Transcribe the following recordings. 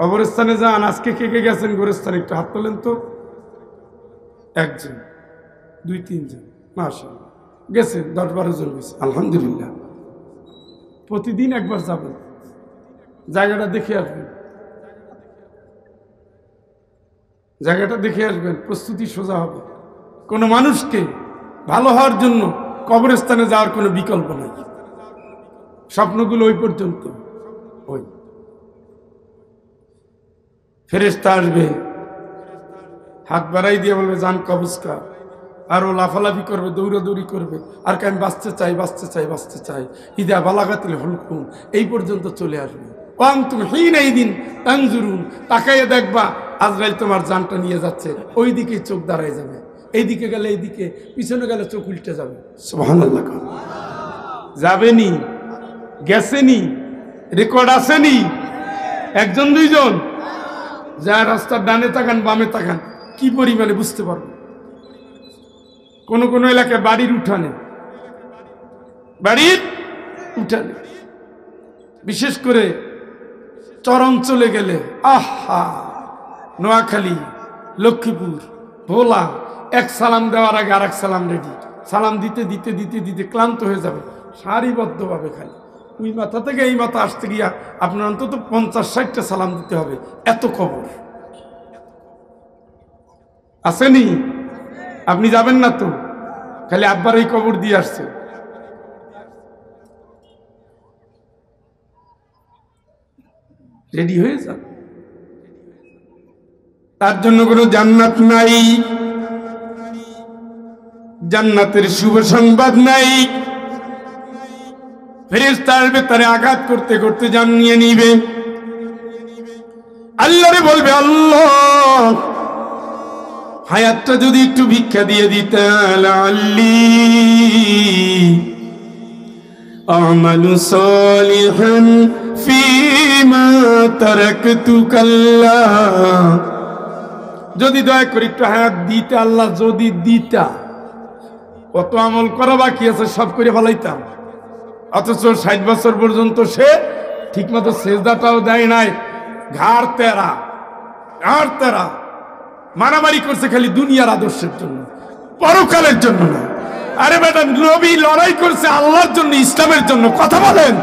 কবরস্থানে যান, আজকে কে কে গেছেন গোরস্থানে একটু হাত তোলেন তো। একজন, দুই তিনজন, মাশাআল্লাহ গেছেন, 10-12 জন গেছে, আলহামদুলিল্লাহ। প্রতিদিন একবার যাবেন, জায়গাটা দেখে আসবেন, জায়গাটা দেখে আসবেন, প্রস্তুতি সোজা হবে। কোনো মানুষকে ভালো হওয়ার জন্য কবরস্থানে যাওয়ার কোনো বিকল্প নাই। স্বপ্নগুলো ওই পর্যন্ত। ওই ফেরেশতা আসবে, হাত বাড়াই দিয়ে বলবে জান কবজকা, আর ও লাফালাফি করবে, দৌড়াদৌড়ি করবে, আর কে আমি বাঁচতে চাই, বাঁচতে চাই, বাঁচতে চাই, ইদা বালাগাতিল হুলকুম, এই পর্যন্ত চলে আসবে। ওয়ান্তুম হিনা ইদিন তানজুরুন, তাকাইয়ে দেখবা আজরাইল তোমার জানটা নিয়ে যাচ্ছে, ওই দিকে চোখ দাঁড়ায় যাবে, এইদিকে গেলে এইদিকে, পিছনে গেলে চোখ উল্টে যাবে। সুবহানাল্লাহ। যাবেনি, গেছেনি, রেকর্ড আসেনি, একজন দুইজন। যা রাস্তার ডানে তাকান বামে তাকান, কি পরিমাণে বুঝতে পারবেন। কোন কোন এলাকায় বাড়ির উঠানে, বাড়ির উঠানে, বিশেষ করে চর অঞ্চলে গেলে, আহা, নোয়াখালী, লক্ষ্মীপুর, ভোলা, এক সালাম দেওয়ার আগে আর এক সালাম রেডি, সালাম দিতে দিতে দিতে দিতে ক্লান্ত হয়ে যাবে, সারিবদ্ধভাবে খালি ওই মাথা থেকে এই মাথা আসতে গিয়া আপনার অন্তত 50-60টা সালাম দিতে হবে, এত কবর আসেনি। আপনি যাবেন না তো, খালি আব্বার এই কবর দিয়ে আসছে। রেডি হয়ে যান, তার জন্য কোনো জান্নাত নাই, জান্নাতের শুভ সংবাদ নাই। ফেরেশতা আসবে, তারে আঘাত করতে করতে জান নিয়ে নিবে। আল্লাহরে বলবে, আল্লাহ হায়াতটা যদি একটু ভিক্ষা দিয়ে দিতে, লাআল্লি আমালু সালিহান ফীমা তারাকতু, কাল্লা, যদি দয়া করে একটু হায়াত দিতে আল্লাহ, যদি দিতা, কত আমল করা বাকি আছে সব করে ফেলাইতাম। অথচ 60 বছর পর্যন্ত সে ঠিকমতো সেজদাটাও দেয় নাই, ঘাড় তেরা, ঘাড় তেরা, মারামারি করছে খালি দুনিয়ার আদর্শের জন্য, পরকালের জন্য না। আরে বেটা, নবী লড়াই করছে আল্লাহর জন্য, ইসলামের জন্য, কথা বলেন।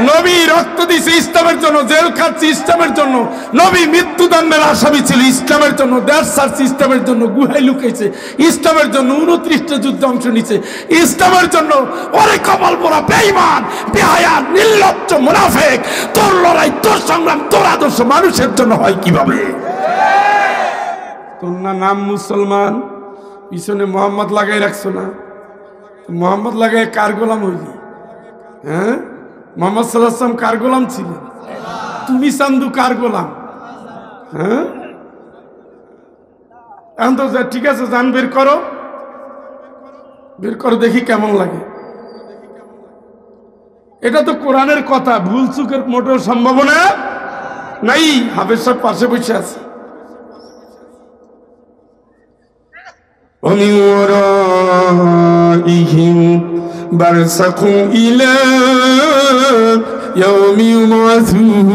নবী রক্ত দিয়েছে ইসলামের জন্য, জেল খাচ্ছে ইসলামের জন্য, নবী মৃত্যুদণ্ডের আসামি ছিল ইসলামের জন্য, দেশ ছাড়ছে ইসলামের জন্য, গুহায় লুকিয়েছে ইসলামের জন্য, 29টা যুদ্ধে অংশ নিচ্ছে ইসলামের জন্য। ওরে কপাল পোড়া বেঈমান, বেহায়া, নির্লজ্জ, মুনাফিক, তোর লড়াই, তোর সংগ্রাম, তোর আদর্শ মানুষের জন্য হয় কিভাবে? তোর না নাম মুসলমান, পিছনে মোহাম্মদ লাগাই রাখছো না, মোহাম্মদ লাগাই কার গোলাম হইলি? হ্যাঁ, মোহাম্মদ সাল্লাল্লাহু আলাইহি ওয়াসাল্লাম কার গোলাম ছিলেন? তুমি চান্দু কার গোলাম? হ্যাঁ, এখন তো ঠিক আছে, জান বের করো, বের করো, দেখি কেমন লাগে। এটা তো কোরআনের কথা, ভুল চুকের মোটেও সম্ভাবনা নাই। হাফেজ সাহেব পাশে বসে আছে। ومن ورائهم برزخ إلى يوم يبعثون,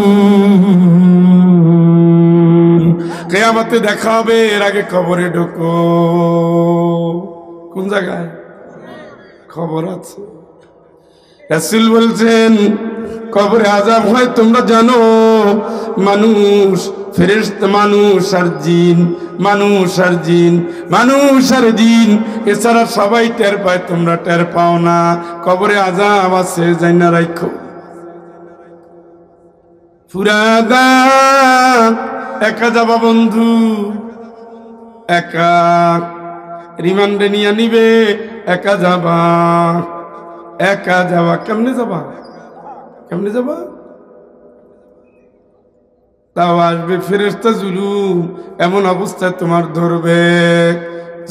কিয়ামতে দেখা হবে, এর আগে কবরে ঢোকো। কোন জায়গায় খবর আছে? রাসূল বলছেন কবরে আযাব হয় তোমরা জানো, মানুষ ফেরেশতা, মানুষ আর জিন, মানুষ আর জিন, মানুষ আর জিন, এছাড়া সবাই টের পায়, তোমরা টের পাও না। কবরে আযাব আছে, জানা রাখো। ফুরাদা একা যাবা বন্ধু, একা রিমান্ডে নিয়ে নিবে, একা যাবা, একা যাবা। কেমনে যাবা? কেমনে যাবা? তাও আসবে ফেরেশতা, জুলুম এমন অবস্থায় তোমার ধরবে,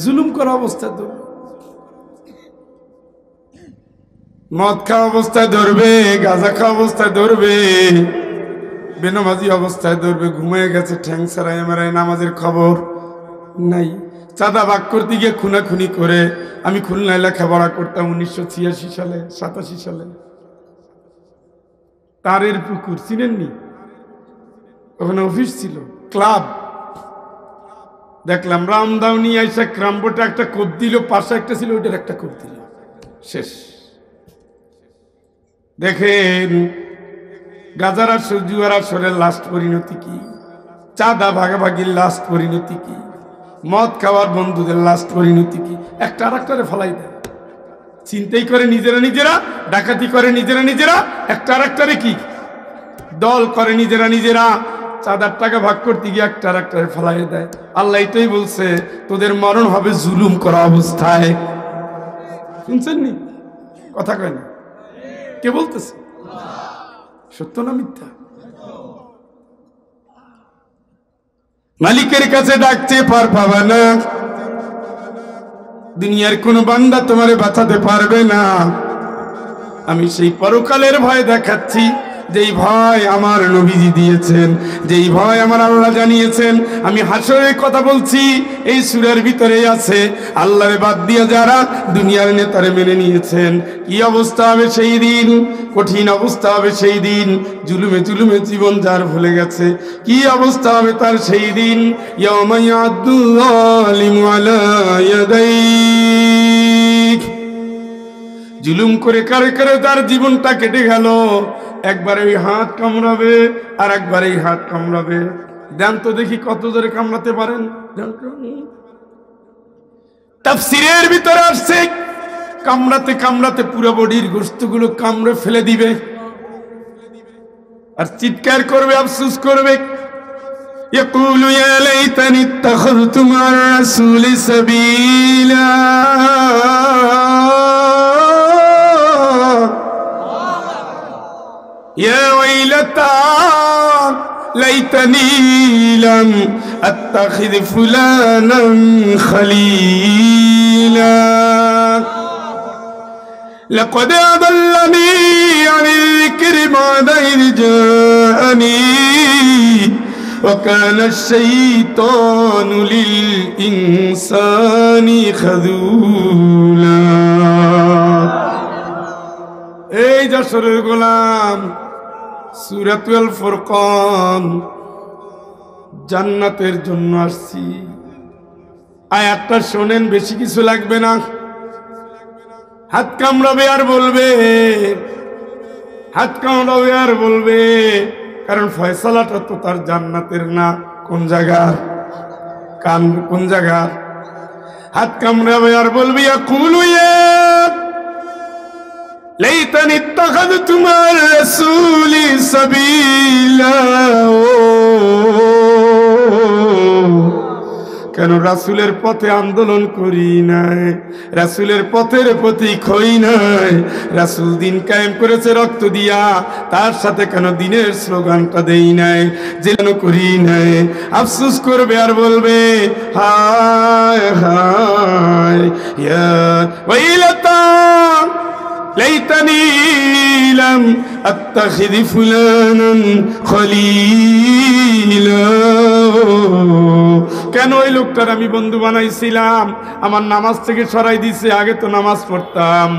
জুলুম করা অবস্থায় ধরবে, মদ খাওয়া অবস্থায় ধরবে, গাঁজা খাওয়া অবস্থায় ধরবে, বেনামাজি অবস্থায় ধরবে, ঘুমিয়ে গেছে, ঠ্যাং ছাড়াই মেরায়, নামাজের খবর নাই। চাঁদা ভাগ করতে গিয়ে খুনাখুনি করে, আমি খুলনায় লেখাপড়া করতাম 1986 সালে, 87 সালে। তারের পুকুর চিনেননি? ওখানে অফিস ছিল, ক্লাব। দেখলাম রামদাউনি আইসা ক্রামবোটা একটা কোপ দিল, পাশে একটা ছিল ওইটার একটা কোপ দিল, শেষ। দেখেন গাজার আসর, জুয়ার আসরের লাস্ট পরিণতি কি, চাঁদা ভাগাভাগির লাস্ট পরিণতি কি, মদ খাওয়ার বন্ধুদের লাস্ট পরিণতি কি, একটা আর একটারে ফলাই দেয়। চিন্তাই করে নিজেরা নিজেরা, ডাকাতি করে নিজেরা নিজেরা, একটা আর একটারে কি দল করে নিজেরা নিজেরা, চাঁদার টাকা ভাগ করতে গিয়ে একটা আর একটারে ফলাই দেয়। আল্লাহ এটাই বলছে, তোদের মরণ হবে জুলুম করা অবস্থায়। শুনছেন নি? কথা কয় না, কে বলতেছে? সত্য না মিথ্যা? মালিকের কাছে ডাকতে পার পাবা না, দুনিয়ার কোন বান্দা তোমারে বাঁচাতে পারবে না। আমি সেই পরকালের ভয় দেখাচ্ছি, যেই ভয় আমার নবীজি দিয়েছেন, যেই ভয় আমার আল্লাহ জানিয়েছেন। আমি হাসরের কথা বলছি, এই সূরার ভিতরেই আছে। আল্লাহরে বাদ দিয়ে যারা দুনিয়ার নেতারে মেনে নিয়েছেন, কি অবস্থা হবে সেই দিন, কঠিন অবস্থা হবে সেই দিন। জুলুমে জুলুমে জীবন যার ভুলে গেছে, কি অবস্থা হবে তার সেই দিন। ইয়াউমা ইয়াদুল যালিমু আলা ইয়াদাইহি, জুলুম করে কারে কারে তার জীবনটা কেটে গেল। একবার এই হাত কামড়াবে আর একবার এই হাত কামড়াবে। দেন তো দেখি কত জোরে কামড়াতে পারেন। তাফসীরের ভিতরে আসছে, কামড়াতে কামড়াতে পুরো বডির গোশতগুলো কামড়ে ফেলে দিবে আর চিৎকার করবে, আফসোস করবে। ইয়াকুলু ইয়া লাইতানি ইত্তাখাযতু মা'আর রাসূলি সাবিলা, يا ويلتى ليتني لم أتخذ فلانا خليلا لقد أضلني عن الذكر بعد إذ جاءني وكان الشيطان للإنسان خذولا। এই যশোরের গোলাম, সূরাতুল ফুরকান, জান্নাতের জন্য আসছি। আয়াতটা শোনেন, বেশি কিছু লাগবে না। হাত কামড়াবে আর বলবে, হাত কামড়াবে আর বলবে, কারণ ফয়সালাটা তো তার জান্নাতের না। কোন জায়গার কান, কোন জায়গার? হাত কামড়াবে আর বলবে, ইয়াকুলু ইয়া লাইতানি ইত্তাখাযতু মা'আর রাসূলি সাবিলা, কেন রাসূলের পথে আন্দোলন করি নাই, রাসূলের পথের প্রতীক হই নাই। রাসূল দিন কায়েম করেছে রক্ত দিয়া, তার সাথে কেন দিনের স্লোগানটা দেই নাই, যেন করি নাই। আফসোস করবে আর বলবে, হায় হায় ইয়া ওয়াইলাতা লাইতানি লাম আত্তাখিয ফুলানান খলিলা, কেন ওই লোকটার আমি বন্ধু বানাইছিলাম, আমার নামাজ থেকে সরাই দিছে। আগে তো নামাজ পড়তাম,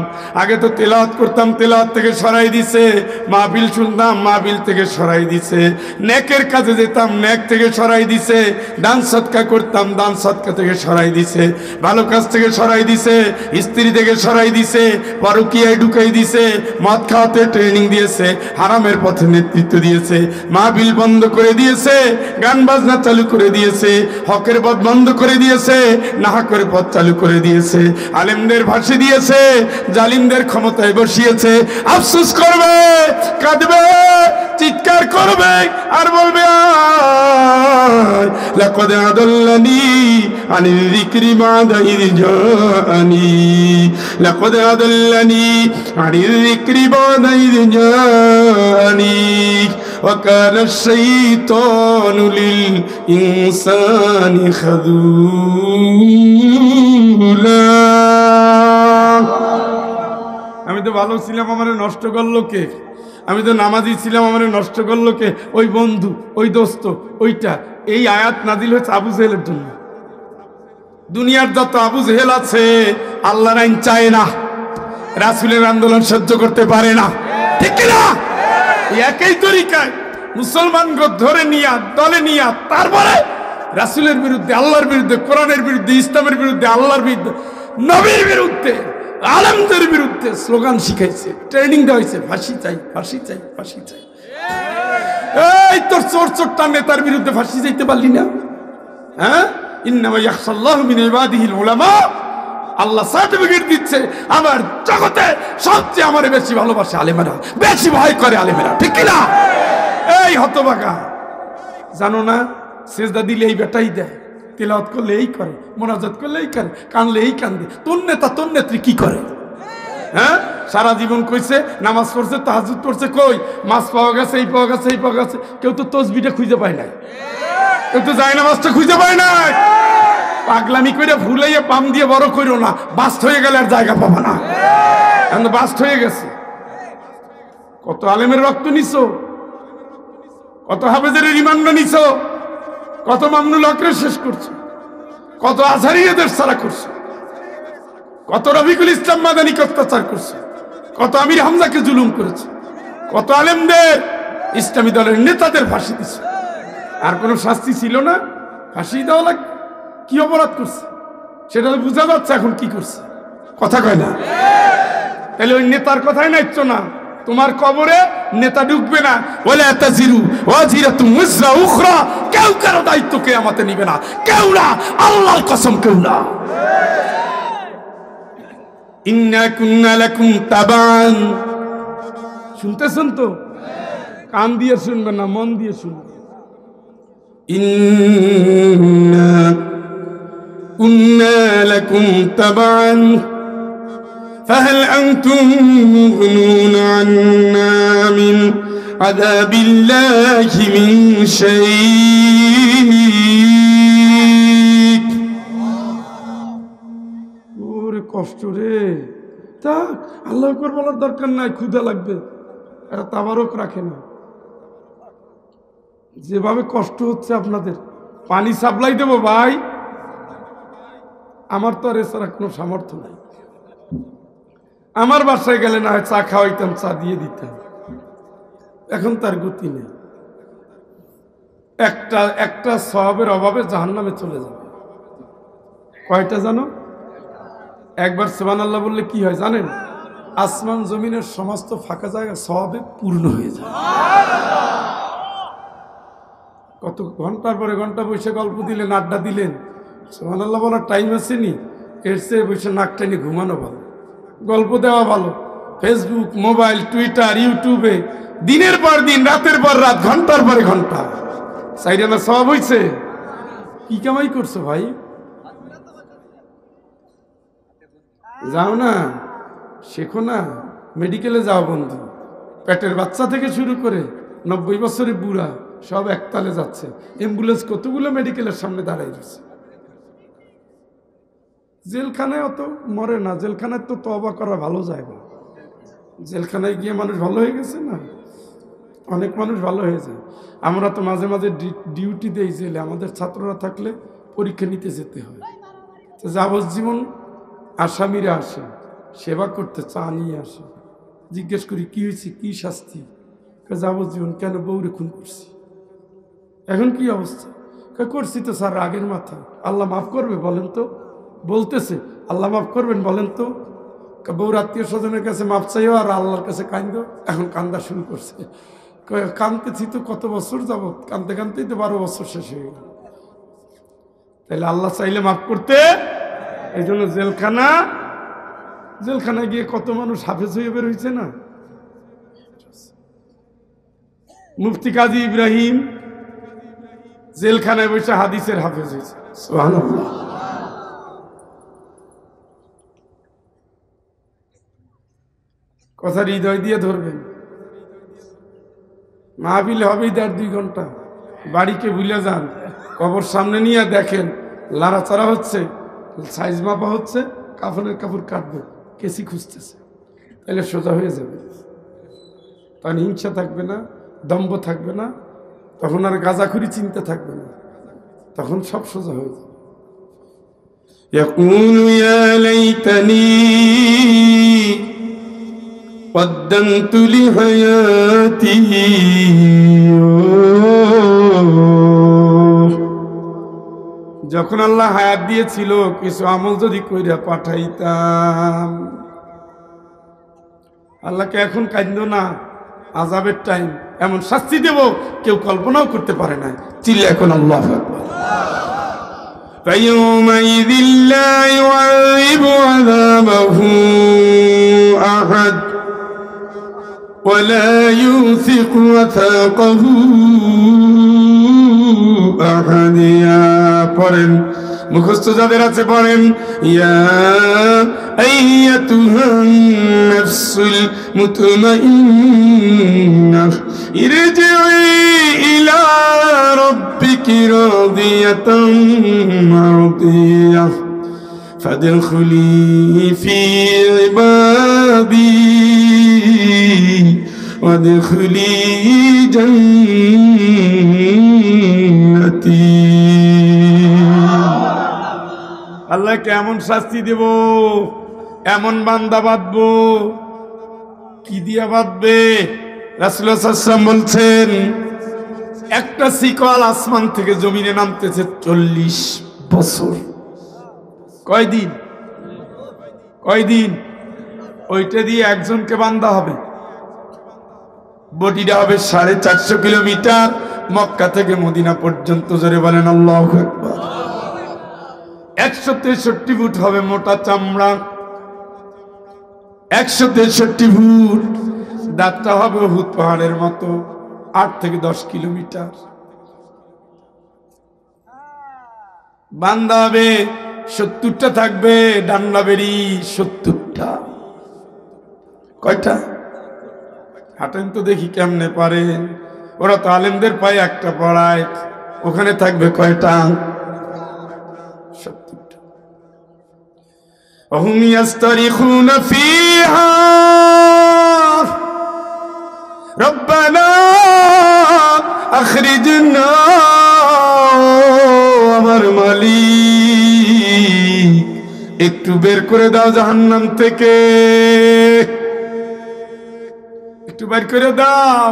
আগে তো তেলাওয়াত করতাম, তেলাওয়াত থেকে সরাই দিছে। মাহফিল শুনতাম, মাহফিল থেকে সরাই দিছে। নেকের কাজে যেতাম, নেক থেকে সরাই দিছে। দান সদকা করতাম, দান সদকা থেকে সরাই দিছে। ভালো কাজ থেকে সরাই দিছে, স্ত্রী থেকে সরাই দিছে, পরকীয়ায় ঢুকাই দিছে, মদ খাওয়াতে ট্রেনিং দিয়েছে, হারামের পথে নেতৃত্ব দিয়েছে, মাহফিল বন্ধ করে দিয়েছে, গান বাজনা চালু করে দিয়েছে, হকের পথ বন্ধ করে দিয়েছে, নাহকের পথ চালু করে দিয়েছে, আলেমদের ভাসিয়ে দিয়েছে, জালিমদের ক্ষমতায় বসিয়েছে। আফসোস করবে, কাঁদবে, চিৎকার করবে আর বলবে, লাকাদ আদাল্লানি আনিল যিকরি বা'দা ইয জাআনি, লাকাদ আদাল্লানি আনিল যিকরি বা'দা ইয জাআনি ওয়া কানা আশ-শাইতানু লিল ইনসানি খাযুলা। আমি তো ভালো ছিলাম, আমারে নষ্ট করলো কে? আমি তো নামাজি ছিলাম, আমারে নষ্ট করলো কে? ওই বন্ধু, ওই দোস্ত, ওইটা। এই আয়াত নাজিল হয়েছে আবু জেহেলের জন্য। দুনিয়ার যত আবু জেহেল আছে, আল্লাহর আইন চায় না, রাসূলের আন্দোলন সহ্য করতে পারে না, ঠিক না? একই তরিকায় মুসলমানকে ধরে নিয়া দলে নিয়া তারপরে রাসূলের বিরুদ্ধে, আল্লাহর বিরুদ্ধে, কোরআনের বিরুদ্ধে, ইসলামের বিরুদ্ধে, আল্লাহর বিরুদ্ধে, নবীর বিরুদ্ধে, আলেমদের বিরুদ্ধে স্লোগান শিখাইছে, ট্রেনিং দেওয়া হয়েছে, ফাঁসি চাই, ফাঁসি চাই, ফাঁসি চাই। এই তোর চোর চোরটা নেতার বিরুদ্ধে ফাঁসি চাইতে পারলি না? হ্যাঁ, ইন্নামা ইয়াখশাল্লাহু মিন ইবাদিহিল উলামা। আল্লাহ সার্টিফিকেট দিচ্ছে, আমার জগতে সবচেয়ে আমারে বেশি ভালোবাসে আলেমেরা, বেশি ভয় করে আলেমেরা, ঠিক কি না? এই হতভাগা, জানো না সেজদা দিলে এই বেটাই দেয়, তিলাওয়াত করলে এই করে, মোনাজাত করলে এই করে, কানলে এই কান্দে। তোর নেতা তোর নেত্রী কি করে? হ্যাঁ, সারা জীবন কইছে, নামাজ পড়ছে, তাহাজ্জুদ পড়ছে, কই মাছ পাওয়া গেছে, এই পাওয়া গেছে, এই পাওয়া গেছে। কেউ তো তসবিটা খুঁজে পায় নাই, কেউ তো যায় নামাজটা খুঁজে পায় নাই। পাগলামি করে ভুলাইয়া পাম দিয়ে বড় কইরো না, বাস্ট হয়ে গেলে আর জায়গা পাবা না। এখন বাস্ট হয়ে গেছে। কত আলেমের রক্ত নিছো, কত হাফেজের রিমান্ড নিছো, কত মামনুল হকরে শেষ করছো, কত আজহারিয়াদের সারা করছো, কত রফিকুল ইসলাম মাদানিকে অত্যাচার করছে, কত আমির হামজাকে জুলুম করেছে, কত আলেমদের, ইসলামী দলের নেতাদের ফাঁসি দিছে। আর কোনো শাস্তি ছিল না? ফাঁসি দেওয়া লাগবে। কি অপরাধ করছে সেটা বোঝা যাচ্ছে এখন কি করছে, কথা কয় না। তাহলে ওই নেতার কথাই নাইচ্ছ না, তোমার কবরে নেতা ঢুকবে না। ওয়ালা তাজিরু ওয়াজিরাতুন উযরা উখরা, কেউ কারো দায়িত্ব কিয়ামতে নিবে না, কেউ না, আল্লাহর কসম কেউ না। ইন্না কুন্না লাকুম তাবান, শুনতেছেন তো? কান দিয়ে শুনবেন না, মন দিয়ে শুনবেন। ইন্না কুন্না লাকুম তাবান ফাহাল আনতুম মুগনুন আন্না মিন আযাবিল্লাহি মিন শাই। ওরে কষ্ট রে, তা আল্লাহু আকবার বলার দরকার নাই, ক্ষুধা লাগবে, এরা তাবারক রাখে না। যেভাবে কষ্ট হচ্ছে আপনাদের, পানি সাপ্লাই দেবো ভাই, আমার তো আর এছাড়া কোনো সামর্থ্য নাই। আমার বাসায় গেলে না হয় চা খাওয়াইতাম, চা দিয়ে দিতাম, এখন তার গতি নেই। একটা সওয়াবের অভাবে জাহান্নামে চলে যাবে। কয়টা জানো? একবার সুবহানাল্লাহ বললে কি হয় জানেন? আসমান জমিনের সমস্ত ফাঁকা জায়গা সওয়াবে পূর্ণ হয়ে যায়। কত ঘন্টার পরে ঘন্টা বসে গল্প দিলেন, আড্ডা দিলেন, সুবহানাল্লাহ বলার টাইম আসেনি? এর চেয়ে বসে নাক টেনে ঘুমানো ভালো, গল্প দেওয়া ভালো। ফেসবুক, মোবাইল, টুইটার, ইউটিউবে দিনের পর দিন, রাতের পর রাত, ঘন্টার পরে ঘন্টা, সাইডানা সওয়াব হইছে। কি কামাই করছো ভাই? যাও না, শেখো না, মেডিকেলে যাও বন্ধু। পেটের বাচ্চা থেকে শুরু করে 90 বছরের বুড়া সব একতালে যাচ্ছে। অ্যাম্বুলেন্স কতগুলো মেডিকেলের সামনে দাঁড়াই রয়েছে। জেলখানায় অত মরে না, জেলখানায় তো তওবা করা ভালো জায়গা। জেলখানায় গিয়ে মানুষ ভালো হয়ে গেছে না, অনেক মানুষ ভালো হয়ে যায়। আমরা তো মাঝে মাঝে ডিউটি দেই জেলে, আমাদের ছাত্ররা থাকলে পরীক্ষা নিতে যেতে হয়। তো যাবজ্জীবন আসামিরা আসে, সেবা করতে চা নিয়ে আসে, জিজ্ঞেস করি কি হয়েছে, কি শাস্তি? যাবজ্জীবন। কেন? বউরে খুন করছি। এখন কি অবস্থা? করছি তো স্যার রাগের মাথায়। আল্লাহ মাফ করবে বলেন তো? বলতেছে আল্লাহ মাফ করবেন বলেন তো? বউর আত্মীয় স্বজনের কাছে মাপ চাইও আর আল্লাহর কাছে কান্দো। এখন কান্দা শুরু করছে। কান্দতেছি তো কত বছর যাবত, কান্দতে কান্দতেই তো 12 বছর শেষ হয়ে গেল। তাহলে আল্লাহ চাইলে মাফ করতে। এই জন্য জেলখানায় গিয়ে কত মানুষ হাফেজ হয়ে বের হয়েছে না। মুফতি কাজী ইব্রাহিম জেলখানায় বসে হাদিসের হাফেজ হয়েছে। সুবহানাল্লাহ। কথা হৃদয় দিয়ে ধরবেন। মাহফিল হবেই 1.5-2 ঘন্টা, বাড়িকে ভুলে যান। কবর সামনে নিয়ে দেখেন লাড়াচাড়া হচ্ছে, সাইজ মাপা হচ্ছে, কাফনের কাপড় কাটবে, কেসি খুঁজতেছে, তাহলে সোজা হয়ে যাবে। তখন হিংসা থাকবে না, দম্ভ থাকবে না, তখন আর গাঁজাখুরি চিন্তা থাকবে না, তখন সব সোজা হয়ে যাবে। ইয়াকুলু ইয়া লাইতানি قدمت لحياتي যখন আল্লাহ হায়াত দিয়েছিল কিছু আমল যদি কইরা পাঠাইতাম। আল্লাহকে এখন কাঁদো না, আযাবের টাইম, এমন শাস্তি দেব কেউ কল্পনাও করতে পারে না। চিল্লা এখন আল্লাহু আকবার। فيومئذ لا يعذب عذابه أحد ولا يوثق وثاقه أحد يا পড়েন মুখস্থ যাদের আছে পড়েন ইয়া আইয়াতুহান নাফসুল মুতমাইন্নাহ ইরজিই ইলা রাব্বিকি রাদিয়াতাম মারদিয়াহ ফাদখুলি ফি ইবাদি ওয়াদখুলি জান্নাতি। আল্লাহ কেমন শাস্তি দেব, এমন বান্দা বাঁধবো, কি দিয়া বাঁধবে? রাসূলুল্লাহ সাল্লাল্লাহু আলাইহি ওয়াসাল্লাম বলছেন একটা শিকল আসমান থেকে জমিনে নামতেছে 40 বছর। কয়দিন? ওইটা দিয়ে একজনকে বান্ধা হবে। বডিটা হবে 450 কিলোমিটার, মক্কা থেকে মদিনা পর্যন্ত। জোরে বলেন আল্লাহু আকবার। 163 ফুট হবে মোটা চামড়া, 163 ফুট। দাঁতটা হবে উহুদ পাহাড়ের মতো, 8 থেকে 10 কিলোমিটার। বান্দা হবে 70টা, থাকবে ডান্ডা বেরি 70টা। কয়টা? হাঁটেন তো দেখি কেমনে পারেন। ওরা তো আলেমদের পায়ে একটা পড়ায়, ওখানে থাকবে কয়টা? 70টা। وهم يسترخون فيها ربنا أخرجنا আমার মালিক একটু বের করে দাও জাহান্নাম থেকে, একটু বের করে দাও।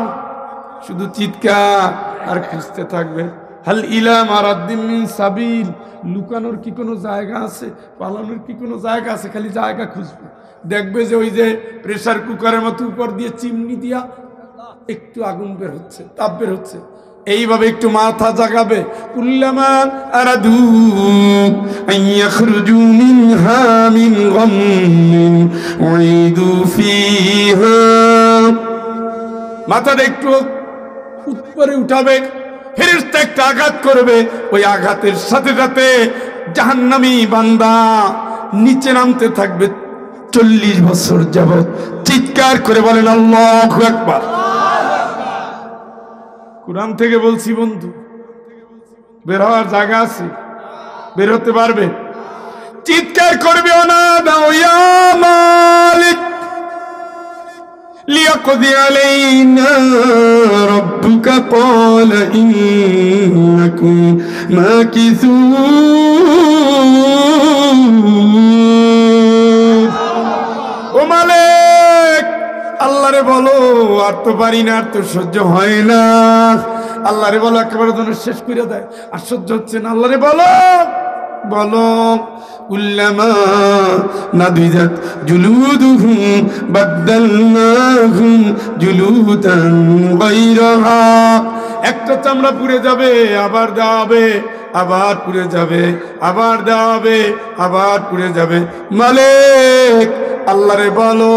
শুধু চিৎকার আর খুঁজতে থাকবে। হাল ইলা মারাদ্দিন মিন সাবিল, লুকানোর কি কোনো জায়গা আছে, পালানোর কি কোনো জায়গা আছে? খালি জায়গা খুঁজবে, দেখবে যে ওই যে প্রেসার কুকারের মতো উপর দিয়ে চিমনি দিয়া একটু আগুন বের হচ্ছে, তাপ বের হচ্ছে। এইভাবে একটু মাথা জাগাবে। কুল্লামা আরাদু আন ইয়াখরুজু মিনহা মিন গাম্মিন উইদু ফিহা, মাথাটা একটু উপরে উঠাবে, ফেরেশতা একটা আঘাত করবে, ওই আঘাতের সাথে সাথে জাহান্নামী বান্দা নিচে নামতে থাকবে 40 বছর যাবত। চিৎকার করে বলেন আল্লাহু আকবার। কুরআন থেকে বলছি বন্ধু, বের হওয়ার জায়গা আছে, বের হতে পারবে। চিৎকার করবে অনাদা ইয়া মালিক লিয়াকদি আলাইনা রাব্বুকা ক্বালা ইন্নাকুম মাকিসুন। ও মালিক, আল্লাহরে বলো আর তো পারি না, আর তো সহ্য হয় না। আল্লাহরে বলো একেবারে যেন শেষ করে দেয়, আর সহ্য হচ্ছে না। আল্লাহরে বলো বলো কুল্লামা নাদিজাত জুলুদুহুম বাদদালনাহুম জুলুদান গায়রাহা। একটা চামড়া পুড়ে যাবে, আবার দেওয়া হবে, আবার পুড়ে যাবে, আবার দেওয়া হবে, আবার পুড়ে যাবে। মালিক আল্লাহরে বলো,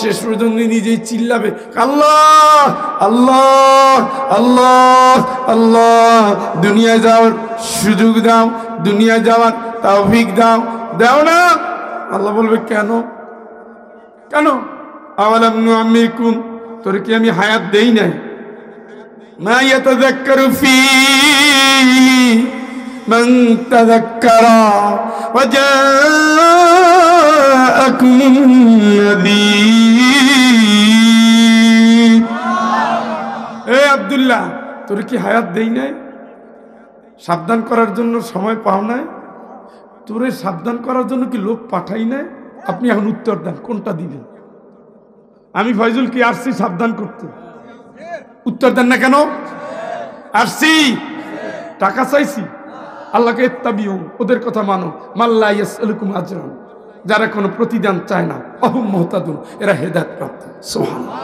শেষ পর্যন্ত নিজেই চিল্লাবে আল্লাহ আল্লাহ আল্লাহ আল্লাহ। দুনিয়ায় যাওয়ার সুযোগ দাও, দুনিয়ায় যাওয়ার তৌফিক দাও, দাও না। আল্লাহ বলবে কেন কেন? আওয়ালাম নুআম্মিরকুম, তোর কি আমি হায়াত দেই নাই? মা ইয়াতাযাক্কারু ফীহি মান তাযাক্কারা ওয়া জাআকুমুন নাযীর। এ আব্দুল্লাহ, তোর কি হায়াত দেই নাই? সাবধান করার জন্য সময় পাও নাই? তোরে সাবধান করার জন্য কি লোক পাঠাই নাই? আপনি এখন উত্তর দেন, কোনটা দিবেন? আমি ফয়জুল কি আসছি সাবধান করতে? উত্তর দেন না কেন? আসছি, টাকা চাইছি? আল্লাহকে ইত্তাবিউ, ওদের কথা মানো। মাল্লা ইয়াসআলুকুম আজরান, যারা কোনো প্রতিদান চায় না। অহুম মুহতাদুন, এরা হেদায়েত প্রাপ্ত। সুবহানাল্লাহ।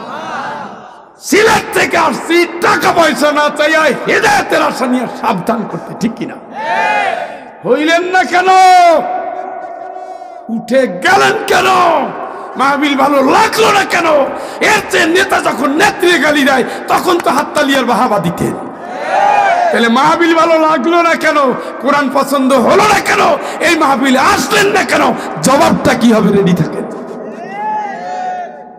সিলেট থেকে আসছি টাকা পয়সা না চাইয়া হেদায়েতের আশা নিয়ে সাবধান করতে, ঠিক কিনা? হইলেন না কেন? উঠে গেলেন কেন? মাহফিল ভালো লাগলো না কেন? এর চেয়ে নেতা যখন নেত্রী গালি দেয় তখন তো হাততালিয়ার বাহাবা দিতেন। তাহলে মাহফিল ভালো লাগলো না কেন? কোরআন পছন্দ হলো না কেন? এই মাহফিলে আসলেন না কেন? জবাবটা কি হবে? রেডি থাকেন।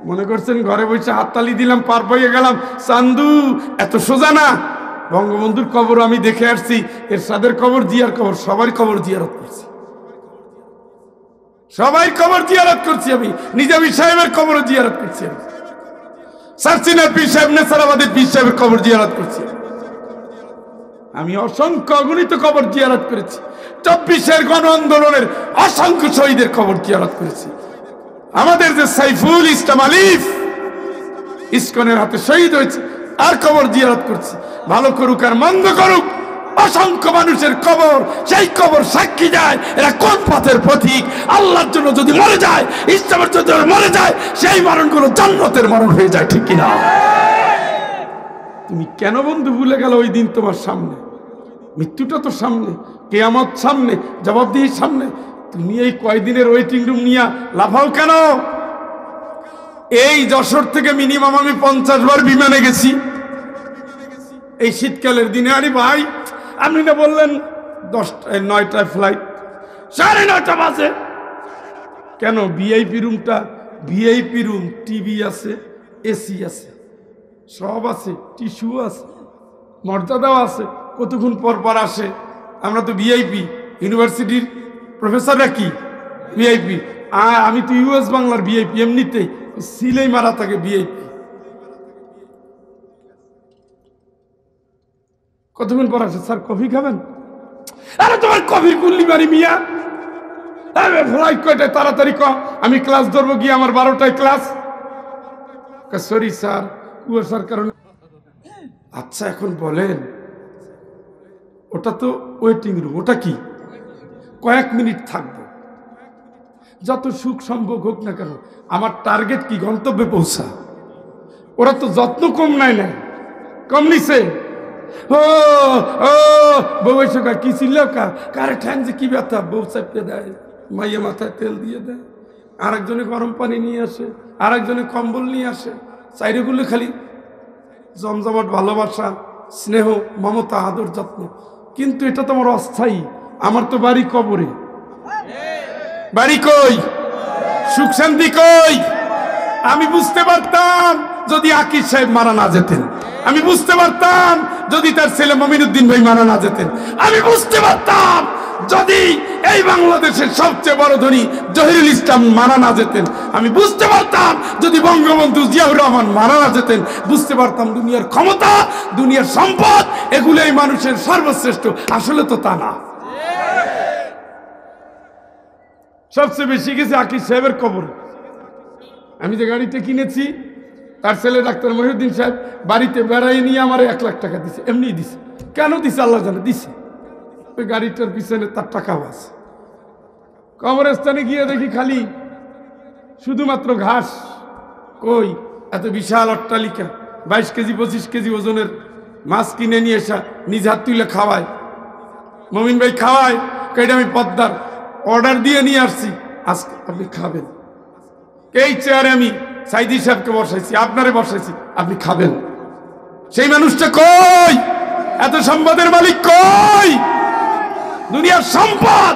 মনে করছেন ঘরে বসে হাততালি দিলাম পার পেয়ে গেলাম? চান্দু এত সোজা না। বঙ্গবন্ধুর কবর আমি দেখে আসছি, এরশাদের কবর, জিয়ার কবর, সবার কবর জিয়ারত করছি। সবাই কবর জিয়ারত করছি। আমি নিজামী সাহেবের কবর জিয়ারত করছি। আমি সারসিনার পীর সাহেব, নেসারাবাদের পীর সাহেবের কবর জিয়ারত করছি। আমি অসংখ্য অগণিত কবর জিয়ারত করেছি। 24-এর গণ আন্দোলনের অসংখ্য শহীদের কবর জিয়ারত করেছি। আমাদের যে সাইফুল ইসলাম আলিফ ইসকনের হাতে শহীদ হয়েছে, আর কবর জিয়ারত করছি। ভালো করুক আর মন্দ করুক, অসংখ্য মানুষের কবর, সেই কবর সাক্ষী দেয় এরা কোন পথের পথিক। আল্লাহর জন্য যদি মরে যায়, ইসলামের জন্য মরে যায়, সেই মরণগুলো জান্নাতের মরণ হয়ে যায়, ঠিক কিনা? তুমি কেন বন্ধু ভুলে গেল ওই দিন তোমার সামনে? মৃত্যুটা তো সামনে, কিয়ামত সামনে, জবাবদিহির সামনে। তুমি এই কয়দিনের ওয়েটিং রুম নিয়ে লাফাও কেন? এই যশোর থেকে মিনিমাম আমি 50 বার বিমানে গেছি এই শীতকালের দিনে। আরে ভাই, আপনি না বললেন 9টায় ফ্লাইট, 9:30 বাজে কেন? ভিআইপি রুমটা ভিআইপি রুম, টিভি আছে, এসি আছে, সব আছে, টিস্যু আছে, মর্যাদাও আছে। কতক্ষণ পর পর আসে। আমরা তো ভিআইপি, ইউনিভার্সিটির প্রফেসররা কি ভিআইপি? আমি তো ইউএস বাংলার ভিআইপি, এমনিতেই সিলেই মারা থাকে ভিআইপি। কতক্ষণ পর আসে? স্যার কফি খাবেন? আরে তোমার কফির কুল্লি মারি মিয়া। ফ্লাইট কয়টায়? তাড়াতাড়ি ক, আমি ক্লাস ধরবো গিয়ে, আমার 12টায় ক্লাস। সরি স্যার, কুয়াশার কারণে। আচ্ছা এখন বলেন, ওটা তো ওয়েটিং রুম, ওটা কি? কয়েক মিনিট থাকবো, যত সুখ সম্ভব হোক না কেন, আমার টার্গেট কি? গন্তব্যে পৌঁছা। ওরা তো যত্ন কম নেয় না, কম নিছে। ও ও বউ এসে কি ছিল, কারে ঠ্যাং যে কি ব্যথা, বউ চাপতে দেয়, মাইয়া মাথায় তেল দিয়ে দেয়, আরেকজনে গরম পানি নিয়ে আসে, আরেকজনে কম্বল নিয়ে আসে। চাইরেগুলো খালি জমজমাট ভালোবাসা, স্নেহ, মমতা, আদর, যত্ন। কিন্তু এটা তো আমার অস্থায়ী। আমার তো বাড়ি কবরে। বাড়ি কই? সুখ শান্তি কই? আমি বুঝতে পারতাম যদি আকিব সাহেব মারা না যেতেন। আমি বুঝতে পারতাম যদি তার ছেলে মমিনুদ্দিন ভাই মারা না যেতেন। আমি বুঝতে পারতাম যদি এই বাংলাদেশের সবচেয়ে বড় ধনী জহিরুল ইসলাম মারা না যেতেন। আমি বুঝতে পারতাম যদি বঙ্গবন্ধু জিয়াউর রহমান মারা না যেতেন। বুঝতে পারতাম দুনিয়ার ক্ষমতা, দুনিয়ার সম্পদ, এগুলোই মানুষের সর্বশ্রেষ্ঠ। আসলে তো তা না। সবচেয়ে বেশি গেছে আকিব সাহেবের কবর। আমি যে গাড়িতে কিনেছি, তার ছেলে ডাক্তার মহিউদ্দিন সাহেব বাড়িতে বেড়াই নিয়ে আমার 1 লাখ টাকা দিছে। এমনি দিছে। কেন দিছে আল্লাহ জানে, দিছে। ওই গাড়িটার পিছনে তার টাকাও আছে। কবরস্থানে গিয়ে দেখি খালি শুধুমাত্র ঘাস। কই এত বিশাল অট্টালিকা, 22 কেজি 25 কেজি ওজনের মাছ কিনে নিয়ে এসা নিজ হাত তুলে খাওয়ায়। মমিন ভাই খাওয়ায়, কেটে আমি পদ্মার অর্ডার দিয়ে নিয়ে আসছি, আজকে আপনি খাবেন। এই চেয়ারে আমি সাইদি সাহেবকে বসাইছি, আপনারে বসাইছি, আপনি খাবেন। সেই মানুষটা কই? এত সম্পদের মালিক কই? দুনিয়ার সম্পদ,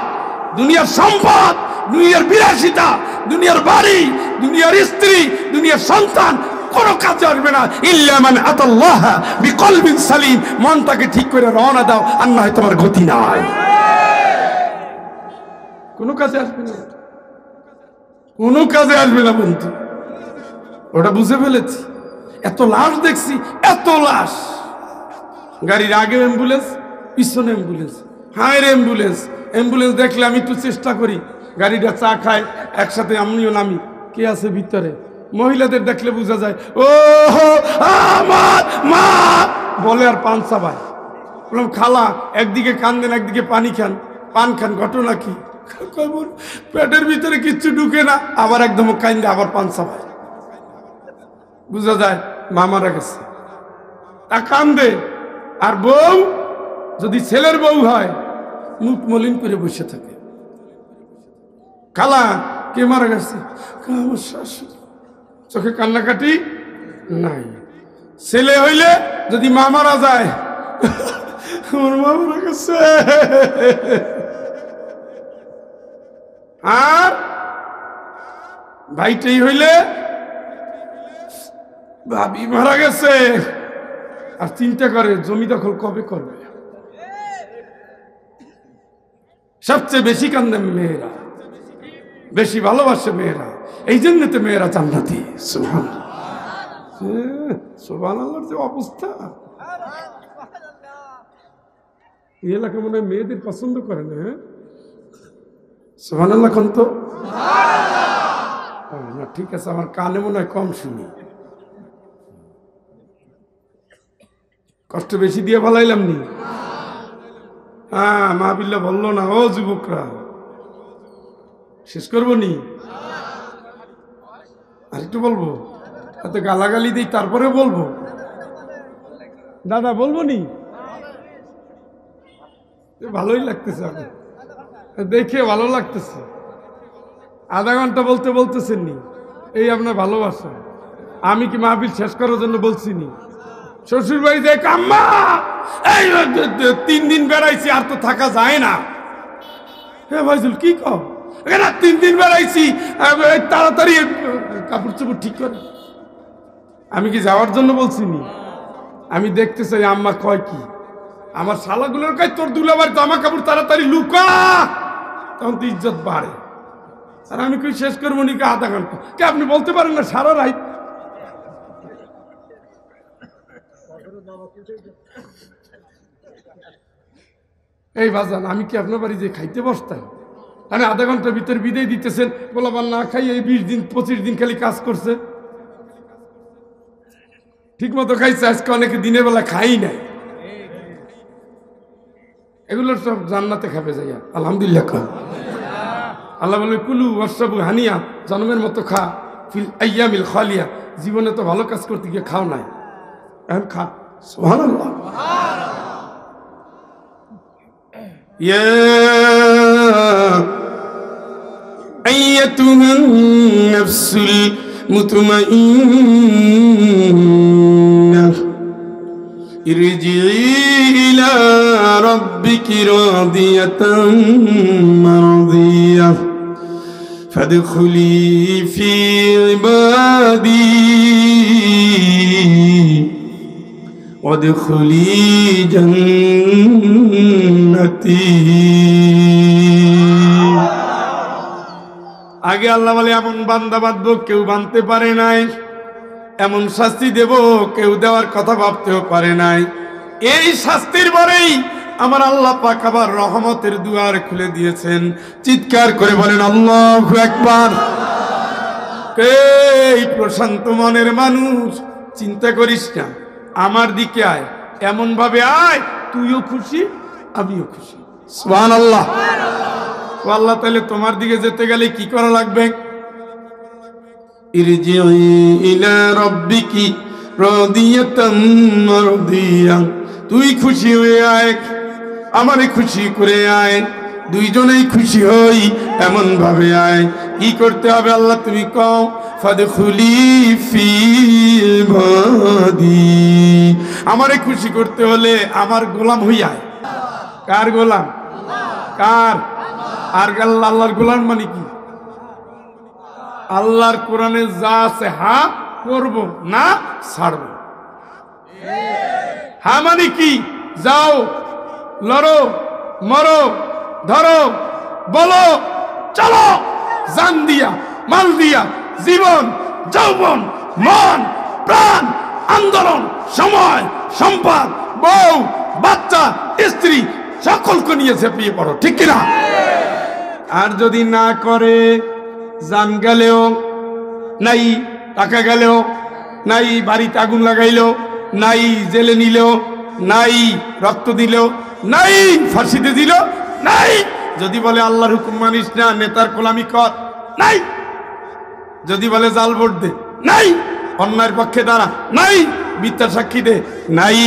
দুনিয়ার সম্পদ, দুনিয়ার বিলাসিতা, দুনিয়ার বাড়ি, দুনিয়ার স্ত্রী, দুনিয়ার সন্তান কোনো কাজে আসবে না। ইল্লা মান আতাল্লাহ বিকলবিন সালিম। মনটাকে ঠিক করে রওনা দাও, আর না হয় তোমার গতি নাই। কোনো কাজে আসবে না, কোনো কাজে আসবে না বন্ধু। ওটা বুঝে ফেলেছি। এত লাশ দেখছি, এত লাশ। গাড়ির আগে অ্যাম্বুলেন্স, পিছনে অ্যাম্বুলেন্স, হায়ের অ্যাম্বুলেন্স। অ্যাম্বুলেন্স দেখলে আমি একটু চেষ্টা করি, গাড়িটা চা খায় একসাথে, আমিও নামি। কে আছে ভিতরে? মহিলাদের দেখলে বোঝা যায় ও আমার মা বলে আর পান চাবায়। বললাম খালা একদিকে কান দেন একদিকে পানি খান, পান খান, ঘটনা কি? পেটের ভিতরে কিচ্ছু ঢুকে না, আবার একদম কান্দে আবার পান চাবায়। বুঝা যায় মা মারা গেছে, তা কান্দে। আর বউ যদি ছেলের বউ হয় মুখ মলিন করে বসে থাকে। খালা কে মারা গেছে? আমার শাশুড়ি। চোখে কান্নাকাটি নাই। ছেলে হইলে যদি মা মারা যায় আমার মা মারা গেছে। আর ভাইটাই হইলে ভাবি মারা গেছে, আর চিন্তা করে জমি দখল কবে করবে। সবচেয়ে বেশি কান্দে মেয়েরা, বেশি ভালোবাসে মেয়েরা, এই জন্য তো মেয়েরা জান্নাতি। সুবহানাল্লাহর যে অবস্থা, এই এলাকা মনে হয় মেয়েদের পছন্দ করে না। হ্যাঁ সুবহানাল্লাহ, কোন তো না, ঠিক আছে, আমার কানে মনে হয় কম শুনি, কষ্ট বেশি দিয়ে ভালাইলাম নি। হ্যাঁ মাহবিল্লাহ বললো না, ও যুবকরা শেষ করবো নি, আর একটু বলবো, এত গালাগালি দিই তারপরে বলবো। দাদা বলবো নি, ভালোই লাগতেছে, দেখে ভালো লাগতেছে। আধা ঘন্টা বলতে বলতেছেন নি, এই আপনার ভালোবাসা। আমি কি মাহফিল শেষ করার জন্য বলছি নি? শ্বশুর বাড়ি দেখ আম্মা এই 3 দিন বেড়াইছি আর তো থাকা যায় না। হ্যাঁ ভাইজুল কি কম, 3 দিন বেড়াইছি, তাড়াতাড়ি কাপড় চোপড় ঠিক করে। আমি কি যাওয়ার জন্য বলছি নি? আমি দেখতে চাই আম্মা কয় কি। আমার শালাগুলোর কাছে তোর দুলাবার জামা কাপড় তাড়াতাড়ি লুকা, তখন তো ইজ্জত বাড়ে। আর আমি কই শেষ করবো নি আধা ঘন্টা, কে আপনি বলতে পারেন না সারা রাত? এই বাজান আমি কি আপনার বাড়ি যে খাইতে বসতাম? মানে আধা ঘন্টার ভিতরে বিদায় দিতেছেন, বলাবার না খাই এই 20 দিন 25 দিন খালি কাজ করছে, ঠিক মতো খাইছে। আজকে অনেকে দিনের বেলা খাই নাই, এগুলোর সব জান্নাতে খাবে যাইয়া আলহামদুলিল্লাহ। আল্লাহ বলে কুলু ওয়াশরাবু হানিয়া, জন্মের মতো খা, ফিল আইয়ামিল খালিয়া, জীবনে তো ভালো কাজ করতে গিয়ে খাও নাই, এখন খা। সুবহানাল্লাহ। ইয়া আইয়াতুহান নাফসুল মুতমাইন্নাহ ইরজিই ইলা রাব্বিকি রাদিয়াতাম মারদিয়াহ ফাদখুলি ফি ইবাদি ওয়াদখুলি জান্নাতি। আগে আল্লাহ বলে এমন বান্দা বাঁধবো কেউ বাঁধতে পারে নাই, এমন শাস্তি দেব কেউ দেওয়ার কথা ভাবতেও পারে নাই। এই শাস্তির পরেই আমার আল্লাহ পাক আবার রহমতের দুয়ার খুলে দিয়েছেন। চিৎকার করে বলেন আল্লাহু আকবার। এই প্রশান্ত মনের মানুষ, চিন্তা করিস না, আমার দিকে আয়, এমন ভাবে আয় তুইও খুশি আমিও খুশি। সুবহানাল্লাহ। ও আল্লাহ, তাহলে তোমার দিকে যেতে গেলে কি করা লাগবে? ইরজিই ইলা রাব্বিকি রাদিয়াতাম মারদিয়া, তুই খুশি হয়ে আয়, আমারে খুশি করে আয়, দুইজনেই খুশি হই এমন ভাবে আয়। কি করতে হবে আল্লাহ তুমি কও? ফাদখুলি ফি ইবাদি, আমারে খুশি করতে হলে আমার গোলাম হই আয়। কার গোলাম? কার? আর আল্লাহর গোলাম মানে কি? আল্লাহর কোরআনে যা আছে হা করব, না ছাড়ব। হা মানে কি? যাও, লড়ো, মরো, ধরো, বলো, চলো, জান দিয়া, মাল দিয়া, জীবন, যৌবন, মন, প্রাণ, আন্দোলন, সময়, সম্পদ, বউ, বাচ্চা, স্ত্রী সকলকে নিয়ে ঝাঁপিয়ে পড়ো, ঠিক কিনা? আর যদি না করে, জান গেলেও নাই, টাকা গেল, নাই বাড়িতে আগুন লাগাইল, নাই জেলে নিল, নাই রক্ত দিল, নাই ফাঁসিতে দিল, নাই যদি বলে আল্লাহর হুকুম মানিস না নেতার গোলামি কর, নাই যদি বলে জাল ভোট দে, নাই অন্যায়ের পক্ষে দাঁড়া, নাই মিথ্যা সাক্ষী দে, নাই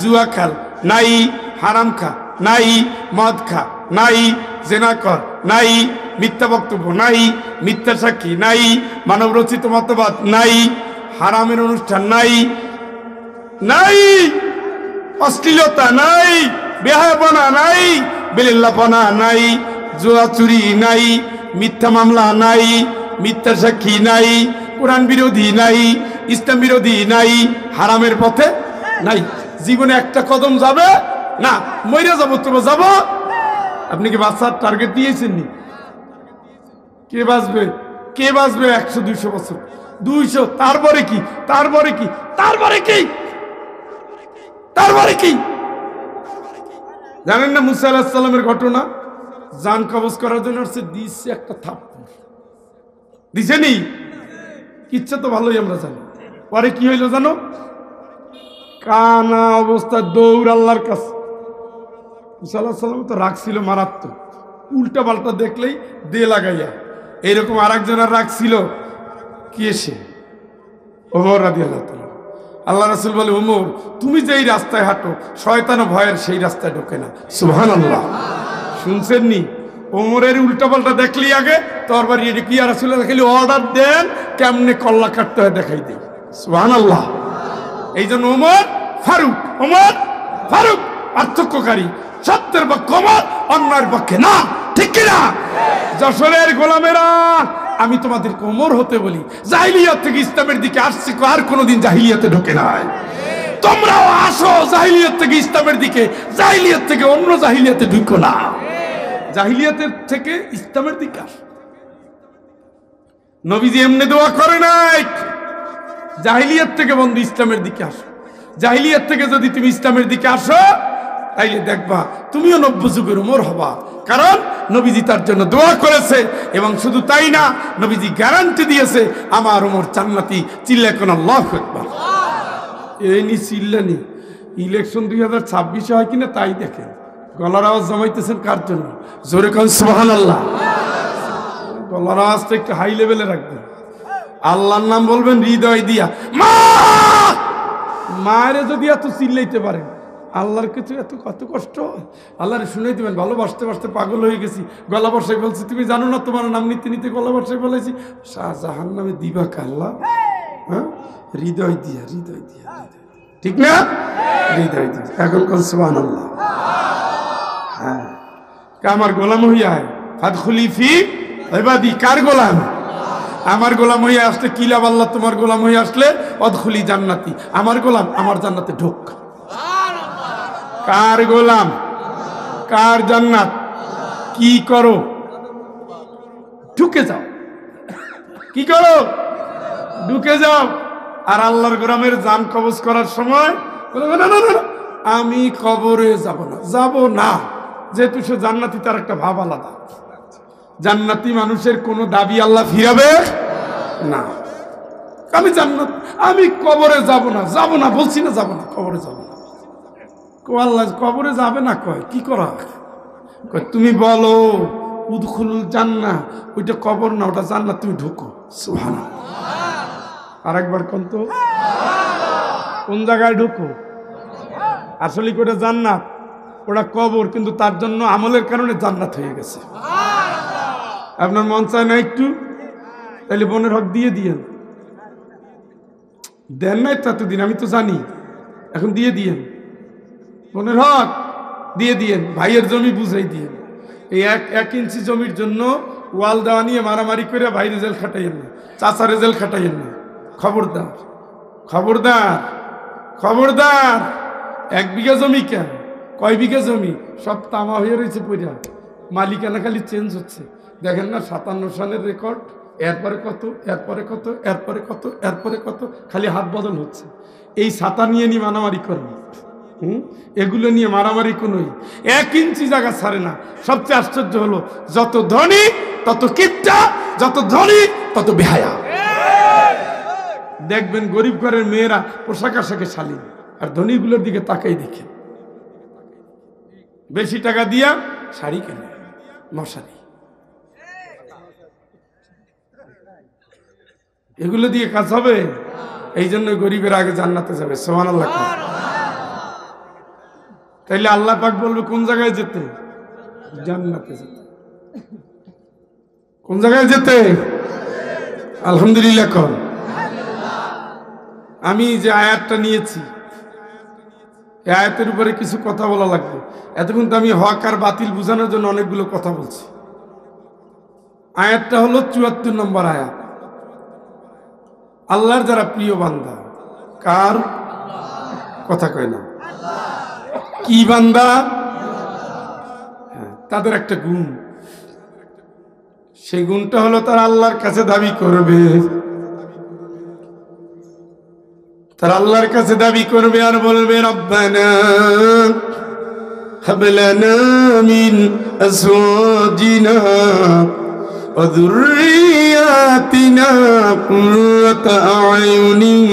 জুয়া খেল, নাই হারাম খা, নাই মদ খা, নাই জেনা কর, নাই মিথ্যা বক্তব্য, নাই মিথ্যা সাক্ষী, নাই মানব রচিত মতবাদ, নাই হারামের অনুষ্ঠান, নাই নাই অশ্লীলতা, নাই বেহায়াপনা, নাই বেলিল্লাপনা, নাই জুয়া চুরি, নাই মিথ্যা মামলা, নাই মিথ্যা সাক্ষী, নাই কোরআন বিরোধী, নাই ইসলাম বিরোধী, নাই হারামের পথে নাই। জীবনে একটা কদম যাবে না, মইরা যাবো তবু যাব। আপনি কি বাচ্চার টার্গেট দিয়েছেন নি? কে বাঁচবে? কে বাঁচবে 100-200 বছর? 200, তারপরে কি? তারপরে কি? তারপরে কি? তারপরে কি? জানেন না মুসা আলাইহিস সালামের ঘটনা? জান কবজ করার জন্য দিচ্ছে একটা থাপ্পড়, দিছেনি? কিচ্ছা তো ভালোই আমরা জানি। পরে কি হইল জানো? কানা অবস্থা দৌড় আল্লাহর কাছে। মুসা আলাইহিস সালাম তো রাখছিল মারাত্মক, উল্টা পাল্টা দেখলেই দে লাগাইয়া। এইরকম আর একজনের রাখছিল, কি এসে ওমর রাদিয়াল্লাহু তাআলা। আল্লাহ রাসূল বলে, ওমর তুমি যেই রাস্তায় হাঁটো শয়তানও ভয়ের সেই রাস্তায় ঢোকে না। সুবহানাল্লাহ। শুনছেন নি? ওমরের উল্টা পাল্টা দেখলি আগে তরবারি এটা কি আর রাসূল দেখাইলে অর্ডার দেন কেমনে কল্লা কাটতে হয় দেখাই দেই। সুবহানাল্লাহ। এই জন্য ওমর ফারুক, ওমর ফারুক পার্থক্যকারী, সত্যের পক্ষে ওমর, অন্যায়ের পক্ষে না। ঠিক কিনা? যশোরের গোলামেরা, আমি তোমাদেরকে ওমর হতে বলি। জাহিলিয়াত থেকে ইসলামের দিকে আসছে, আর কোনোদিন জাহিলিয়াতে ঢোকে নাই। তোমরাও আসো জাহিলিয়াত থেকে ইসলামের দিকে, জাহিলিয়াত থেকে অন্য জাহিলিয়াতে ঢুকো না। জাহিলিয়াতের থেকে ইসলামের দিকে আসো। নবীজি এমনি দোয়া করে নাই, জাহিলিয়াত থেকে বন্ধু ইসলামের দিকে আসো। জাহিলিয়াত থেকে যদি তুমি ইসলামের দিকে আসো তাইলে দেখবা তুমিও নব্য যুগের ওমর হবা, কারণ নবীজি তার জন্য দোয়া করেছে। এবং শুধু তাই না, নবীজি গ্যারান্টি দিয়েছে আমার ওমর জান্নাতি। চিল্লা কোন আল্লাহু আকবার। এই নি চিল্লানি ইলেকশন 2026 হয় কিনা তাই দেখেন। গলার আওয়াজ জমাইতেছেন কার জন্য? জোরে কোন সুবহানাল্লাহ। গলার আওয়াজটা একটু হাই লেভেলে রাখবেন। আল্লাহর নাম বলবেন হৃদয় দিয়া। মা মায়ের যদি এত চিল্লাইতে পারেন, আল্লাহর কিছু এত কত কষ্ট আল্লাহরে শুনে দিবেন। ভালোবাসতে বাসতে পাগল হয়ে গেছি, গলা বসাই বলছি তুমি জানো না তোমার নাম নিতে নিতে গলা বসাই বলেছি। শাহজাহান নামে দিবা কাল্লা, হ্যাঁ হৃদয় দিয়া, হৃদয় দিয়া, ঠিক না? হৃদয় দিয়া। এখন কোন সুবহানাল্লাহ। হ্যাঁ, আমার গোলাম হইয়া ফাদখুলি ফি ইবাদি। কার গোলাম? আমার গোলাম হইয়া আসলে কি লাভ? আল্লাহ তোমার গোলাম হইয়া আসলে অদখুলি জান্নাতি। আমার গোলাম, আমার জান্নাতে ঢোক। কার গোলাম? কার জান্নাত? কি করো? ঢুকে যাও। কি করো? ঢুকে যাও। আর আল্লাহর গোলামের জান কবজ করার সময় আমি কবরে যাব না, যাব না। যেহেতু সে জান্নাতি, তার একটা ভাব আলাদা। জান্নাতি মানুষের কোনো দাবি আল্লাহ ফিরাবে না। আমি জান্নাত, আমি কবরে যাব না, যাব না বলছি না, যাব না, কবরে যাব না। আল্লাহ কবরে যাবে না কয় কি করা? তুমি বলো উদখুল জান্নাহ, ওইটা কবর না, ওটা জান্নাত, তুমি ঢুকো। সুবহানাল্লাহ। আরেকবার কোন তো, কোন জায়গায় ঢুকো? আসলে ওটা জান্নাত, ওটা কবর, কিন্তু তার জন্য আমলের কারণে জান্নাত হয়ে গেছে। আপনার মন চায় না একটু? তাহলে বোনের হক দিয়ে দিয়েন। দেন নাই ততদিন, আমি তো জানি, এখন দিয়ে দিয়েন। বোনের হক দিয়ে দিয়েন, ভাইয়ের জমি বুঝাই দিয়েন। এই এক ইঞ্চি জমির জন্য ওয়াল দেওয়া নিয়ে মারামারি করে ভাই রেজাল্ট খাটাইয়েন না, চাচা রেজাল্ট খাটাইয়েন না। খবরদার, খবরদার, খবরদার। 1 বিঘা জমি কেন, কয় বিঘা জমি সব তামা হয়ে রয়েছে পইরা, মালিকানা খালি চেঞ্জ হচ্ছে। দেখেন না 57 সালের রেকর্ড, এরপরে কত, এরপরে কত, এরপরে কত, এরপরে কত, খালি হাত বদল হচ্ছে। এই ছাতা নিয়ে নিয়ে মারামারি করেন, এগুলো নিয়ে মারামারি কোনোই 1 ইঞ্চি জায়গা ছাড়ে না। সবচেয়ে আশ্চর্য হলো, যত ধনী তত কিপটা, যত ধনী তত বেহায়া। দেখবেন গরিব ঘরের মেয়েরা পোশাক আশাকে শালীন, আর ধনীগুলোর দিকে তাকাই দেখে বেশি টাকা দিয়া শাড়ি কেনে, মশারি, এগুলো দিয়ে কাজ হবে? এই জন্য গরিবের আগে জান্নাতে যাবে। সুবহানাল্লাহ। তাইলে আল্লাহ পাক বলবে কোন জায়গায় যেতে? জান্নাতে যেতে। কোন জায়গায় যেতে? আলহামদুলিল্লাহ কর। আমি যে আয়াতটা নিয়েছি, এই আয়াতের উপরে কিছু কথা বলা লাগবে। এতক্ষণ তো আমি হক আর বাতিল বোঝানোর জন্য অনেকগুলো কথা বলছি। আয়াতটা হলো ৭৪ নম্বর আয়াত। আল্লাহর যারা প্রিয় বান্দা, কার কথা কয় না, কি বান্দা? হ্যাঁ, তাদের একটা গুণ, সেই গুণটা হলো তারা আল্লাহর কাছে দাবি করবে, তারা আল্লাহর কাছে দাবি করবে আর বলবে রব্বানা হাব লানা মিন আজওয়াজিনা ওয়া যুররিয়াতিনা কুররাতা আ'য়ুনিন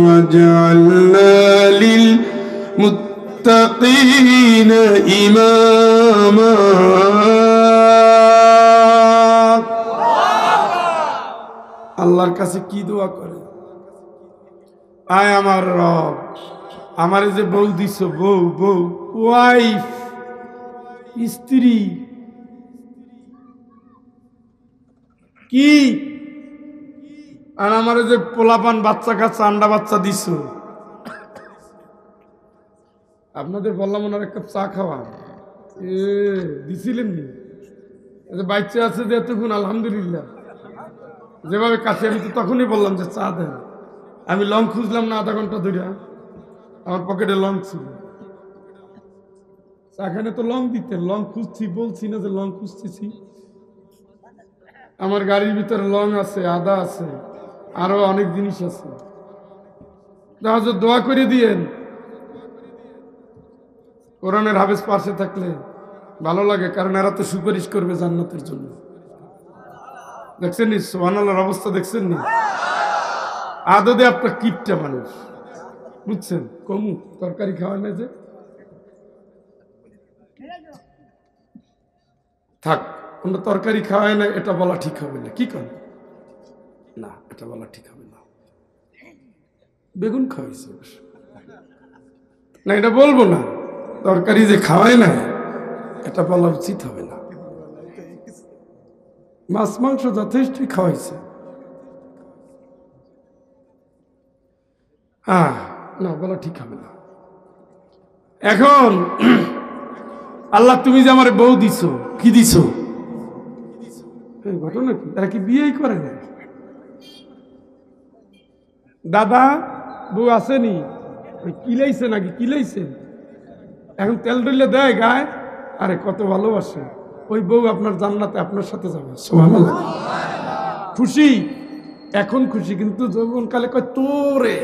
ওয়াজআলনা লিল মুত্তাকিনা ইমামা। আল্লাহর কাছে কি দোয়া করে? আয় আমার রব, আমার যে বউ দিছ, বউ বউ ওয়াইফ, স্ত্রী, কি, আর আমার যে পোলাপান বাচ্চা কাচ্চা আন্ডা বাচ্চা দিছ। আপনাদের বললাম ওনার এক কাপ চা খাওয়া দিছিলেন নি? বাচ্চা আছে যে এতক্ষণ, আলহামদুলিল্লাহ। যেভাবে কাছে, আমি তো তখনই বললাম যে চা দেন। আমি লং খুঁজলাম না, আধা ঘন্টা ধরে আমার পকেটে লং ছিল। এখানে তো লং দিতে, লং খুঁজছি, বলছি না যে লং খুঁজতেছি। আমার গাড়ির ভিতরে লং আছে, আদা আছে, আরো অনেক জিনিস আছে। দোয়া করে দিয়েন। কোরআনের হাফেজ পাশে থাকলে ভালো লাগে, কারণ এরা তো সুপারিশ করবে জান্নাতের জন্য। দেখছেন নি সুবহানাল্লাহর অবস্থা? দেখছেন নি? আদতে আপনার কিপটা মানুষ, বুঝছেন? কমু তরকারি খাওয়ায় না যে, থাক, কোনো তরকারি খাওয়ায় না, এটা বলা ঠিক হবে না। কি করেন? না, এটা বলা ঠিক হবে না। বেগুন খাওয়াইছে না, এটা বলবো না। তরকারি যে খাওয়ায় না, এটা বলা উচিত হবে না। মাছ মাংস যথেষ্টই খাওয়াইছে, না বলা ঠিক হবে না। এখন আল্লাহ, তুমি যে আমার বউ দিছ, কি দিছ? ঘটনা কি? এরা কি বিয়েই করে না? দাদা বউ আসেনি, কিলাইছে নাকি? কিলাইছে, এখন তেল ডলে দেয় গায়ে। আরে কত ভালোবাসে ওই বউ, আপনার জান্নাতে আপনার সাথে যাবে। সুবহানাল্লাহ। খুশি, এখন খুশি, কিন্তু যৌবনকালে কয় তোরে।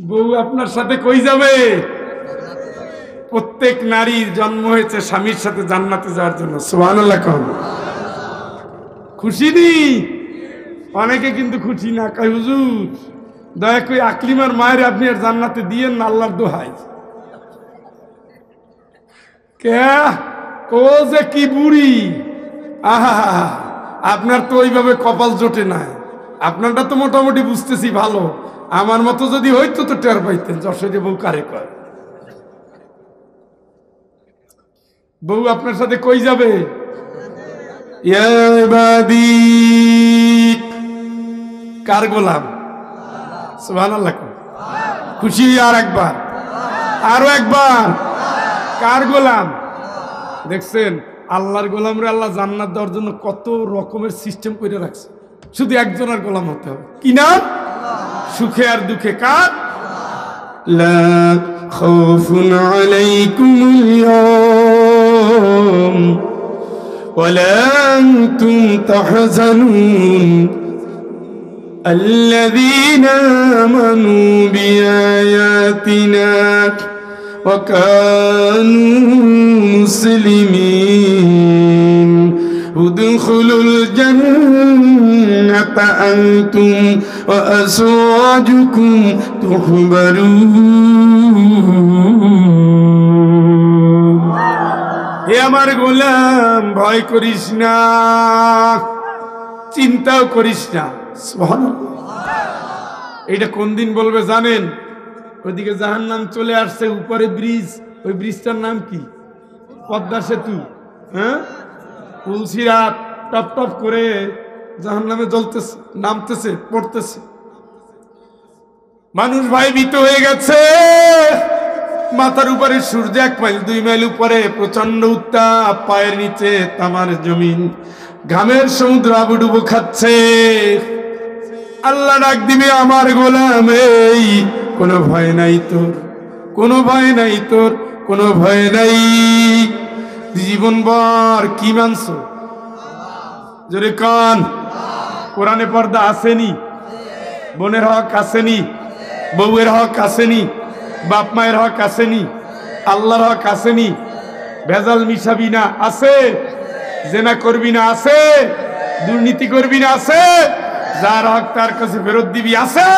বউ আপনার সাথে কই যাবে? প্রত্যেক নারীর জন্ম হয়েছে স্বামীর সাথে জান্নাতে যাওয়ার জন্য। সুবহানাল্লাহ। খুশি নি? অনেকে কিন্তু খুশি না, কয় হুজুর দয়া করে আকলিমার মায়ের আপনি আর জান্নাতে দিয়েন না, আল্লাহর দোহাই। কে ও যে কি বুড়ি, আহা, আপনার তো ওইভাবে কপাল জোটে না। আপনারটা তো মোটামুটি বুঝতেছি ভালো, আমার মতো যদি হইতো তো টের পাইতেন। যশোরে বউ কারে কয়? বউ আপনার সাথে কই যাবে? ইয়া ইবাদি, কার গোলাম? সুবহানাল্লাহ। খুশি? আর একবার, আরো একবার, কার গোলাম? দেখছেন আল্লাহর গোলামরে আল্লাহ জান্নাত দেওয়ার জন্য কত রকমের সিস্টেম করে রাখছে। শুধু একজনের গোলাম হতে হবে। কি না? সুখে আর দুঃখে কার? লা খাউফুন আলাইকুমুল ইয়াওম ওয়ালা আনতুম তাহজানুন আল্লাযীনা আমানু বিআয়াতিনা وكانوا مسلمين উদখুলুল জান্নাতা আনতুম ওয়া আজওয়াজুকুম তুহবারুন। হে আমার গোলাম, ভয় করিস না, চিন্তাও করিস না। সুবহানাল্লাহ। এটা কোন দিন বলবে জানেন? ওইদিকে জাহান্নাম চলে আসছে, উপরে ব্রিজ, ওই ব্রিজটার নাম কি? পদ্মা সেতু। হ্যাঁ, তুলসিরাত টপ টপ করে জাহান্নামে জ্বলতেছে, নামতেছে, পড়তেছে। মানুষ ভয়ভীত হয়ে গেছে। মাথার উপরে সূর্য 1 মাইল 2 মাইল উপরে, প্রচন্ড উত্তাপ, পায়ের নিচে তামার জমিন, ঘামের সমুদ্র আবুডুবু খাচ্ছে। আল্লাহ ডাক দিবে, আমার গোলাম এই কোনো ভয় নাই তোর, কোনো ভয় নাই তোর, কোনো ভয় নাই। জীবনভর কি মানছো? জোরে কান। কোরআনে পর্দা আসেনি? বোনের হক আসেনি? বউয়ের হক আসেনি? বাপ মায়ের হক আসেনি? আল্লাহর হক আসেনি? ভেজাল মিশাবি না আছে? জেনা করবি না আছে? দুর্নীতি করবি না আছে? যার হক তার কাছে ফেরত দিবি আছে?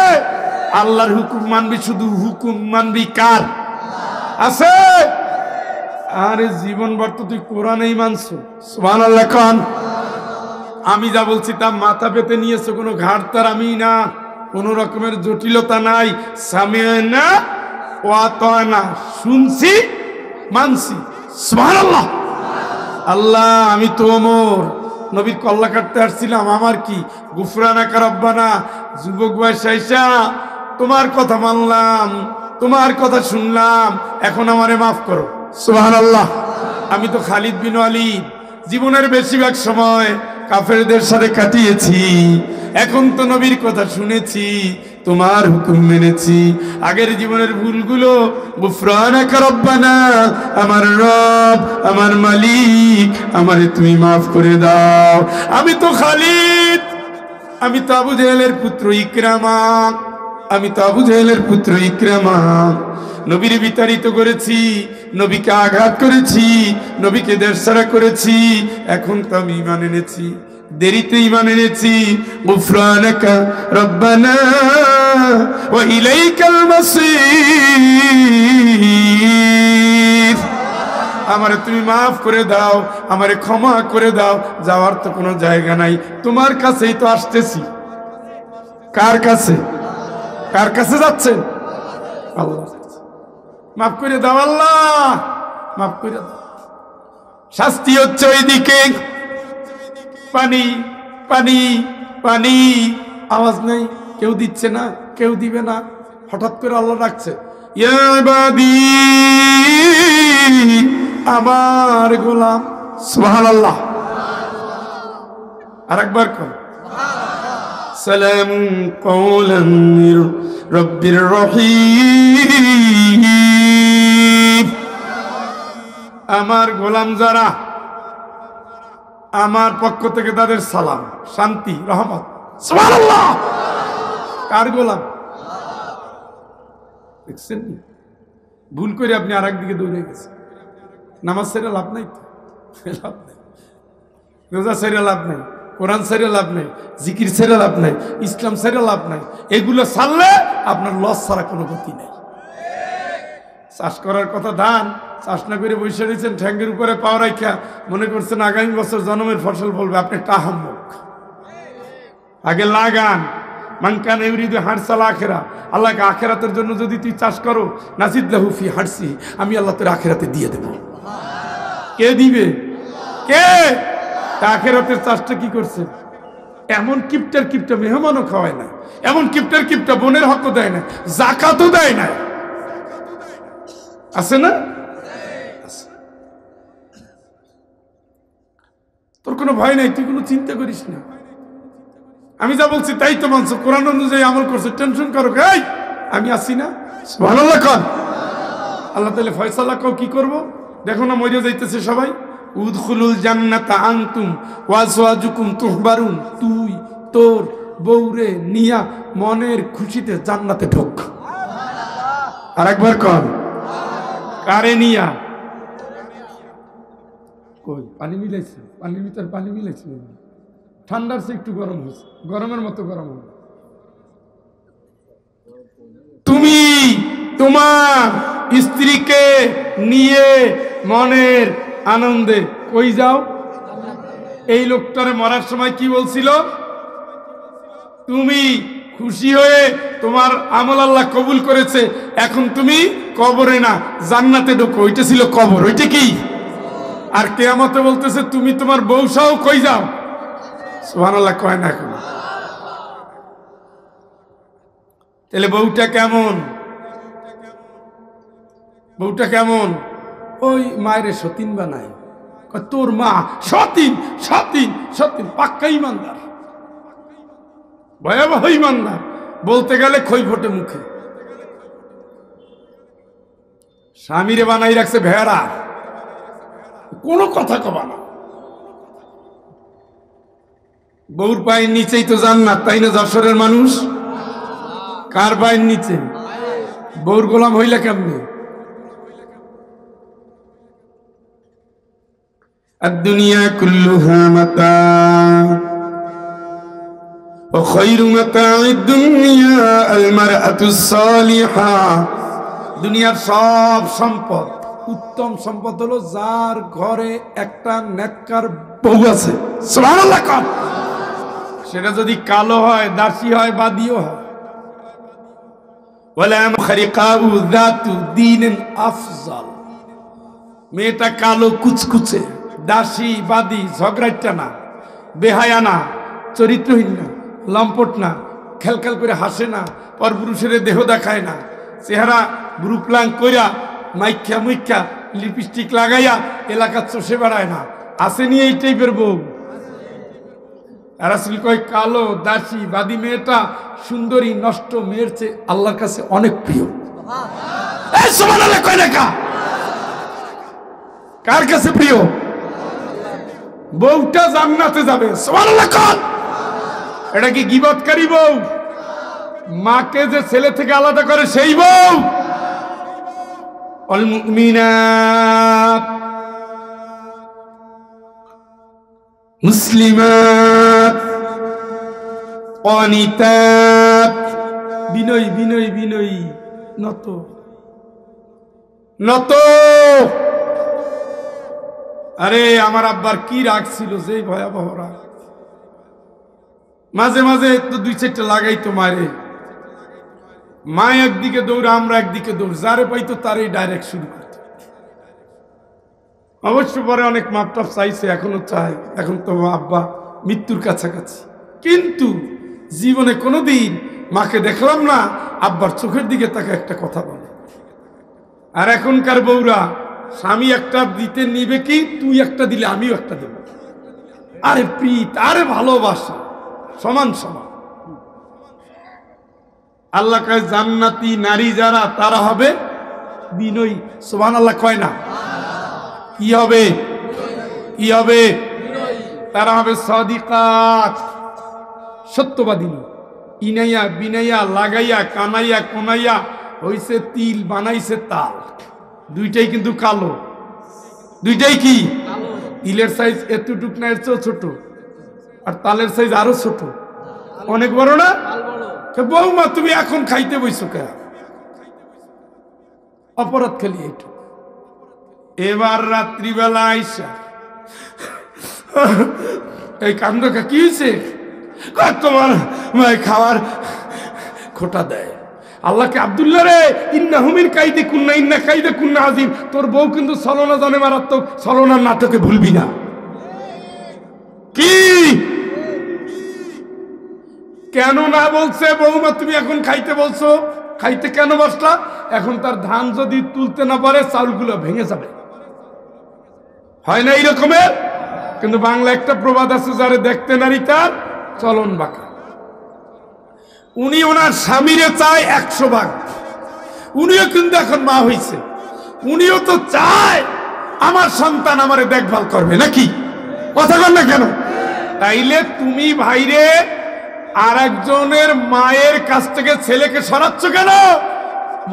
আল্লাহর হুকুম মানবি, শুধু হুকুম মানবি কার? আছে। আরে জীবন ভর তো তুই কোরআনেই মানছো। সুবহানাল্লাহ খান। আমি যা বলছি তা মাথা পেতে নিয়েছো, কোনো ঘাট তার আমি না, কোনো রকমের জটিলতা নাই। সামিআনা ওয়া আতানা, শুনছি মানছি। সুবহানাল্লাহ। আল্লাহ আমি তো ওমর, নবীর কল্লা কাটতে আসছিলাম, আমার কি গুফরানাকা রব্বানা, যুবক বয়স আইসা তোমার কথা মানলাম, তোমার কথা শুনলাম, এখন আমারে মাফ করো। সুবহানাল্লাহ। আমি তো খালিদ বিন ওয়ালিদ, জীবনের বেশিরভাগ সময় কাফেরদের সাথে কাটিয়েছি, এখন তো নবীর কথা শুনেছি, তোমার হুকুম মেনেছি। আগের জীবনের ভুলগুলো গুফরানাকা রব্বানা, আমার রব, আমার মালিক, আমারে তুমি মাফ করে দাও। আমি তো খালিদ, আমি তো আবু জেহেলের পুত্র ইকরামা, আমি তো আবু জেহেলের পুত্র ইকরামা, নবীর বিতাড়িত করেছি, নবীকে আঘাত করেছি, নবীকে দেশছাড়া করেছি, এখন তো আমি ঈমান এনেছি, দেরিতে ঈমান এনেছি। গুফরানাকা রব্বানা ওয়া ইলাইকাল মাসির, আমারে তুমি মাফ করে দাও, আমারে ক্ষমা করে দাও। যাওয়ার তো কোনো জায়গা নাই, তোমার কাছেই তো আসতেছি। কার কাছে? কার কাছে যাচ্ছেন? আল্লাহ। মাফ করে দাও আল্লাহ, মাফ করে দাও। শাস্তি হচ্ছে ওইদিকে, পানি পানি পানি, আওয়াজ নেই, কেউ দিচ্ছে না, কেউ দিবে না। হঠাৎ করে আল্লাহ ডাকছে, ইয়া ইবাদি, আমার গোলাম। সুবহানাল্লাহ। আরেকবার কর, সালামুন কওলান মির রাব্বির রহিম। আমার গোলাম যারা, আমার পক্ষ থেকে তাদের সালাম, শান্তি, রহমত। সুবহানাল্লাহ। কার গোলাম? দেখছেন, ভুল করে আপনি আর একদিকে দৌড়ে গেছেন। নামাজ ছেড়ে লাভ নাই, লাভ নাই, রোজা ছেড়ে লাভ নাই, কোরআন ছেড়ে লাভ নাই, জিকির ছেড়ে লাভ নাই, ইসলাম ছেড়ে লাভ নাই। এগুলো ছাড়লে আপনার লস ছাড়া কোনো গতি নেই। চাষ করার কথা, ধান চাষ না করে বসে রয়েছেন ঠ্যাঙ্গের উপরে পাও রাখা, মনে করছেন আগামী বছর জন্মের ফসল ফলবে। আপনি টাহাম্মক, আগে লাগান। মানকান ইউরিদু হারসাল আখিরা, আল্লাহকে আখিরাতের জন্য যদি তুই চাষ করো, নাজিদ লাহু ফি হারসি, আমি আল্লাহ তোর আখিরাতে দিয়ে দেব। কে দিবে? কে? আখিরাতের চাষটা কি করছে? এমন কিপটার কিপটা মেহমানও খাওয়ায় না, এমন কিপটার কিপটা বোনের হকও দেয় না, জাকাতও দেয় না। আছে না? তোর কোনো ভয় নাই, তুই কোনো চিন্তা করিস না। আমি যা বলছি তাই তো মানছো, কোরআন অনুযায়ী আমল করছো, টেনশন করো। এই আমি আসি না? সুবহানাল্লাহ কর। আল্লাহ তাআলা ফয়সালা কও কি করব? দেখো না মরে যাইতেছে সবাই। উদখুলুল জান্নাতা আনতুম ওয়া আজওয়াজুকুম তুহবারুন, তুই তোর বউরে নিয়া মনের খুশিতে জান্নাতে ঢোক। আরেকবার কর, কারে নিয়া? কই পানি মিলাইছে, পানির ভিতর পানি মিলাইছে, ঠান্ডার চেয়ে একটু গরম হয়েছে, গরমের মতো গরম হবে। তুমি তোমার স্ত্রীকে নিয়ে মনের আনন্দে কই যাও? এই লোকটারে মরার সময় কি বলছিল? তুমি খুশি হয়ে তোমার আমল আল্লাহ কবুল করেছে, এখন তুমি কবরে না জান্নাতে ঢোকো। ওইটা ছিল কবর, ওইটা কি? আর কিয়ামতে বলতেছে তুমি তোমার বউ সহ কই যাও? সুবহানাল্লাহ কয় না এখন? তাহলে বউটা কেমন? বউটা কেমন? ওই মায়ের সতীন বানায়। তোর মা সতীন? সতীন সতীন পাক্কা ইমানদার, ভয়াবহ ইমানদার, বলতে গেলে খই ফোটে মুখে। স্বামীরে বানাই রাখছে ভেড়া, কোনো কথা কবা না। বউর পায়ের নিচেই তো জান্নাত, তাই না? যশোরের মানুষ কার পায়ের নিচে? বউর গোলাম হইলা কেমনে? الدنيا كلها متاع وخير متاع الدنيا المرأة الصالحة। দুনিয়ার সব সম্পদ, উত্তম সম্পদ হলো যার ঘরে একটা নেককার বউ আছে। সুবহানাল্লাহ। সেটা যদি কালো হয়, দাসী হয়, বাদিও হয়। ওয়ালা মুখরিকাউ যাতু দীনিন আফজাল। মেয়েটা কালো কুচকুচে, দাসী বাদী, ঝগড়াইটা না, বেহায়া না, চরিত্রহীন না, লম্পট না, খেলখেল করে হাসে না, পরপুরুষের দেহ দেখায় না, চেহারা ব্রুপ্লাং কইরা মাইখ্যা মুখ্যা লিপস্টিক লাগাইয়া এলাকা চষে বেড়ায় না, আসেনি এই টাইপের বউ। রাসূল কয় কালো দাসী বাদী মেয়েটা সুন্দরী নষ্ট মেয়ের চেয়ে আল্লাহর কাছে অনেক প্রিয়। এই সুবহানাল্লাহ কয় না? কার কাছে প্রিয়? বউটা জান্নাতে যাবে। সুবহানাল্লাহ কর। এটা কি গীবতকারী বউ? মাকে যে ছেলে থেকে আলাদা করে সেই বউ। আল মুমিনাত মুসলিমাত ক্বানিতাত, বিনয়ী বিনয়ী বিনয়ী, নত নত। আরে আমার আব্বার কি রাগ ছিল, যে ভয়াবহ রাগ। মাঝে মাঝে তো দুই চারটা লাগাইতো মারে। মা একদিকে দৌড়, আমরা একদিকে দৌড়, যারে পাইতো তারই ডাইরেক্ট শুরু করত। অবশ্য পরে অনেক মাপটাপ চাইছে, এখনো চাই। এখন তো আব্বা মৃত্যুর কাছাকাছি, কিন্তু জীবনে কোনোদিন মাকে দেখলাম না আব্বার চোখের দিকে তাকে একটা কথা বলে। আর এখনকার বউরা স্বামী একটা দিতে নিবে কি, তুই একটা দিলে আমিও একটা দেব। আরে প্রীত, আরে ভালোবাসা, সমান সমান। আল্লাহ কয় জান্নাতি নারী যারা তারা হবে বিনয়ী। সুবহানাল্লাহ কয় না? কি হবে? কি হবে? তারা হবে সাদিকাত, সত্যবাদিনী। ইনাইয়া বিনাইয়া লাগাইয়া কানাইয়া কোনাইয়া হইছে তিল, বানাইছে তাল। দুইটাই কিন্তু কালো, দুইটাই কি? তিলের সাইজ এতটুক না, এর চেয়েও ছোট, আর তালের সাইজ আরো ছোট, অনেক বড় না? বৌমা তুমি এখন খাইতে বইছো কে? অপরাধ খেলি এইটু। এবার রাত্রিবেলা আইসা এই কান্দকা কি হয়েছে? তোমার খাওয়ার খোটা দেয়। আল্লাহকে আব্দুল্লাহ রে, ইন্নাহু মিন কাইদে কুন্না ইন্না কাইদে কুন্না আযীম। তোর বউ কিন্তু ছলনা জানে মারাত্মক, ছলনার নাটকে ভুলবি না। কি কেন না বলছে বৌমা তুমি এখন খাইতে বলছো? খাইতে কেন বসলা? এখন তার ধান যদি তুলতে না পারে চাউলগুলো ভেঙে যাবে, হয় না এই রকমের? কিন্তু বাংলা একটা প্রবাদ আছে, যারে দেখতে নারী তার চলন বাঁকা। উনি ওনার স্বামীরে চায় 100 ভাগ। উনিও কিন্তু এখন মা হইছে, উনিও তো চায় আমার সন্তান আমারে দেখভাল করবে, নাকি? কথা বল না কেন? তাইলে তুমি ভাইরে আর একজনের মায়ের কাছ থেকে ছেলেকে সরাচ্ছ কেন?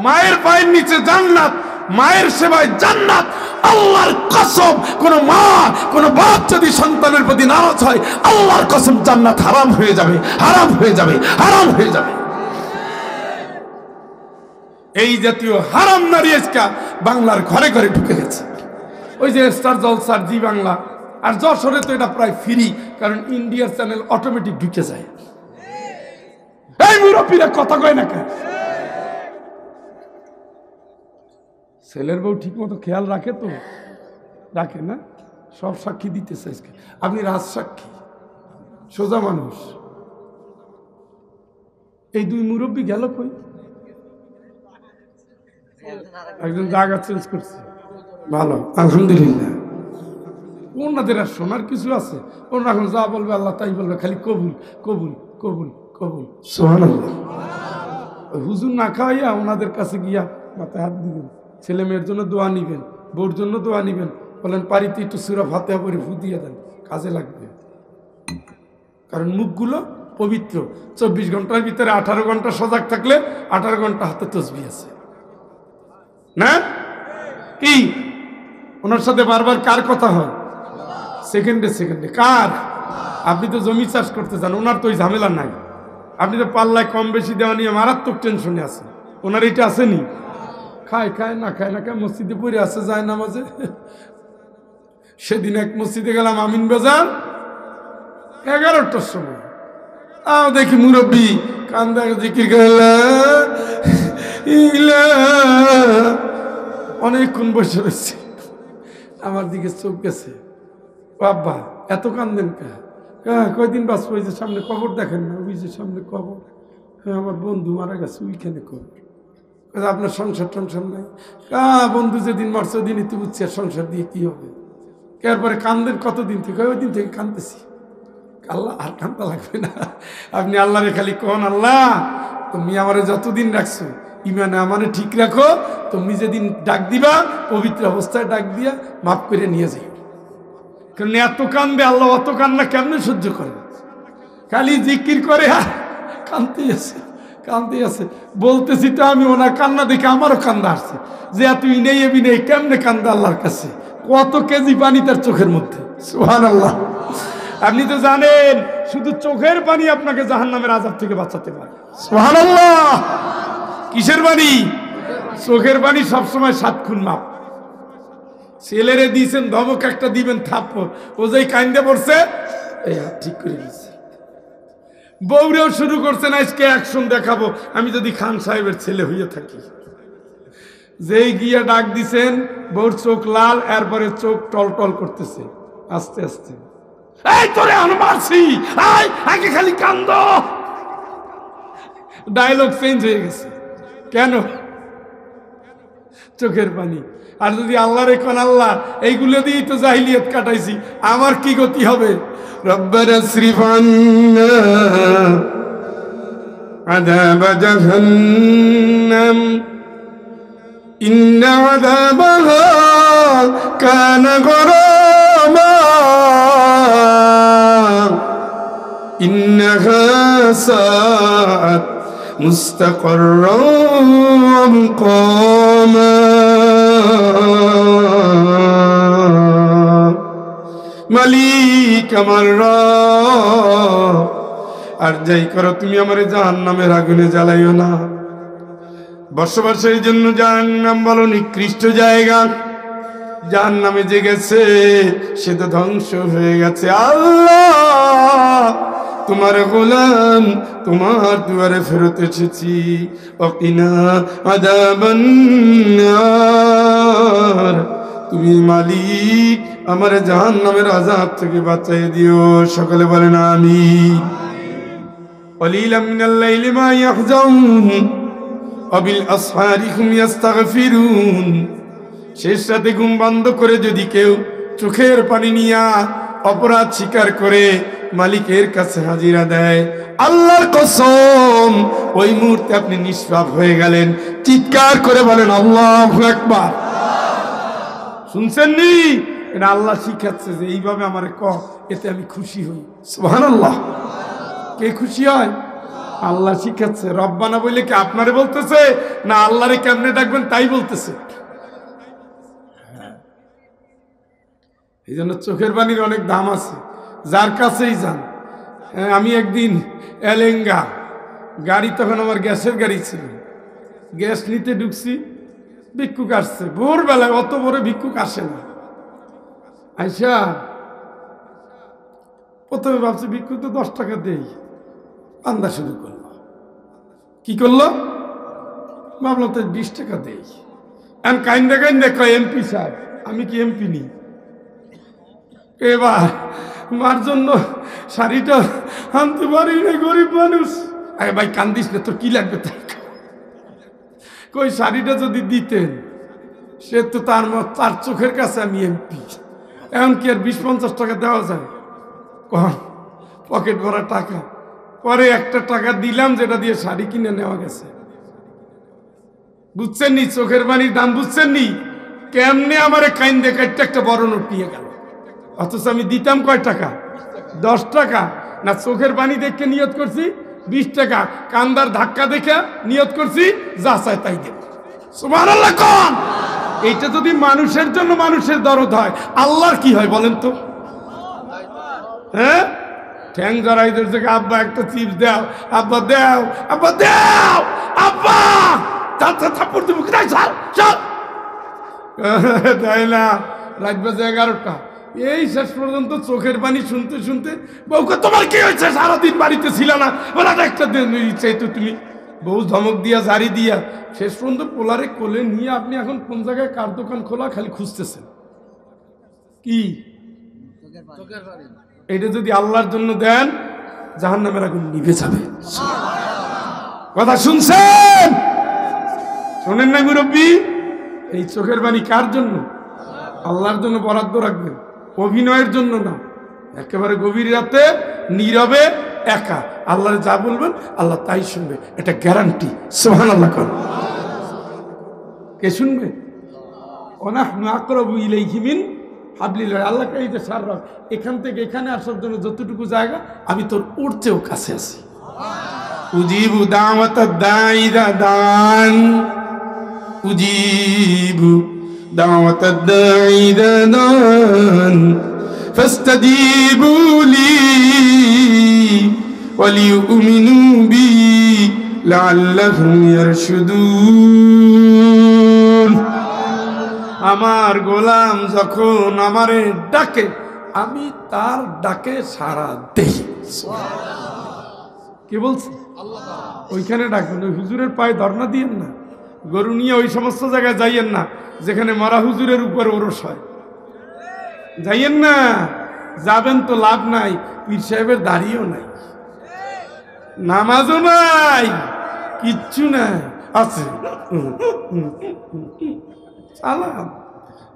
মায়ের পায়ের নিচে জান্নাত, মায়ের সেবায় জান্নাত, আল্লাহর কসম, কোন মা কোন বাপ যদি সন্তানের প্রতি নারাজ হয়, আল্লাহর কসম জান্নাত হারাম হয়ে যাবে, হারাম হয়ে যাবে, হারাম হয়ে যাবে। এই জাতীয় হারাম নারী আজকে বাংলার ঘরে ঘরে ঢুকে গেছে। ওই যে স্টার জলসার জি বাংলা, আর যশোরে তো এটা প্রায় ফ্রি, কারণ ইন্ডিয়ার চ্যানেল অটোমেটিক ঢুকে যায়। এই মুরব্বীরা কথা কয় না কেন? ছেলের বউ ঠিক মতো খেয়াল রাখে তো? রাখে না? সব সাক্ষী দিতেছে আজকে। আপনি রাজ সাক্ষী, সোজা মানুষ। এই দুই মুরব্বী গেল কই? একজন জায়গা চেঞ্জ করছে, ভালো আলহামদুলিল্লাহ। ওনাদের আর শোনার কিছু আছে? ওনারা এখন যা বলবে আল্লাহ তাই বলবে, খালি কবুল কবুল কবুল কবুল, সুবহানাল্লাহ। হুজুর না খাওয়াইয়া ওনাদের কাছে গিয়া মাথায় হাত দিবেন, ছেলে মেয়ের জন্য দোয়া নিবেন, বউর জন্য দোয়া নিবেন, বলেন পারিতে একটু সূরা ফাতিহা পড়ে ফু দিয়ে দেন, কাজে লাগবে। কারণ মুখগুলো পবিত্র। 24 ঘন্টার ভিতরে 18 ঘন্টা সজাগ থাকলে 18 ঘন্টা হাতে তসবিহ আছে না? কি ওনার সাথে বারবার কার কথা হয়? সেকেন্ডে সেকেন্ডে। কার? আপনি তো জমি চাষ করতে চান, ওনার তো ওই ঝামেলা নাই। আপনি তো পাল্লায় কম বেশি দেওয়া নিয়ে মারাত্মক টেনশনে আছে, ওনার এটা আসেনি। খায় খায় না খায় না খায়, মসজিদে পড়ে আসে যায় নামাজে। সেদিন এক মসজিদে গেলাম আমিন বাজার 11টার সময়, দেখি মুরব্বী কান্দা জিকির অনেকক্ষণ বসে রয়েছে, আমার দিকে চোখ গেছে। বাবা এত কান্দেন কা? কয়দিন বাঁচবো? ওই যে সামনে কবর দেখেন না, ওই যে সামনে কবর, আমার বন্ধু মারা গেছে ওইখানে কবর। আপনার সংসার টংসার নাই? বন্ধু যেদিন মারছে ওদিনই তো বুঝছি, আর সংসার দিয়ে কি হবে? এরপরে কান্দেন কতদিন থেকে? ওই দিন থেকে কান্দতেছি। আল্লাহ আর কান্দা লাগবে না, আপনি আল্লাহরে খালি কন, আল্লাহ তুমি আমারে যতদিন রাখছো ইমানে আমারে ঠিক রাখো, তুমি যেদিন ডাক দিবা পবিত্র অবস্থায় ডাক দিয়া মাফ করে নিয়ে যাই। কারণ এত কান্দে আল্লাহ, অত কান্না কেমনে সহ্য করে? খালি জিকির করে আর কান্দতেই আছে, কান্দতেই আছে। বলতেছি তো আমি, ওনার কান্না দেখে আমারও কান্দা আসছে, যে এত ইনেই বিনেই কেমনে কান্দা আল্লাহর কাছে। কত কেজি পানি তার চোখের মধ্যে, সুবহানাল্লাহ। আপনি তো জানেন শুধু চোখের পানি আপনাকে জাহান্নামের আযাব থেকে বাঁচাতে পারে, সুবহানাল্লাহ। কিসের পানি? চোখের পানি সবসময় 7 খুন মাপ। ছেলেরে দিয়েছেন ধমক একটা, দিবেন থাপ্পড়, ও যেই কান্দে পড়ছে এই হাত ঠিক করে দিচ্ছে। বউরেও শুরু করছেন আজকে অ্যাকশন দেখাবো, আমি যদি খান সাহেবের ছেলে হইয়া থাকি। যেই গিয়া ডাক দিছেন বউর চোখ লাল, এরপরে চোখ টল টল করতেছে আস্তে আস্তে। এই তোরে আমি মারছি, আগে খালি কান্দ। ডায়লগ চেঞ্জ হয়ে গেছে কেন? চোখের পানি। আর যদি আল্লাহর কোন আল্লাহ এইগুলো দিয়েই তো জাহিলিয়াত কাটাইছি, আমার কি গতি হবে? রব্বানা সরিফ আন্না আযাব জাহান্নাম ইন্না আযাবাহা কানা গরামা ইন্নাহা সাআত মুস্তাকাররাম ওয়া মুকামা। মালিক আমার রব, আর যাই করো তুমি আমারে জাহান্নামের আগুনে জ্বালাইও না। বসবাসের জন্য জাহান্নাম বলো নিকৃষ্ট জায়গা, জাহান্নামে যে গেছে সে তো ধ্বংস হয়ে গেছে। আল্লাহ তোমার গোলাম, তোমার দুয়ারে ফেরত এসেছি। ওয়াকিনা আযাবান নার, তুমি মালিক আমার জাহান্নামের আযাব থেকে বাঁচিয়ে দিও। সকলে বলেন আমিন। কলিলাম মিনাল লাইলি মা ইয়াহজাউন ওয়া বিল আসহারি হুম ইস্তাগফিরুন। শেষ রাতে ঘুম বন্ধ করে যদি কেউ চোখের পানি নিয়া অপরাধ স্বীকার করে মালিকের কাছে হাজিরা দেয়, আল্লাহর কসম ওই মুহূর্তে আপনি নিষ্পাপ হয়ে গেলেন। চিৎকার করে বলেন আল্লাহু আকবার। শুনছেন নি? এটা আল্লাহ শিখাচ্ছে যে এইভাবে আমারে কহ, এতে আমি খুশি হই। সুবহানাল্লাহ। কে খুশি হয়? আল্লাহ শিখাচ্ছে। রব্বানা বলে কি আপনারে বলতেছে না আল্লাহরে কেমনে ডাকবেন তাই বলতেছে? এই জন্য চোখের পানির অনেক দাম আছে, যার কাছেই যান। আমি একদিন এলেঙ্গা গাড়ি, তখন আমার গ্যাসের গাড়ি ছিল, গ্যাস নিতে ঢুকছি, ভিক্ষুক আসছে ভোরবেলায়, অত বড় ভিক্ষুক আসে না। আইসা প্রথমে ভাবছি ভিক্ষুক তো 10 টাকা দেই, কান্দা শুরু করলো। কি করলো? ভাবলাম তো 20 টাকা দেই। এখন কাইন্দা কাইন্দা কয় এমপি সাহেব, আমি কি এমপি নি? এবার মার জন্য শাড়িটা আনতে পারি না, গরিব মানুষ। আরে ভাই কান্দিস না, তোর কি লাগবে? কই শাড়িটা যদি দিতেন, সে তো তার চোখের কাছে আমি এমপি। এখন কি আর 20-50 টাকা দেওয়া যায়? কম পকেট ভরা টাকা, পরে একটা টাকা দিলাম যেটা দিয়ে শাড়ি কিনে নেওয়া গেছে। বুঝছেন নি চোখের পানির দাম? বুঝছেন নি কেমনে আমারে কাইন্দে কাটতে একটা বড় নোট নিয়ে গেল, অথচ আমি দিতাম কয় টাকা? 10 টাকা। না চোখের পানি দেখে নিয়ত করছি 20 টাকা, কান্দার ধাক্কা দেখে নিয়ত করছি যা চাই তাই দেব। সুবহানাল্লাহ কোন? এইটা যদি মানুষের জন্য মানুষের দরদ হয়, আল্লাহর কি হয় বলেন তো? হ্যাঁ, ঠ্যাং জড়াইদের থেকে আব্বা একটা চিপস দাও, আব্বা দাও, আব্বা দাও, আব্বা থাপ্পড় দেবো, কোথায় চল চল, তাই না? রাত বাজে 11টা, এই শেষ পর্যন্ত চোখের পানি শুনতে শুনতে বউকে তোমার কি হয়েছে, সারাদিন বাড়িতে ছিল না, বলা একটা ইচ্ছে তো তুমি। বউ ধমক দিয়া জারি দিয়া শেষ পর্যন্ত পোলারে কোলে নিয়ে আপনি এখন কোন জায়গায় কার দোকান খোলা খালি খুঁজতেছেন। কি এটা যদি আল্লাহর জন্য দেন, জাহান্নামের আগুন নিভে যাবে। কথা শুনছেন? শোনেন না মুরব্বী? এই চোখের পানি কার জন্য? আল্লাহর জন্য বরাদ্দ রাখবেন, অভিনয়ের জন্য না। একেবারে গভীর রাতে নীরবে একা আল্লাহর যা বলবেন আল্লাহ তাই শুনবে, এটা গ্যারান্টি। সুবহানাল্লাহ কোন? কে শুনবে? ওয়ানাহনু আকরাবু ইলাইহি মিন হাবলিল ওয়ারিদ। আল্লাহ কইতে সাররাব, এখান থেকে এখানে আসার জন্য যতটুকু জায়গা, আমি তোর উঠতেও কাছে আছি। উজিবু দাওয়াতাদ দাঈ ইযা দান, উজিবু দাওয়াতাদ দাঈ ইযা দান, ফাস্তাজিবু লি ওয়ালিউমিনু বি লাআল্লাহুম ইয়ারশুদুন। আমার গোলাম যখন আমারে ডাকে, আমি তার ডাকে সাড়া দেই। কে বলছে? ওইখানে ডাকবেন, ওই হুজুরের পায়ে ধর্ণা দিয়েন না, গরু নিয়ে ওই সমস্ত জায়গায় যাইয়েন না যেখানে মারা হুজুরের উপর ওরস হয়, যাইয়েন না। যাবেন তো লাভ নাই, পীর সাহেবের দাড়িও নাই, নামাজও নাই, কিচ্ছু নাই, আছে সালাম।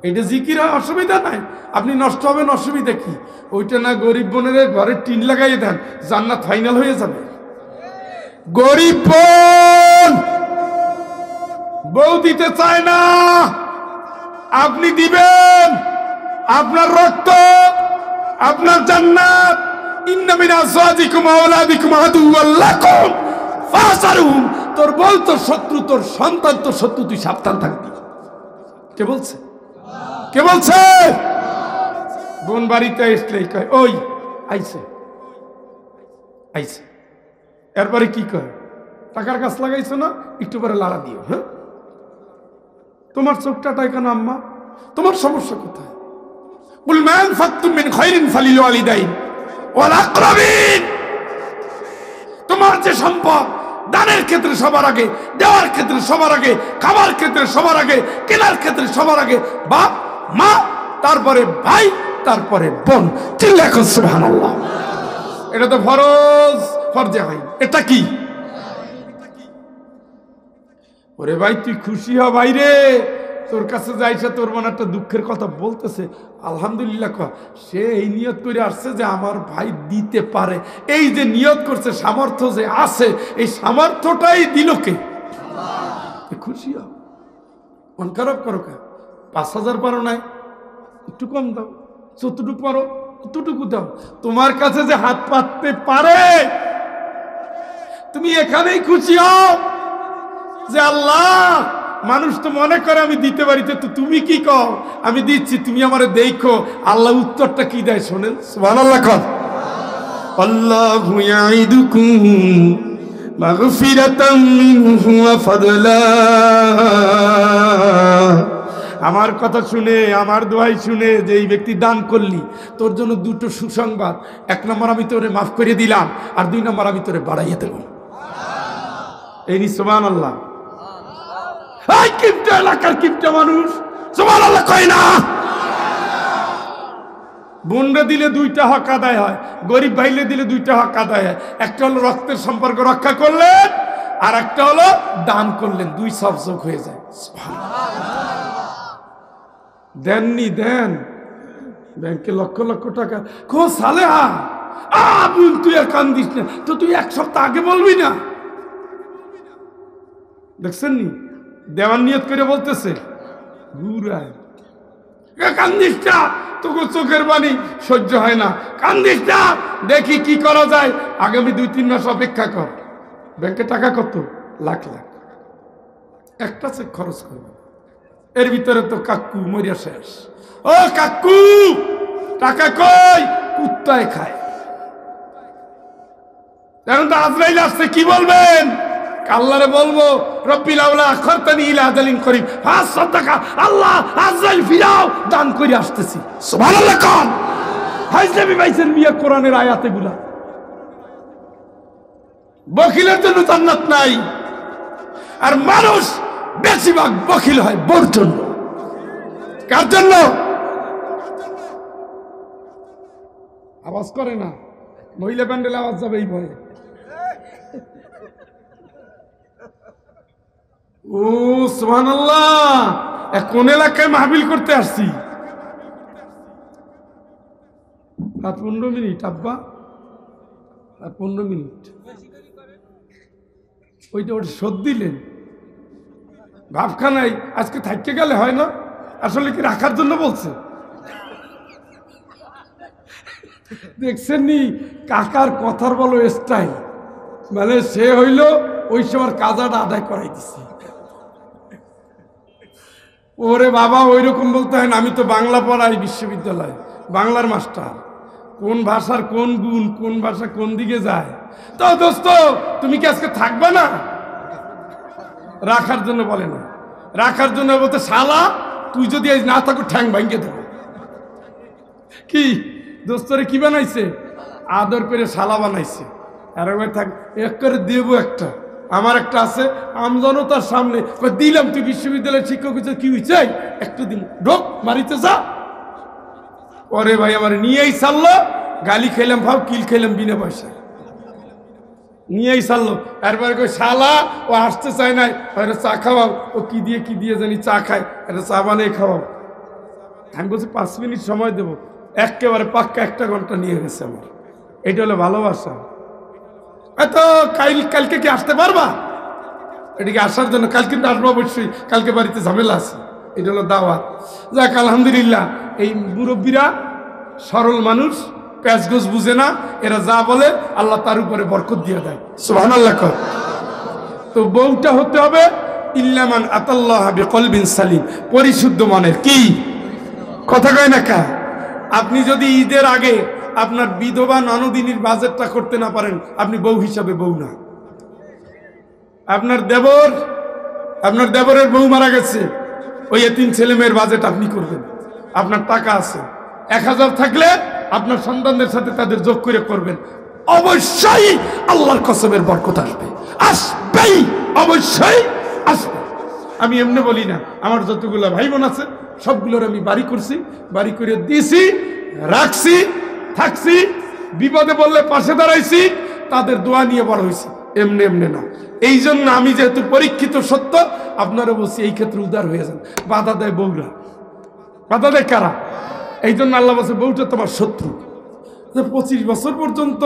এটা জিকির হয়, অসুবিধা নাই, আপনি নষ্ট হবেন, অসুবিধা কি? ওইটা না গরিব বোনের ঘরে টিন লাগাইয়ে দেন, জান্নাত ফাইনাল হয়ে যাবে। গরিব বোন বউ দিতে চায় না, আপনি দিবেন, আপনার রক্ত, আপনার জান্নাত। ইন্না মিন আজওয়াজিকুম ওয়া আওলাদিকুম আদুওয়াল লাকুম ফাহযারুহুম। তোর বউ তোর শত্রু, তোর সন্তান তোর শত্রু, তুই সাবধান থাকবি। কে বলছে? কে বলছে? বোন বাড়িতে আসলেই কয় ওই আইছে আইছে, এরপরে কি কয়? টাকার গাছ লাগাইছো না, একটু পরে লাড়া দিও। হ্যাঁ, তোমার চোখটা কেন আম্মা? তোমার সমস্যা কোথায়? কুল মা আনফাকতুম মিন খায়রিন ফালিল ওয়ালিদাইন ওয়াল আকরাবিন। তোমার যে সম্পদ, দানের ক্ষেত্রে সবার আগে, দেওয়ার ক্ষেত্রে সবার আগে, খাবার ক্ষেত্রে সবার আগে, কেনার ক্ষেত্রে সবার আগে বাপ মা, তারপরে ভাই, তারপরে বোন। চিল্লা এখন সুবহানাল্লাহ। এটা তো ফরজ, ফরজে হয়। এটা কি? ওরে ভাই তুই খুশি হ ভাইরে, তোর কাছে যাইছে, তোর মনে একটা দুঃখের কথা বলতেছে, আলহামদুলিল্লাহ কর। সে এই নিয়ত করে আসছে যে আমার ভাই দিতে পারে, এই যে নিয়ত করছে, সামর্থ্য যে আছে, এই সামর্থ্যটাই দিল কে? খুশি হ। মন খারাপ করো কে? 5,000 পারো নাই, একটু কম দাও, যতটুকু পারো ততটুকু দাও। তোমার কাছে যে হাত পাততে পারে, তুমি এখানেই খুশি হও যে আল্লাহ মানুষ তো মনে করে আমি দিতে পারি, তো তুমি কি কও আমি দিচ্ছি, তুমি আমারে দেখো আল্লাহ উত্তরটা কি দেয় শোনেন। সুবহানাল্লাহ কর। আল্লাহু ইয়াইদুকুম মাগফিরাতাম মিনহু ওয়া ফাদলা। আমার কথা শুনে, আমার দোয়াই শুনে যে এই ব্যক্তি দান করলি, তোর জন্য দুটো সুসংবাদ, এক নম্বর আমি তোরে মাফ করে দিলাম, আর দুই নম্বর আমি তোরে বাড়াইয়ে দেব। এই নি সুবহানাল্লাহ। এই কিপটা এলাকার কিপটা মানুষ সুবহানাল্লাহ কয় না। বোনরা দিলে দুইটা হক আদায় হয়, গরিব ভাইলে দিলে দুইটা হক আদায় হয়। একটা হলো রক্তের সম্পর্ক রক্ষা করলেন, আর একটা হলো দান করলেন, দুই সব যোগ হয়ে যায়। দেননি, দেন ব্যাংকে লক্ষ লক্ষ টাকা। খো সালেহা বোন তুই আর কান্দিস না তো, তুই এক সপ্তাহ আগে বলবি না? দেখছেন নি দেওয়ার নিয়ত করে বলতেছে ঘুরায়, কান্দিস না, তোকে চোখের পানি সহ্য হয় না, কান্দিস না, দেখি কি করা যায়, আগামী 2-3 মাস অপেক্ষা কর। ব্যাংকে টাকা কত? লাখ লাখ। একটা চেক খরচ করবে, এর ভিতরে তো কাকু মরিয়া শেষ। ও কাকু টাকা কই? কুত্তায় খায়। এখন তো আজরাইল আসছে, কি বলবেন? আল্লাহরে বলবো রব্বিল আউলা আখরতানি ইলা আজালিন করিম, 500 টাকা আল্লাহ আজরাইল ফিরাও, দান করে আসতেছি। সুবহানাল্লাহ কোন হাইজলামি বাইছেন মিয়া কোরআনের আয়াতে গুলা। বখিলের জন্য জান্নাত নাই, আর মানুষ বেশিরভাগ বখিল হয় বোর জন্য। কার জন্য? আওয়াজ করে না, মহিলা প্যান্ডেলে আওয়াজ যাবে এই ভয়ে। ও সুবহানাল্লাহ, কোন এলাকায় মাহফিল করতে আসছি? 15 মিনিট আব্বা, 15 মিনিট। ওইটা ওটা শোধ দিলেন, ভাবখানাই আজকে থাকতে গেলে হয় না? আসলে কি রাখার জন্য বলছে? দেখছেন নি কাকার কথার বলো স্টাইল, মানে সে হইল ওই সময় কাজাটা আদায় করাই দিছে। ওরে বাবা ওই রকম বলতে হয় না, আমি তো বাংলা পড়াই বিশ্ববিদ্যালয়, বাংলার মাস্টার। কোন ভাষার কোন গুণ, কোন ভাষা কোন দিকে যায়। তো দোস্ত তুমি কি আজকে থাকবে না? রাখার জন্য বলে না, রাখার জন্য বলতে শালা তুই যদি আজ না থাকো ঠ্যাং ভাঙ্গে দেবো। কি দোস্তরে কি বানাইছে? আদর করে শালা বানাইছে। আর থাক এক করে দেবো একটা, আমার একটা আছে আমজনতার সামনে দিলাম, তুই বিশ্ববিদ্যালয়ের শিক্ষক হয়েছে, কি হয়েছে একটু দিন ঢোক মারিতে যা। পরে ভাই আমার নিয়েই ছাড়লো, গালি খেলাম ভাব, কিল খেলাম বিনা পয়সায়, নিয়েই ছাড়লো। এরপরে কই শালা ও আসতে চায় নাই, চা খাওয়াও। ও কি দিয়ে জানি চা খায়, এটা চা বানিয়ে খাওয়াও। আমি বলছি 5 মিনিট সময় দেবো, একেবারে পাক্কা 1 ঘন্টা নিয়ে গেছে আমার। এটা হলো ভালোবাসা। এত কালকে কি আসতে পারবা? এদিকে আসার জন্য কালকে কিন্তু আসবো অবশ্যই, কালকে বাড়িতে ঝামেলা আছে। এটা হলো দাওয়াত। যাক আলহামদুলিল্লাহ, এই মুরব্বীরা সরল মানুষ, প্যাঁচগোছ বুঝে না, এরা যা বলে আল্লাহ তার উপরে বরকত দিয়ে দেয়। সুবহানাল্লাহ কর। তো বউটা হতে হবে ইল্লামান আতাল্লাহ বিকলবিন সালিম, পরিশুদ্ধ মনের। কি কথা কয় না কা? আপনি যদি ঈদের আগে আপনার বিধবা ননদিনীর বাজেটটা করতে না পারেন, আপনি বউ হিসাবে বউ না। আপনার দেবরের বউ মারা গেছে, ওই 3 ছেলে মেয়ের বাজেট আপনি করবেন। আপনার টাকা আছে, 1000 থাকলে আপনার সন্তানদের সাথে তাদের যোগ করে করবেন। অবশ্যই আল্লাহর কসমের বরকত আসবে, আসবেই, অবশ্যই আসবে। আমি এমনি বলি না, আমার যতগুলো ভাই বোন আছে সবগুলোর আমি বাড়ি করছি, বাড়ি করে দিয়েছি, রাখছি, থাকছি, বিপদে বললে পাশে দাঁড়াইছি, তাদের দোয়া নিয়ে বড় হয়েছি, এমনি এমনি না। এই জন্য আমি যেহেতু পরীক্ষিত সত্য, আপনারা বলছি এই ক্ষেত্রে উদার হয়ে যান। বাধা দেয় বউরা, বাধা দেয় কারা? এই জন্য আল্লাহ বলছে বউটা তোমার শত্রু। 25 বছর পর্যন্ত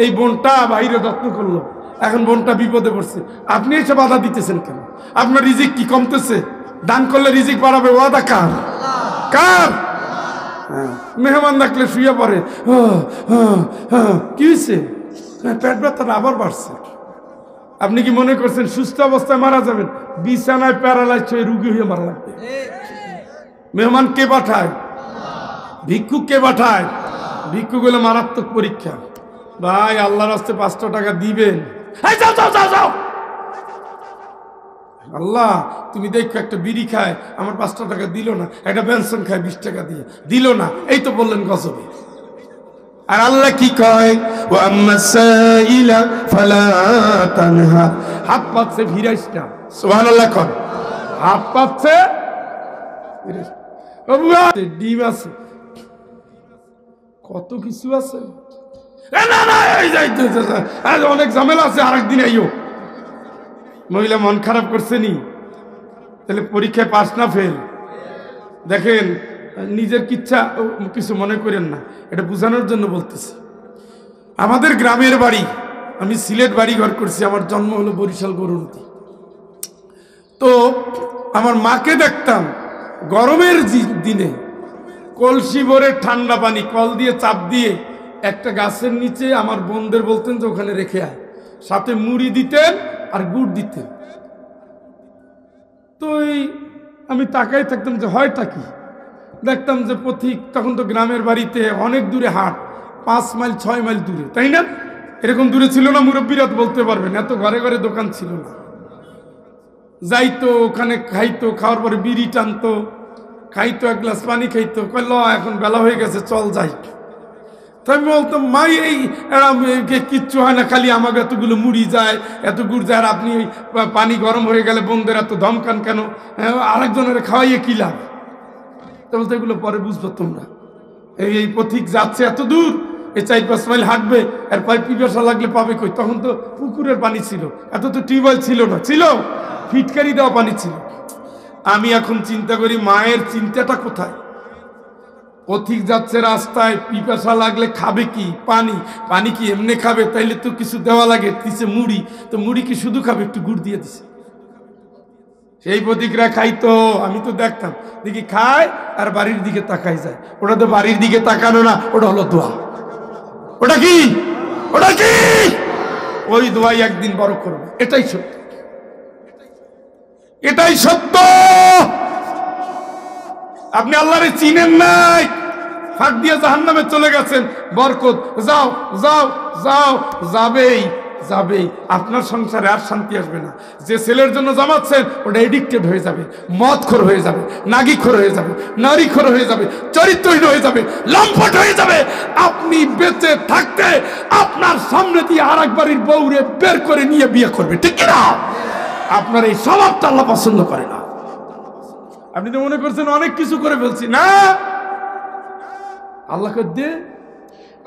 এই বোনটা বাইরে যত্ন করলো, এখন বোনটা বিপদে পড়ছে, আপনি এসে বাধা দিতেছেন কেন? আপনার রিজিক কি কমতেছে? দান করলে রিজিক বাড়াবে, ওয়াদা কার? কার? মেহমান দেখলে শুয়ে পড়ে, কি হয়েছে? পেট ব্যথাটা আবার বাড়ছে। আপনি কি মনে করছেন সুস্থ অবস্থায় মারা যাবেন? বিছানায় প্যারালাইজ হয়ে রুগী হয়ে মারা লাগবে। মেহমান কে পাঠায়? ভিক্ষুক কে পাঠায়? ভিক্ষুক হলে মারাত্মক পরীক্ষা। ভাই আল্লাহর রাস্তায় 500 টাকা দিবেন, যাও যাও যাও যাও। আল্লাহ তুমি দেখো একটা বিড়ি খায় আমার 500 টাকা দিল না, একটা পেনশন খায় 20 টাকা দিয়ে দিল না, এই তো বললেন গজবে। আর আল্লাহ কি কয়? ও আম্মা সাইলা ফালা তানহা, হাত পাচ্ছে ভিড়াইস না। সুবহানাল্লাহ কর। হাত পাচ্ছে ডিম আছে, কত কিছু আছে। না না অনেক ঝামেলা আছে, আরেকদিন আইও। মহিলা মন খারাপ করছে নি, তাহলে পরীক্ষায় পাস না ফেল? দেখেন নিজের কিচ্ছা কিছু মনে করেন না, এটা বোঝানোর জন্য বলতেছি। আমাদের গ্রামের বাড়ি, আমি সিলেট বাড়ি ঘর করছি, আমার জন্ম হলো বরিশাল গরুনতি। তো আমার মাকে দেখতাম গরমের দিনে কলসি ভরে ঠান্ডা পানি কল দিয়ে চাপ দিয়ে একটা গাছের নিচে আমার বোনদের বলতেন যে ওখানে রেখে আয়, সাথে মুড়ি দিতেন আর গুড় দিতেন। তো আমি তাকাই থাকতাম যে হয়টা কি। দেখতাম যে পথিক, তখন তো গ্রামের বাড়িতে অনেক দূরে হাট, 5 মাইল 6 মাইল দূরে, তাই না? এরকম দূরে ছিল না, মুরব্বীরা বলতে পারবেন, এত ঘরে ঘরে দোকান ছিল না। যাইতো ওখানে খাইতো, খাওয়ার পরে বিড়ি টানতো, খাইতো, এক গ্লাস পানি খাইতো, কইল এখন বেলা হয়ে গেছে চল যাই। তো আমি বলতাম মাই এই কিচ্ছু হয় না, খালি আমাকে এতগুলো মুড়ি যায়, এত গুড় যায়, আর আপনি পানি গরম হয়ে গেলে বোনদের এত ধমকান কেন? আরেকজনের খাওয়াইয়ে কি লাভ? তো বলতে এগুলো পরে বুঝবো তোমরা। এই পথিক যাচ্ছে এত দূর, এই 4-5 মাইল হাঁটবে, এরপর পিপাসা লাগলে পাবে কই? তখন তো পুকুরের পানি ছিল, এত তো টিউবওয়েল ছিল না, ছিল ফিটকারি দেওয়া পানি ছিল। আমি এখন চিন্তা করি মায়ের চিন্তাটা কোথায়? পথিক যাচ্ছে রাস্তায়, পিপাসা লাগলে খাবে কি? পানি। পানি কি এমনি খাবে? তাইলে তো কিছু দেওয়া লাগে, দিছে মুড়ি, তো মুড়ি কি শুধু খাবে? একটু গুড় দিয়ে দিছে। সেই পথিকরা খাইতো, আমি তো দেখতাম, দেখি খায় আর বাড়ির দিকে তাকাই যায়। ওটা তো বাড়ির দিকে তাকানো না, ওটা হলো দোয়া। ওটা কি? ওটা কি? ওই দোয়াই একদিন বড় করবে, এটাই সত্য, এটাই সত্য। আপনি আল্লাহরে চিনেন নাই, ফাঁক দিয়ে জাহান্নামে চলে গেছেন। বরকত যাও যাও যাও, যাবেই যাবেই। আপনার সংসারে আর শান্তি আসবে না। যে ছেলের জন্য জমাচ্ছেন ওটা এডিক্টেড হয়ে যাবে, মদখোর হয়ে যাবে, নাগিখোর হয়ে যাবে, নারীখোর হয়ে যাবে, চরিত্রহীন হয়ে যাবে, লম্পট হয়ে যাবে। আপনি বেঁচে থাকতে আপনার সামনে দিয়ে আর একবারের বউরে বের করে নিয়ে বিয়ে করবে, ঠিক না? আপনার এই স্বভাবটা আল্লাহ পছন্দ করে না। আপনি তো মনে করছেন অনেক কিছু করে ফেলছি, না। আল্লাহকে দে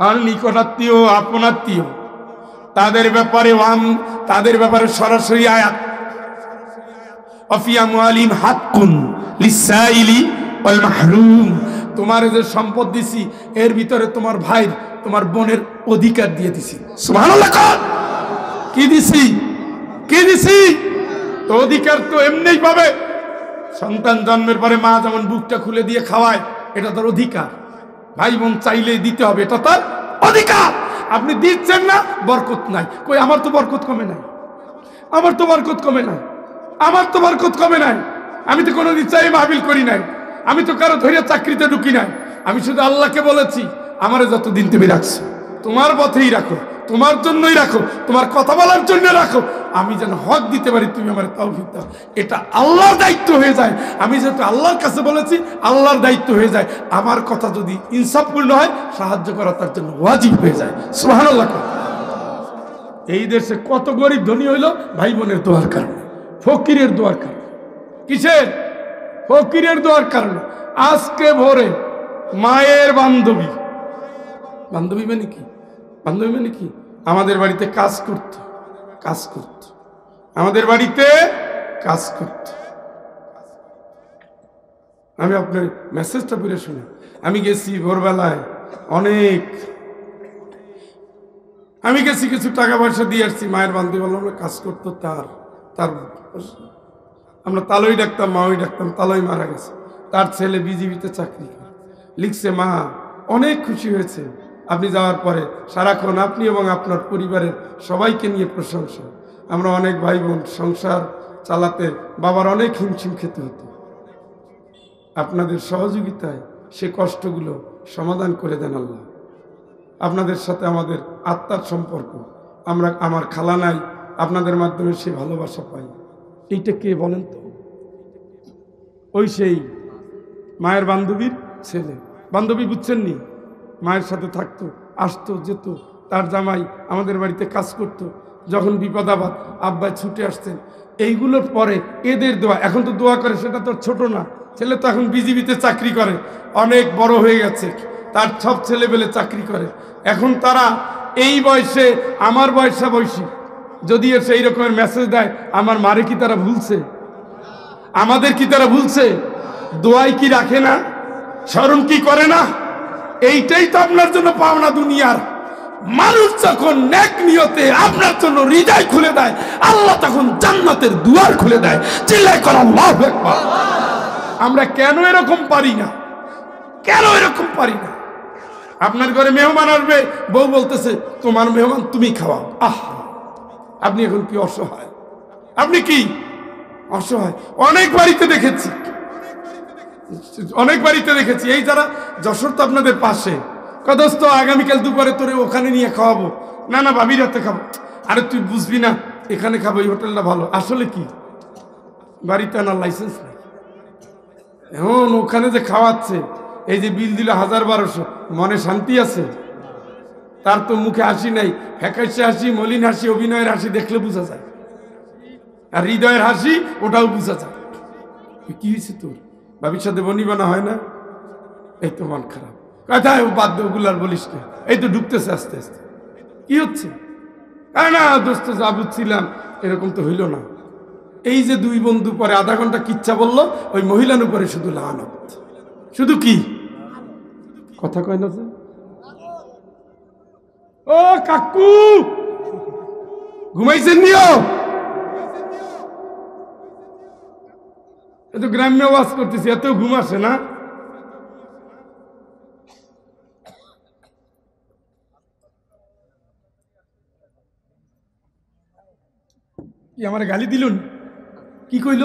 আর নিকটাত্মীয় আপনাত্মীয় তাদের ব্যাপারে সরাসরি আয়াত, অফিয়া মুআলিম হাক্কুন লিসাইলি ওয়াল মাহরুম। তোমার যে সম্পদ দিছি এর ভিতরে তোমার ভাই তোমার বোনের অধিকার দিয়ে দিছি। সুবহানাল্লাহ। কি দিছি? কি দিছি? তো অধিকার তো এমনিই পাবে। সন্তান জন্মের পরে মা যেমন বুকটা খুলে দিয়ে খাওয়ায়, এটা তার অধিকার। ভাই বোন চাইলেই দিতে হবে, এটা তার অধিকার। আপনি দিচ্ছেন না, বরকত নাই। কই আমার তো বরকত কমে নাই, আমার তো বরকত কমে নাই, আমার তো বরকত কমে নাই। আমি তো কোনোদিন চাই মাহফিল করি নাই, আমি তো কারো ধরে চাকরিতে ঢুকি নাই। আমি শুধু আল্লাহকে বলেছি আমারে যতদিন তুমি রাখছো তোমার পথেই রাখো, তোমার জন্যই রাখো, তোমার কথা বলার জন্য রাখো, আমি যেন হক দিতে পারি, তুমি আমার তৌফিক দাও। এটা আল্লাহর দায়িত্ব হয়ে যায়। আমি যেহেতু আল্লাহর কাছে বলেছি, আল্লাহর দায়িত্ব হয়ে যায়। আমার কথা যদি ইনসাফপূর্ণ হয়, সাহায্য করা তার জন্য ওয়াজিব হয়ে যায়। সুবহানাল্লাহ। এই দেশে কত গরিব ধনী হইল ভাই বোনের দোয়ার কারণে, ফকিরের দোয়ার কারণে। কিসের? ফকিরের দোয়ার কারণে। আজকে ভোরে মায়ের বান্ধবী, বান্ধবী মানে কি? বান্ধবী মানে কি? আমাদের বাড়িতে কাজ করত, আমাদের বাড়িতে কাজ করত। আমি আপনার মেসেজটা পড়ে শুনি। আমি গেছি ভোরবেলায়, আমি গেছি কিছু টাকা পয়সা দিয়ে আসছি। মায়ের বান্ধবী বললাম কাজ করতো, তার আমরা তালই ডাকতাম, মাওই ডাকতাম। তালই মারা গেছে, তার ছেলে বিজিবিতে চাকরি লিখছে। মা অনেক খুশি হয়েছে আপনি যাওয়ার পরে, সারাক্ষণ আপনি এবং আপনার পরিবারের সবাইকে নিয়ে প্রশংসা। আমরা অনেক ভাই বোন সংসার চালাতে বাবার অনেক হিমশিম খেতে হতো। আপনাদের সহযোগিতায় সে কষ্টগুলো সমাধান করে দেন আল্লাহ। আপনাদের সাথে আমাদের আত্মার সম্পর্ক, আমার খালা নাই, আপনাদের মাধ্যমে সে ভালোবাসা পাই। এইটা কে বলেন তো? ওই সেই মায়ের বান্ধবীর ছেলে। বান্ধবী বুঝছেন নি? মায়ের সাথে থাকতো, আসতো যেত। তার জামাই আমাদের বাড়িতে কাজ করত। যখন বিপদ আপদ আব্বা ছুটে আসতেন। এইগুলোর পরে এদের দোয়া, এখন তো দোয়া করে সেটা তো ছোট না, ছেলে তো এখন বিজিবিতে চাকরি করে, অনেক বড় হয়ে গেছে, তার সব ছেলেবেলে চাকরি করে। এখন তারা এই বয়সে আমার বয়সা বয়সী যদি এসে এই রকমের মেসেজ দেয়, আমার মারে কি তারা ভুলছে? আমাদের কি তারা ভুলছে? দোয়াই কি রাখে না? স্মরণ কি করে না? এইটাই তো আপনার জন্য পাওনা দুনিয়ার। মানুষ যখন নেক নিয়তে আপনার জন্য হৃদয় খুলে দেয়, আল্লাহ তখন জান্নাতের দুয়ার খুলে দেয়। চিল্লায় কর আল্লাহু আকবার। আমরা কেন এরকম পারি না? কেন এরকম পারি না? আপনার ঘরে মেহমান আসবে, বউ বলতেছে তোমার মেহমান তুমি খাওয়াও। আপনি এখন কি অসহায়? আপনি কি অসহায়? অনেক বাড়িতে দেখেছি, অনেক বাড়িতে দেখেছি। এই যারা যশোর তো আপনাদের পাশে, কদস্ত আগামীকাল দুপুরে তোরে ওখানে নিয়ে খাওয়াবো। না না ভাবি রাতে খাবো। আরে তুই বুঝবি না, এখানে খাবো, এই হোটেলটা ভালো। আসলে কি বাড়িতে আনার লাইসেন্স নেই। এখন ওখানে যে খাওয়াচ্ছে, এই যে বিল দিল 1000-1200, মনে শান্তি আছে? তার তো মুখে হাসি নাই, ফ্যাকাশে হাসি, মলিন হাসি, অভিনয়ের হাসি দেখলে বোঝা যায়। আর হৃদয়ের হাসি ওটাও বোঝা যায়। কি হয়েছে তোর? ভাবির সাথে বনিবানা হয় না? এই তো মন খারাপ। কথায় বাধ্য ওগুলার বলিস না। এই তো ঢুকতেছে আস্তে আস্তে। কি হচ্ছে? না দোস্ত যা বুঝছিলাম এরকম তো হইল না। এই যে দুই বন্ধু পরে আধা ঘন্টা কিচ্ছা বললো, ওই মহিলার উপরে শুধু লানত। শুধু কি কথা কয় না? ও কাকু ঘুমাইছেন নিও? এত গ্রাম্য ওয়াজ করতেছি, এত ঘুম আসে না? কি আমার গালি দিলুন? কি কইল?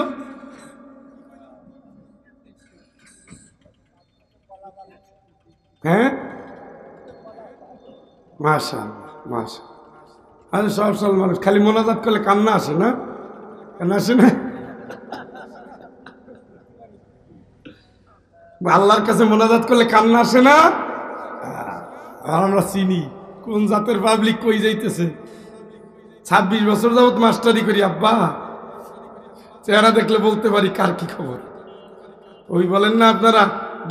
হ্যাঁ মাশাআল্লাহ মাশাআল্লাহ। আরে সব সব মানুষ খালি মোনাজাত করলে কান্না আসে না? কান্না আসে না? আল্লাহর কাছে মোনাজাত করলে কান্না আসে না? আর আমরা চিনি কোন জাতের পাবলিক কই যাইতেছে। 26 বছর যাবত মাস্টারি করি আব্বা, চেহারা দেখলে বলতে পারি কার কি খবর। ওই বলেন না আপনারা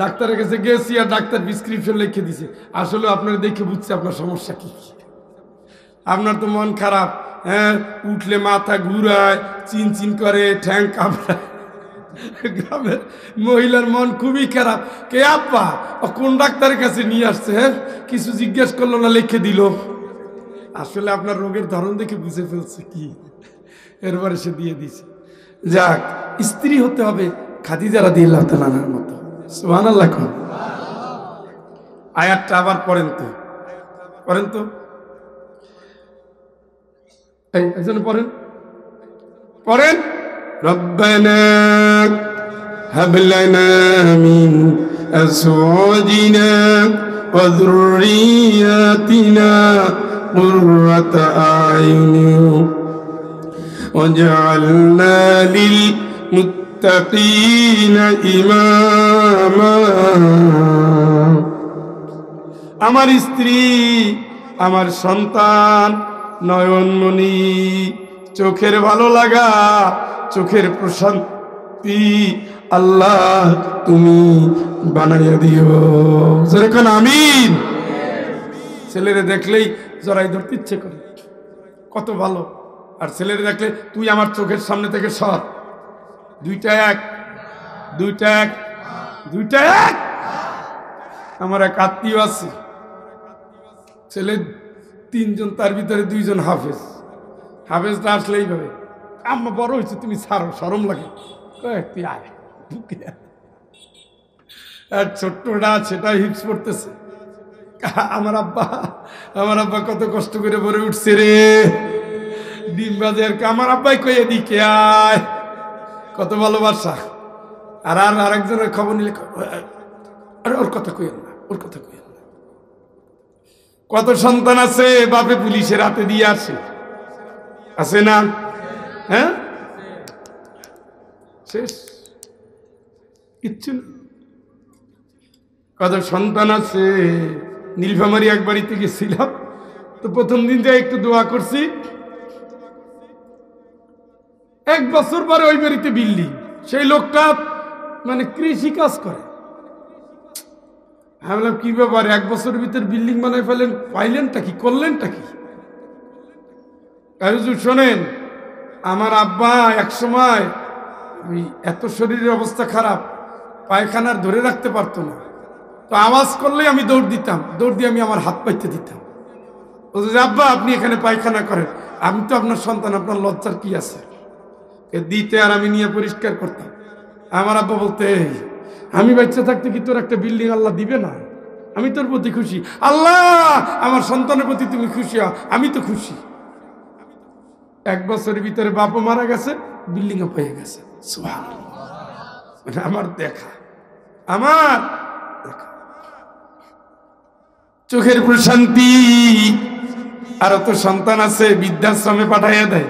ডাক্তারের কাছে গেছি আর ডাক্তার প্রেসক্রিপশন লিখে দিছে, আসলে আপনারা দেখে বুঝছে আপনার সমস্যা কি। আপনার তো মন খারাপ, হ্যাঁ, উঠলে মাথা ঘুরায়, চিনচিন করে, ঠ্যাং কামড়ায়। গ্রামের মহিলার মন খুবই খারাপ। কে আব্বা কোন ডাক্তারের কাছে নিয়ে আসছে? হ্যাঁ, কিছু জিজ্ঞেস করলো না, লিখে দিল। আসলে আপনার রোগের ধরন দেখে বুঝে ফেলছে কি, এরপরে সে দিয়ে দিছে। যাক, স্ত্রী হতে হবে খাদিজা রাদিয়াল্লাহু তাআলার মতো। সুবহানাল্লাহ। আয়াতটা আবার পড়েন তো এই একজন পড়েন রব্বানা হাব লানা মিন আজওয়াজিনা ওয়া যুররিয়াতিনা কুররাতা আয়ুনিন ওয়াজআলনা লিল মুত্তাকিনা ইমামা। আমার স্ত্রী, আমার সন্তান, নয়নমণি, চোখের ভালো লাগা, চোখের প্রশান্তি আল্লাহ তুমি বানাইয়া দিও। যেরকম আমিন। ছেলেরে দেখলেই জড়াই ধরতে ইচ্ছে করে, কত ভালো। আর ছেলেরে দেখলে তুই আমার চোখের সামনে থেকে সর। দুইটা এক। আমার এক আত্মীয় আছে, ছেলে 3 জন, তার ভিতরে 2 জন হাফেজটা আসলেই ভাবে আম্মা বড় হয়েছে, তুমি ছাড়ো, শরম লাগে। তুই আয়। আর ছোট্টটা সেটা হিপস পড়তেছে। আমার আব্বা কত কষ্ট করে বলে উঠছে রে, ডিম বাজার আমার আব্বাই কই এদিকে আয়, কত ভালোবাসা। আর আরেকজনের খবর নিলে আরে ওর কথা কইেন না, ওর কথা কইেন না। কত সন্তান আছে বাপে পুলিশের হাতে দিয়ে আসে, আছে না? হ্যাঁ, শেষ কিচ্ছু না। কত সন্তান আছে। নীলফামারী এক বাড়িতে গেছিলাম, তো প্রথম দিন যাই একটু দোয়া করছি। 1 বছর পরে ওই বাড়িতে বিল্ডিং, সেই লোকটা মানে কৃষি কাজ করে। আমি বললাম কি ব্যাপার, 1 বছরের ভিতরে বিল্ডিং বানাই ফেলেন, পাইলেনটা কি, করলেনটা কি? শোনেন, আমার আব্বা এক সময় ওই এত শরীরের অবস্থা খারাপ, পায়খানার ধরে রাখতে পারতো না, তো আওয়াজ করলেই আমি দৌড় দিতাম, দৌড় দিয়ে আমি আমার হাত পাইতে দিতাম। বলছে যে আব্বা আপনি এখানে পায়খানা করেন, আমি তো আপনার সন্তান, আপনার লজ্জার কি আছে? দিতে আর আমি নিয়ে পরিষ্কার করতাম। আমার আব্বা বলতে, আমি বাচ্চা থাকতে কি তোর একটা বিল্ডিং আল্লাহ দিবে না? আমি তোর প্রতি খুশি, আল্লাহ আমার সন্তানের প্রতি তুমি খুশি হও, আমি তো খুশি। 1 বছরের ভিতরে বাপ মারা গেছে, বিল্ডিং পেয়ে গেছে। সুবহানাল্লাহ। আমার দেখা, আমার দেখা চোখের প্রশান্তি। আর তো সন্তান আছে বৃদ্ধাশ্রমে পাঠাইয়া দেয়,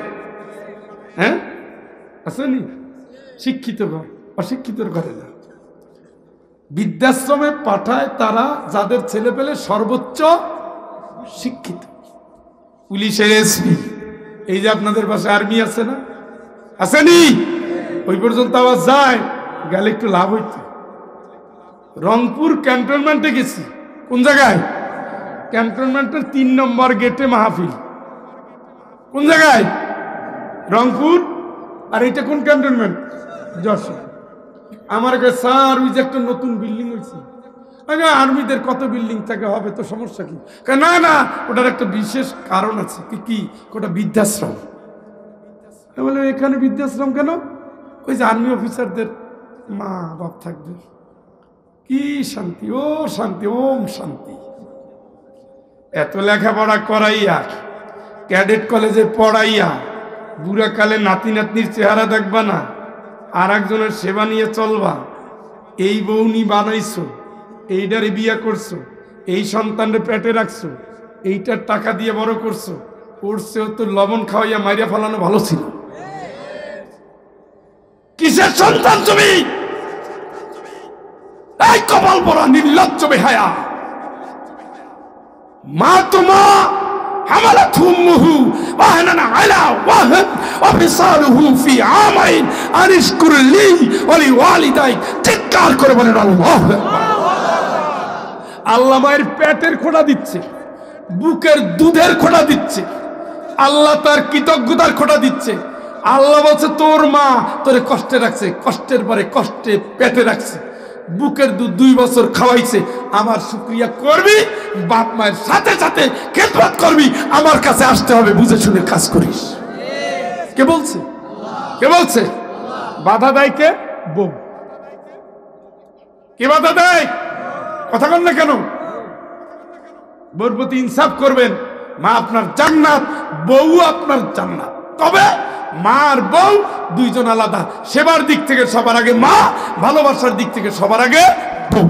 হ্যাঁ আসেনি? শিক্ষিত ঘর, অশিক্ষিতর ঘরে না, বৃদ্ধাশ্রমে পাঠায় তারা যাদের ছেলে পেলে সর্বোচ্চ শিক্ষিত। পুলিশের এসপি, এই যে আপনাদের পাশে আর্মি আছে না, আসেনি? ওই পর্যন্ত আওয়াজ যায়, গেলে একটু লাভ হইত। রংপুর ক্যান্টনমেন্টে গেছি। কোন জায়গায়? ক্যান্টনমেন্টের 3 নম্বর গেটে মাহফিল। কোন জায়গায়? রংপুর। আর এটা কোন ক্যান্টনমেন্ট? যশোর। আমার কাছে স্যার ওই যে একটা নতুন বিল্ডিং হয়েছে, আর্মিদের কত বিল্ডিং থাকে, হবে তো সমস্যা কি? না না, ওটার একটা বিশেষ কারণ আছে। কি? ওটা বৃদ্ধাশ্রম। বলে এখানে বৃদ্ধাশ্রম কেন? ওই যে আর্মি অফিসারদের মা বাপ থাকবে। কি শান্তি, ও শান্তি, ওম শান্তি। এত লেখাপড়া করাইয়া, ক্যাডেট কলেজে পড়াইয়া, বুড়াকালে নাতি নাতনির চেহারা দেখবা না, আর একজনের সেবা নিয়ে চলবা। এই বউনি বানাইছো, এইটারে বিয়ে করছো, এই সন্তানরে পেটে রাখছো, এইটার টাকা দিয়ে বড় করছো, করছেও তো লবণ খাওয়াইয়া মাইরা ফেলানো ভালো ছিল। কিসের সন্তান তুমি? এই কপাল পরা নির্লজ্জ বেহায়া। মা তো মা, হামালাতহু উম্মুহু ওয়াহনান আলা ওয়াহন ওয়া ফিসালুহু ফি আমাইন আনিশকুর লি ওয়া লিওয়ালিদাইক। চিৎকার করে বলেন আল্লাহু আকবার। আল্লাহ মায়ের পেটের খোঁড়া দিচ্ছে, বুকের দুধের খোঁড়া দিচ্ছে, আল্লাহ তার কৃতজ্ঞতার খোঁড়া দিচ্ছে। আল্লাহ বলছে তোর মা তোরে কষ্টে রাখছে, কষ্টের পরে কষ্টে পেটে রাখছে, বুকের দুধ 2 বছর খাওয়াইছে। আমার শুকরিয়া করবি, বাপ মায়ের সাথে সাথে খেদমত করবি, আমার কাছে আসতে হবে, বুঝে শুনে কাজ করিস। কে বলছে? কে বলছে? বাধা দেয় কে? বউ। কে বাধা দেয়? কথা বল না কেন? বউর প্রতি ইনসাফ করবেন। মা আপনার জান্নাত, বউ আপনার জান্নাত। তবে মা আর বউ দুইজন আলাদা। সেবার দিক থেকে সবার আগে মা, ভালোবাসার দিক থেকে সবার আগে বউ।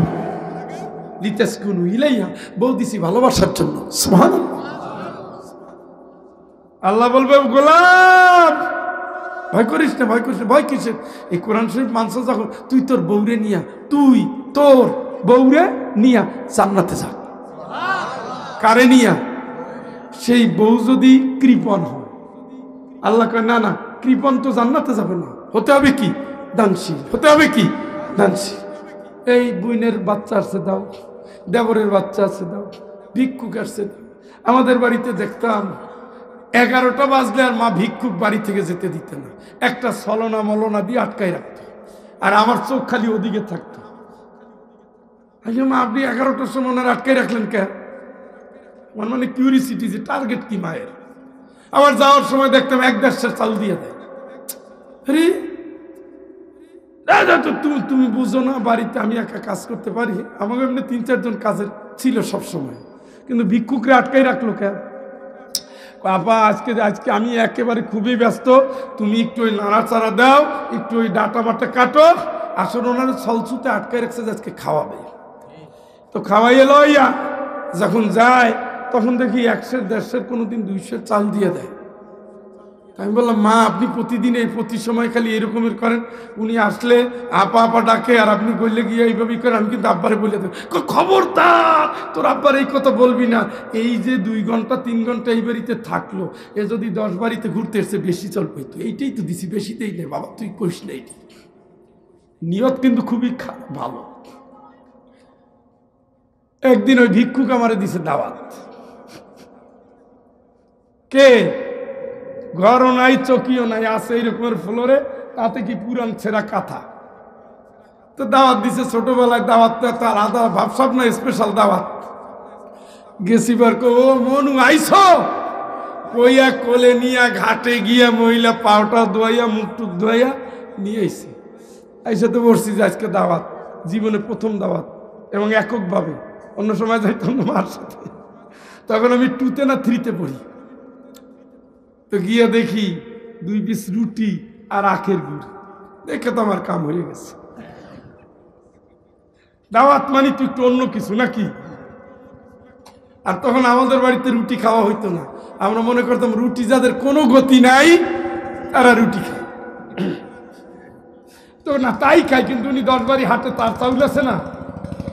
লিতাসকুনু ইলাইহা, বউ দিছি ভালোবাসার জন্য। সুবহানাল্লাহ। আল্লাহ বলবে গোলাম ভয় করিস না, ভয় করিস না। ভয় কিসের? এই কোরআন শরীফ মানছ যখন, তুই তোর বউরে নিয়া, তুই তোর বউরে নিয়া জান্নাতে যা। কারে নিয়া? সেই বউ যদি কৃপণ হয়, আল্লাহ কয় না না, কৃপণ তো জান্নাতে যাবে না, হতে হবে কি? দানশীল হতে হবে। কি? দানশীল। এই বোনের বাচ্চা আছে দাও, দেবরের বাচ্চা আছে দাও, ভিক্ষুক আসছে দাও। আমাদের বাড়িতে দেখতাম 11টা বাজলে আর মা ভিক্ষুক বাড়ি থেকে যেতে দিতে না, একটা ছলনা মলনা দিয়ে আটকাই রাখতো, আর আমার চোখ খালি ওদিকে থাকতো। মা আপনি 11টার সময় আটকাই রাখলেন কেন? মানে কিউরিসিটি, যে টার্গেট কি মায়ের। আবার যাওয়ার সময় দেখতাম 1-1.5 সের চাল দিয়ে দেয়। আরে তুমি বুঝো না, বাড়িতে আমি একা কাজ করতে পারি। আমাকে এমনি 3-4 জন কাজের ছিল সব সময়, কিন্তু ভিক্ষুকরে আটকাই রাখলো কেন? আপা আজকে আজকে আমি একেবারে খুবই ব্যস্ত, তুমি একটু ওই নাড়াচাড়া দাও, একটু ওই ডাটা বাটা কাটো। আসলে ওনারা ছলছুতে আটকায় রাখছে যে আজকে খাওয়াবে। তো খাওয়াইয়ে লইয়া যখন যায় তখন দেখি 100-150 কোনোদিন 200 চাল দিয়ে দেয়। আমি বললাম, মা আপনি প্রতিদিন এই প্রতি সময় খালি এরকমের করেন, উনি আসলে আপা আপা ডাকে আর আপনি বললে গিয়ে এইভাবেই করেন। আমি কিন্তু আব্বারে বলে দেব, খবরদার তোর আব্বার এই কথা বলবি না। এই যে 2 ঘন্টা 3 ঘন্টা এই বাড়িতে থাকলো, এ যদি 10 বাড়িতে ঘুরতে এসে বেশি চল পাইতো। এইটাই তো দিছি, বেশিতেই নেই বাবা, তুই করিস না। এইটি নিয়ত কিন্তু খুবই ভালো। একদিন ওই ভিক্ষুক আমারে দিছে দাওয়াত। কে? ঘরও নাই, চকিও নাই, আছে এইরকমের ফ্লোরে, তাতে কি পুরান ছেঁড়া কাঁথা। তো দাওয়াত দিছে, ছোটবেলায় দাওয়াতটা তো আলাদা ভাবসাব না, স্পেশাল দাওয়াত। গেছি বার ও মনু আইছো, কইয়া কোলে নিয়া ঘাটে গিয়া মহিলা পাউটা ধোয়াইয়া মুখ টুক ধোয়াইয়া নিয়ে আইছে। আইসা তো বসছি যে আজকে দাওয়াত, জীবনে প্রথম দাওয়াত, এবং এককভাবে। অন্য সময় যাইতাম মার সাথে, তখন আমি 2তে না 3তে পড়ি। তো গিয়া দেখি 2 পিস রুটি আর আখের গুড়, দেখে তো আমার কাম হয়ে গেছে। দাওয়াত মানে তো একটু অন্য কিছু নাকি। আর তখন আমাদের বাড়িতে রুটি খাওয়া হইতো না, আমরা মনে করতাম রুটি যাদের কোনো গতি নাই তারা রুটি খায়। তো না তাই খাই, কিন্তু উনি 10 বাড়ি হাটে তার চাউল আছে না,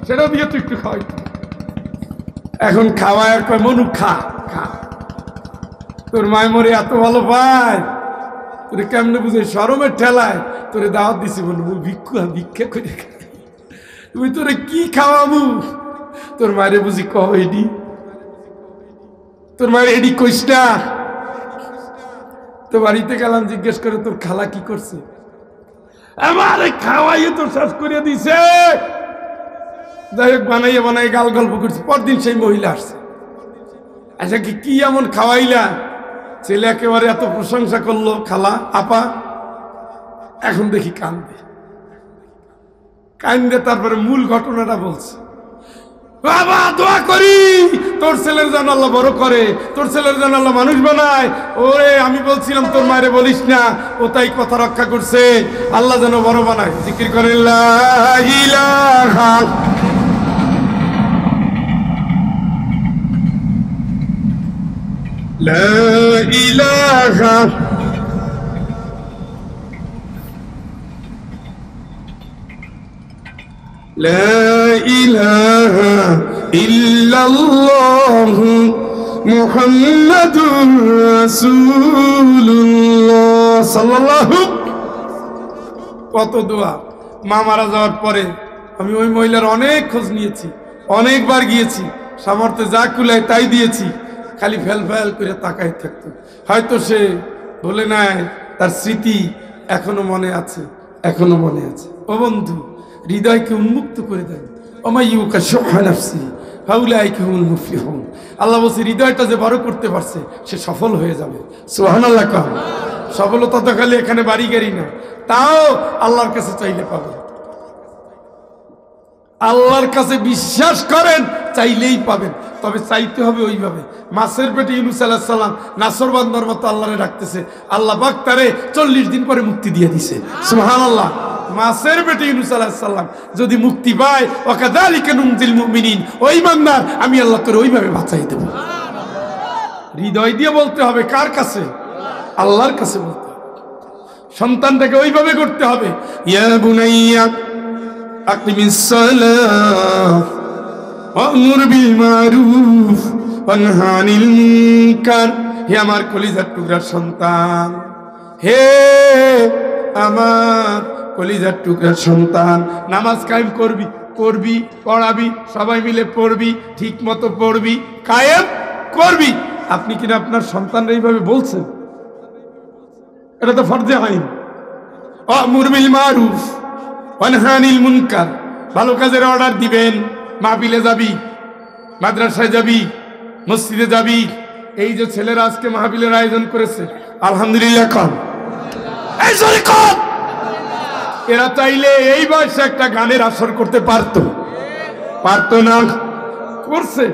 সেটাও দিয়ে তো একটু খাওয়াইতো। এখন খাওয়ায় কয় মনু খা খা, তোর মায় মরে এত ভালো পায়, তোরে কেমনে বুঝে শরমের ঠেলায় তোরে দাওয়াত দিছি, বলবো ভিক্ষা করে খাই, তুমি তোরে কি খাওয়াবো? তোর মায়ের বুঝি কহ এডি, তোর মায়ের এডি কইস না। তো বাড়িতে গেলাম, জিজ্ঞেস করে তোর খালা কি করছে, আমারে খাওয়াইয়ে তো শেষ করে দিছে। যাই হোক, বানাইয়ে বানাই গাল গল্প করছি। পরদিন সেই মহিলা আসছে, আচ্ছা কি এমন খাওয়াইলা? ছেলে একেবারে এত প্রশংসা করলো, খালা আপা। এখন দেখি কান্দে, তারপরে মূল ঘটনাটা বলছে। বাবা দোয়া করি তোর ছেলের যেন আল্লাহ বড় করে, তোর ছেলের যেন আল্লাহ মানুষ বানায়। ওরে আমি বলছিলাম তোর মায়েরে বলিস না, ও তাই কথা রক্ষা করছে, আল্লাহ যেন বড় বানায়। জিকির করে লা ইলাহা লা ইলাহা লা ইলাহা ইল্লাল্লাহু মুহাম্মাদুর রাসূলুল্লাহ সাল্লাল্লাহু। কত দোয়া। মা মারা যাওয়ার পরে আমি ওই মহিলার অনেক খোঁজ নিয়েছি, অনেকবার গিয়েছি, সামর্থ্যে যা কুলায় তাই দিয়েছি। খালি ফেল করে তাকাই থাকতো। হয়তো সে বলে নাই, তার স্মৃতি এখনো মনে আছে, এখনো মনে আছে। ও বন্ধু, হৃদয়কে উন্মুক্ত করে দেন। ওমাইয়ুকা শুহা নাফসি ফাউলাইকা হুমুল মুফলিহুন। আল্লাহ বলছে হৃদয়টা যে বড় করতে পারছে সে সফল হয়ে যাবে। সুবহানাল্লাহ। কাম সফলতা তো খালি এখানে বাড়ি গাড়ি না, তাও আল্লাহর কাছে চাইলে পাবে। আল্লাহর কাছে বিশ্বাস করেন, চাইলেই পাবেন। তবে চাইতে হবে ওইভাবে। মাছের পেটে ইউনূস আলাইহিস সালাম নাসর বান্দার মতো আল্লাহরে ডাকতেছে, আল্লাহ পাক তারে 40 দিন পরে মুক্তি দিয়ে দিছে। সুবহানাল্লাহ। মাছের পেটে ইউনূস আলাইহিস সালাম যদি মুক্তি পায়, ওয়াকাযালিকা নুনজিল মুমিনিন, ওই ইমানদার আমি আল্লাহ তোরে ওইভাবে বাঁচাই দেব। হৃদয় দিয়ে বলতে হবে। কার কাছে? আল্লাহর কাছে বলতে হবে। সন্তানটাকে ওইভাবে করতে হবে। ইয়া বুনাইয়া আকিমিস সালাহ ওয়া'মুর বিল মারুফ ওয়ানহা আনিল মুনকার। হে আমার কলিজার টুকরার সন্তান, হে আমার কলিজার টুকরার সন্তান, নামাজ কায়েম করবি, পড়াবি, সবাই মিলে পড়বি, ঠিক মতো পড়বি, কায়েম করবি। আপনি কিনা আপনার সন্তানরা এইভাবে বলছেন? এটা তো ফরজে আইন। ওয়া'মুর বিল মারুফ ওয়ানহা আনিল মুনকার। ভালো কাজের অর্ডার দিবেন। মাহফিলে যাবি, মাদ্রাসায় যাবি, মসজিদে যাবি। এই যে ছেলেরা আজকে মাহফিলের আয়োজন করেছে, আলহামদুলিল্লাহ কর। এই জোরে কর। এরা চাইলে এই বয়সে একটা গানের আসর করতে পারতো না? করছে,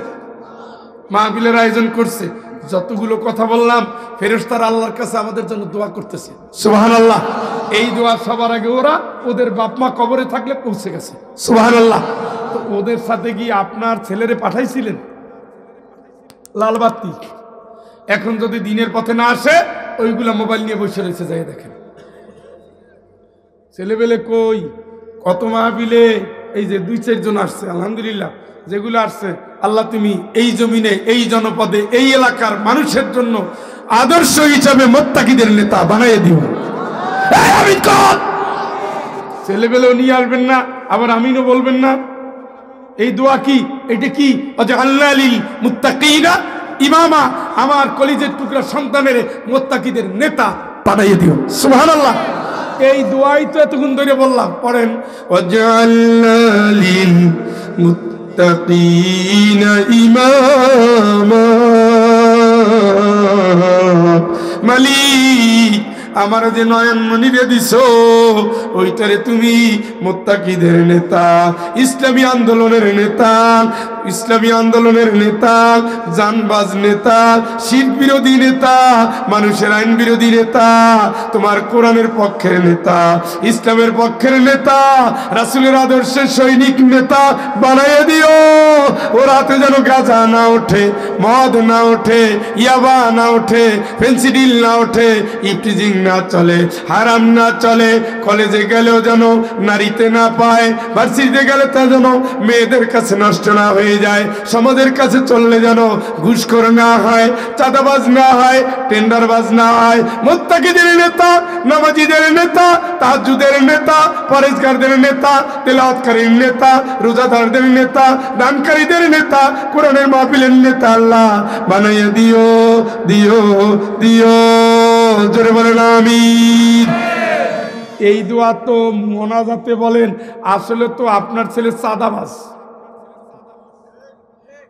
মাহফিলের আয়োজন করছে। যতগুলো কথা বললাম ফেরেশতারা আল্লাহর কাছে আমাদের জন্য দোয়া করতেছে, সুবহানাল্লাহ। এই দোয়া সবার আগে ওরা ওদের বাপ মা কবরে থাকলে পৌঁছে গেছে, সুবহানাল্লাহ। তো ওদের সাথে কি আপনার ছেলেরে পাঠাইছিলেন লালবাতি? এখন যদি দিনের পথে না আসে ওইগুলা মোবাইল নিয়ে বসে রয়েছে, যাই দেখেন ছেলেবেলে কই। কত মাহফিলে এই যে 2-4 জন আসছে, আলহামদুলিল্লাহ। যেগুলো আসছে আল্লাহ তুমি এই জমিনে এই জনপদে এই এলাকার মানুষের জন্য আদর্শ হিসাবে মুত্তাকিদের নেতা বানাইয়ে দিও। আমি কত ছেলেবেলেও নিয়ে আসবেন না, আবার আমিনও বলবেন না। এই দোয়া কি? এটা কি? আল্লাহ লিল মুত্তাকিনা ইমামা, আমার কলিজের টুকরা সন্তানের মুত্তাকিদের নেতা বানাইয়ে দিও, সুবহানাল্লাহ। এই দোয়াই তো এতক্ষণ ধরে বললাম, পড়েন ওয়াজআলনা লিল মুত্তাকিনা ইমামা। মালিক আমার যে নয়ন মনিরে দিছো ওইটারে তুমি মুত্তাকিদের নেতা, ইসলামী আন্দোলনের নেতা, ইসলামী আন্দোলনের নেতা, জানবাজ নেতা, শিরক বিরোধী নেতা, মানুষের আইন বিরোধী নেতা, তোমার কোরআনের পক্ষের নেতা, ইসলামের পক্ষের নেতা, রাসূলের আদর্শের সৈনিক নেতা বানাইয়ে দিও। ওর হাতে যেন গাঁজা না ওঠে, মদ না ওঠে, ইয়াবা না ওঠে, ফেন্সিডিল না ওঠে, ইফটিজিং না চলে, হারাম না চলে। কলেজে গেলেও যেন নারীতে না পায়, ভার্সিটিতে গেলে তা যেন মেয়েদের কাছে নষ্ট না হয়ে যায়, সমাজের কাছে চললে যেন ঘুষখোর না হয়, চাঁদাবাজ না হয়, টেন্ডারবাজ না হয়। মুত্তাকিদের নেতা, নামাজীদের নেতা, তাহাজ্জুদের নেতা, পরেজগারদের নেতা, তেলাওয়াতকারীর নেতা, রোজাদারদের নেতা, দানকারীদের নেতা, কোরআনের মাহফিলের নেতা আল্লাহ বানাইয়া দিও, দিও, দিও। জোরে বলেন আমিন। এই দোয়া তো মোনাজাতে বলেন, আসলে তো আপনার ছেলে চাঁদাবাজ,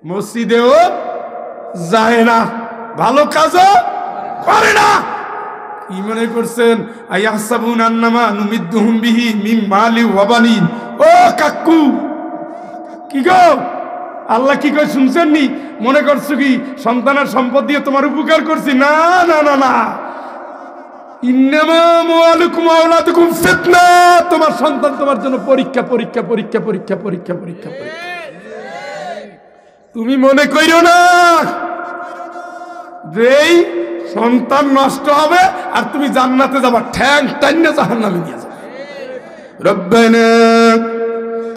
মসজিদেও যায় না, ভালো কাজও করে না। কি মনে করছেন? আয়াহসাবুন আন্নামা নুমিদ্দুহুম বিহি মিন মালি ওয়া বানিন। ও কাকু, কি গো, আল্লাহ কি কয় শুনছেন নি? মনে করছো কি সন্তানের সম্পদ দিয়ে তোমার উপকার করছি? না না না না, ইন্নামা আমওয়ালুকুম ওয়া আওলাদুকুম ফিতনা। তোমার সন্তান তোমার জন্য পরীক্ষা, পরীক্ষা, পরীক্ষা, পরীক্ষা, পরীক্ষা, পরীক্ষা, পরীক্ষা। তুমি মনে কইরো না যে এই সন্তান নষ্ট হবে আর তুমি জান্নাতে যাবা, ঠ্যাং টাইনা জাহান্নামে নিয়ে যাবে। রব্বানা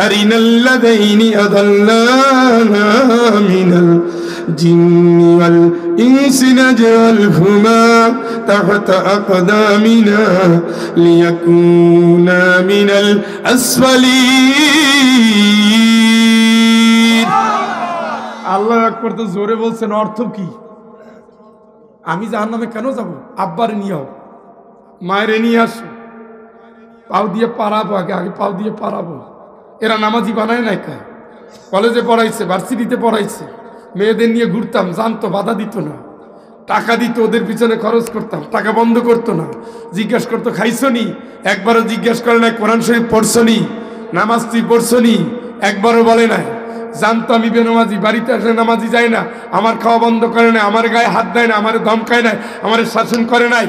আরিনাল লাযাইনি আযাল্লানা মিনাল জিন্নি ওয়াল ইনসি নাজআলহুমা তাহতা আকদামিনা লিয়াকুনা মিনাল আসফালিন। আল্লাহু আকবার তো জোরে বলছেন, অর্থ কি? আমি জাহান্নামে কেন যাব? আব্বারে নিয়ে আও, মায়েরে নিয়ে আসো, পাও দিয়ে পারাবো, আগে আগে পাও দিয়ে পারাবো। এরা নামাজি বানায় নাই কা? কলেজে পড়াইছে, ভার্সিটিতে পড়াইছে, মেয়েদের নিয়ে ঘুরতাম, জানতো, বাধা দিত না, টাকা দিত, ওদের পিছনে খরচ করতাম, টাকা বন্ধ করতো না, জিজ্ঞেস করতো খাইছো নি, একবারও জিজ্ঞেস করে নাই কোরআন শরীফ পড়ছো নি, নামাজ তুই পড়ছো নি, একবারও বলে নাই। জানতো আমি বেনামাজি, বাড়িতে আসলে নামাজি যায় না, আমার খাওয়া বন্ধ করে নাই, আমার গায়ে হাত দেয় না, আমার ধমকায় নাই, আমার শাসন করে নাই।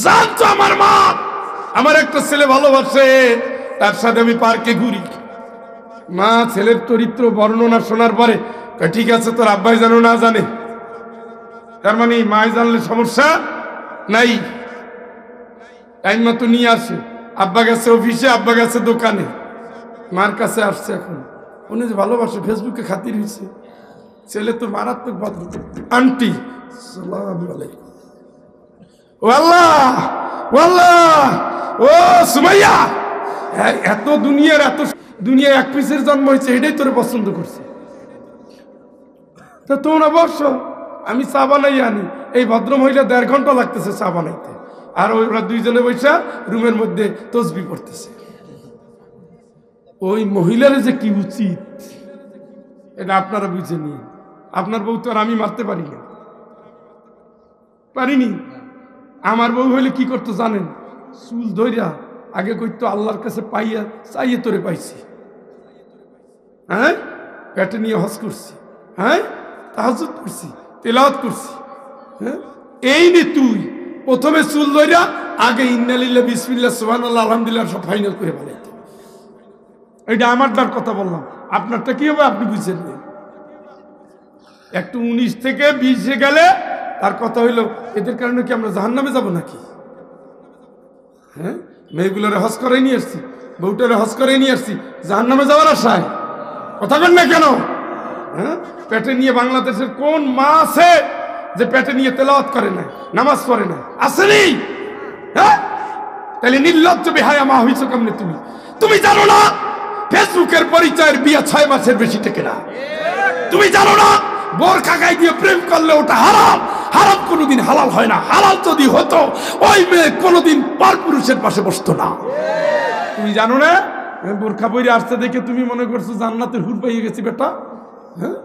জানতো আমার মা আমার একটা ছেলে ভালোবাসে, তার সাথে আমি পার্কে ঘুরি। মা ছেলের চরিত্র বর্ণনা শোনার পরে ঠিক আছে, তোর আব্বাই জানো না জানে, তার মানে মায় জানলে সমস্যা নাই, টাইম মতো নিয়ে আসে। আব্বা গেছে অফিসে, আব্বা গেছে দোকানে, মার কাছে আসছে। এখন উনি যে ভালোবাসে, ফেসবুকে খাতির হয়েছে, ছেলে তো মারাত্মক ভদ্র। আন্টি সালাম আলাইকুম, ও আল্লাহ, ও আল্লাহ, ও সুমাইয়া, এত দুনিয়ার, এত দুনিয়া এক পিসের জন্ম হয়েছে, এটাই তোরে পছন্দ করছে। তা তোমরা বসো, আমি চা বানাই আনি। এই ভদ্র মহিলা 1.5 ঘন্টা লাগতেছে চা বানাইতে, আর ওরা দুইজনে বৈশা রুমের মধ্যে তসবি পড়তেছে। ওই মহিলার যে কি উচিত এটা আপনারা বুঝে নিন। আপনার বউ তো আর আমি মারতে পারি না, পারিনি। আমার বউ হইলে কি করতো জানেন? চুল ধইরা আগে কইতো আল্লাহর কাছে পাইয়া চাইয়ে তোরে পাইছি, হ্যাঁ, পেটে নিয়ে হজ করছি, হ্যাঁ, তাহাজ্জুদ করছি, তেলাওয়াত করছি। হ্যাঁ, এই নে তুই প্রথমে চুল ধইরা আগে ইন্নালিল্লাহ বিসমিল্লাহ সুবহানাল্লাহ আলহামদুলিল্লাহ সব ফাইনাল করে ফেলাইতে। এটা আমার তার কথা বললাম, আপনারটা কি হবে আপনি বুঝছেন না। একটু 19 থেকে 20-এ গেলে তার কথা হইলো এদের কারণে কি আমরা জাহান্নামে যাব নাকি? হ্যাঁ, মেয়েগুলোরে হজ করে নিয়ে আসছি, বউটারে হজ করে নিয়ে আসছি, জাহান্নামে যাওয়ার আশায় কথা বল না কেন? হ্যাঁ, পেটে নিয়ে বাংলাদেশের কোন মা আছে যে পেটে নিয়ে তেলাওয়াত করে না, নামাজ পড়ে না? আসেনি? হ্যাঁ, তাহলে নির্লজ্জ বেহায়া মা হইছো কেমনে তুমি? তুমি জানো না ফেসবুকের পরিচয়ের বিয়ে 6 মাসের বেশি টেকে না? তুমি জানো না বোরখা গায়ে দিয়ে প্রেম করলে ওটা হারাম? হারাম কোনোদিন হালাল হয় না। হালাল যদি হতো ওই মেয়ে কোনোদিন পরপুরুষের পাশে বসতো না। তুমি জানো না বোরখা পরে আসতে দেখে তুমি মনে করছো জান্নাতের হুর পাইয়ে গেছি বেটা? হ্যাঁ,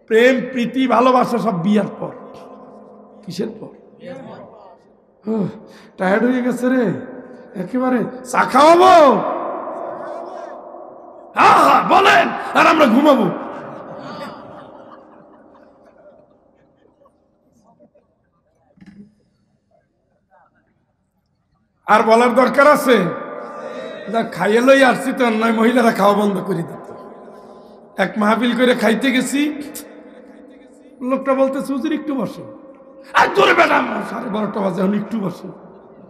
প্রেম প্রীতি ভালোবাসা সব বিয়ার পর। কিসের পর? টায়ার্ড হয়ে গেছে রে একেবারে। চা খাওয়াবো? হ্যাঁ হ্যাঁ বলেন, আর আমরা ঘুমাবো। আর বলার দরকার আছে? খাইয়ে লই আসছি তো, নয় মহিলারা খাওয়া বন্ধ করে দিত। এক মাহফিল করে খাইতে গেছি, লোকটা বলতেছে হুজুর একটু বসো। আর জোরে বেটা 12:30 বাজে, এখন একটু বসো।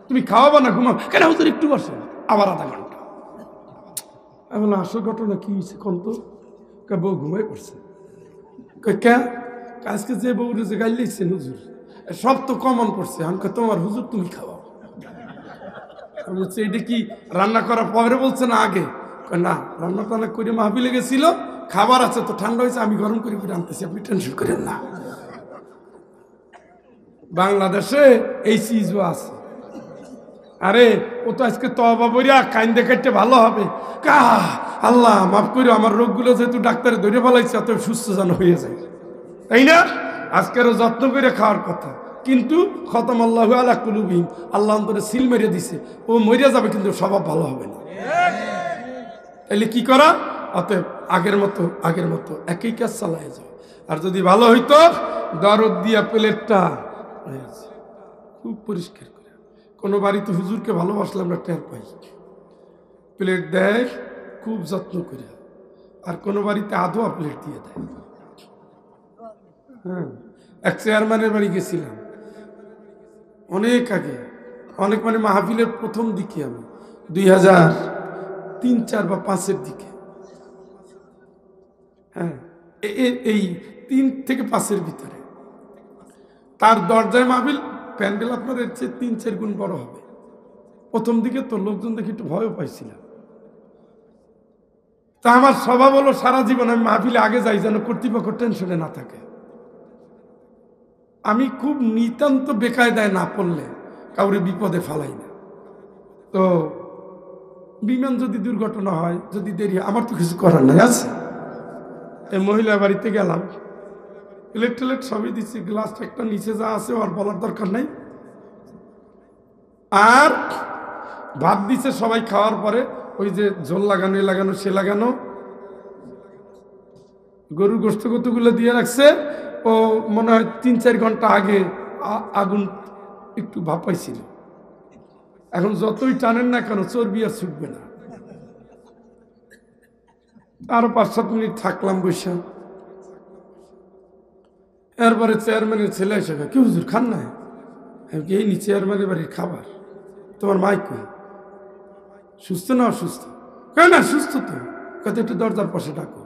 তুমি খাওয়াবো না ঘুমাও কেন? হুজুর একটু বসো। আবার আধা ঘন্টা। আমি বললাম আসল ঘটনা কি হয়েছে কোন তো? বউ ঘুমাই পড়ছে। কে আজকে যে বউ যে গাইল দিচ্ছেন হুজুর সব তো কমন পড়ছে। আমি তোমার হুজুর তুমি খাওয়াও। বলছে এটা কি রান্না করার পরে বলছে না আগে? না, রান্না টান্না করে মাহফিলে গেছিল, খাবার আছে তো ঠান্ডা হয়েছে, আমি গরম করে করে আনতেছি, আপনি টেনশন করেন না। বাংলাদেশে এই চিজও আছে। আরে ও তো আজকে তওবা বইরা কাইন্দে কাটতে ভালো হবে। আল্লাহ মাফ করে আমার রোগগুলো যেহেতু ডাক্তারে ধরে ফেলাইছে অত সুস্থ যেন হয়ে যায়, তাই না? আজকেরও যত্ন করে খাওয়ার কথা, কিন্তু খতম আল্লাহু আলা কুলুবিহিম, আল্লাহ অন্তরে সিল মেরে দিছে। ও মরিয়া যাবে কিন্তু স্বভাব ভালো হবে না। তাহলে কি করা? অতএব আগের মতো একই কাজ চালায় যাও। আর যদি ভালো হইতো দরদ দিয়া প্লেটটা খুব পরিষ্কার করে, কোনো বাড়িতে হুজুরকে ভালোবাসলে আমরা টের পাই, প্লেট দেয় খুব যত্ন করে, আর কোনো বাড়িতে আধোয়া প্লেট দিয়ে দেয়। হ্যাঁ, এক চেয়ারম্যানের বাড়ি গেছিলাম অনেক আগে, অনেক মানে মাহফিলের প্রথম দিকে, আমি 2003, 4 বা 5-এর দিকে। হ্যাঁ, এই 3 থেকে 5-এর ভিতরে তার দরজায় মাহফিল, প্যান্ডেল আপনার এর চেয়ে 3-4 গুণ বড় হবে। প্রথম দিকে তো লোকজন দেখে একটু ভয়ও পাইছিলাম। তা আমার স্বভাব হলো সারা জীবন আমি মাহফিলে আগে যাই যেন কর্তৃপক্ষ টেনশনে না থাকে। আমি খুব নিতান্ত বেকায়দায় না পড়লে কাউরে বিপদে ফালাই না। তো বিমান যদি দুর্ঘটনা হয়, যদি দেরি হয়, আমার তো কিছু করার নাই আছে। এই মহিলা বাড়িতে গেলাম, প্লেট টেলেট সবই দিচ্ছি, গ্লাসটা একটা নিচে যা আছে আর বলার দরকার নাই। আর ভাত দিচ্ছে সবাই খাওয়ার পরে, ওই যে ঝোল লাগানো এ লাগানো সে লাগানো, গরুর গোস্ত কতগুলো দিয়ে রাখছে। ও মনে হয় 3-4 ঘন্টা আগে আগুন একটু ভাপাইছিল। এখন যতই টানেন না কেন চর্বি আর ছুটবে না। আরো 5-7 মিনিট থাকলাম বৈশা। এরপরে চেয়ারম্যানের ছেলে এসে কি হুজুর খান না? এই নি চেয়ারম্যানের বাড়ির খাবার। তোমার মাইক কই? সুস্থ না অসুস্থ? কেন না সুস্থ তো। কত একটু দরজার পাশে ডাকো।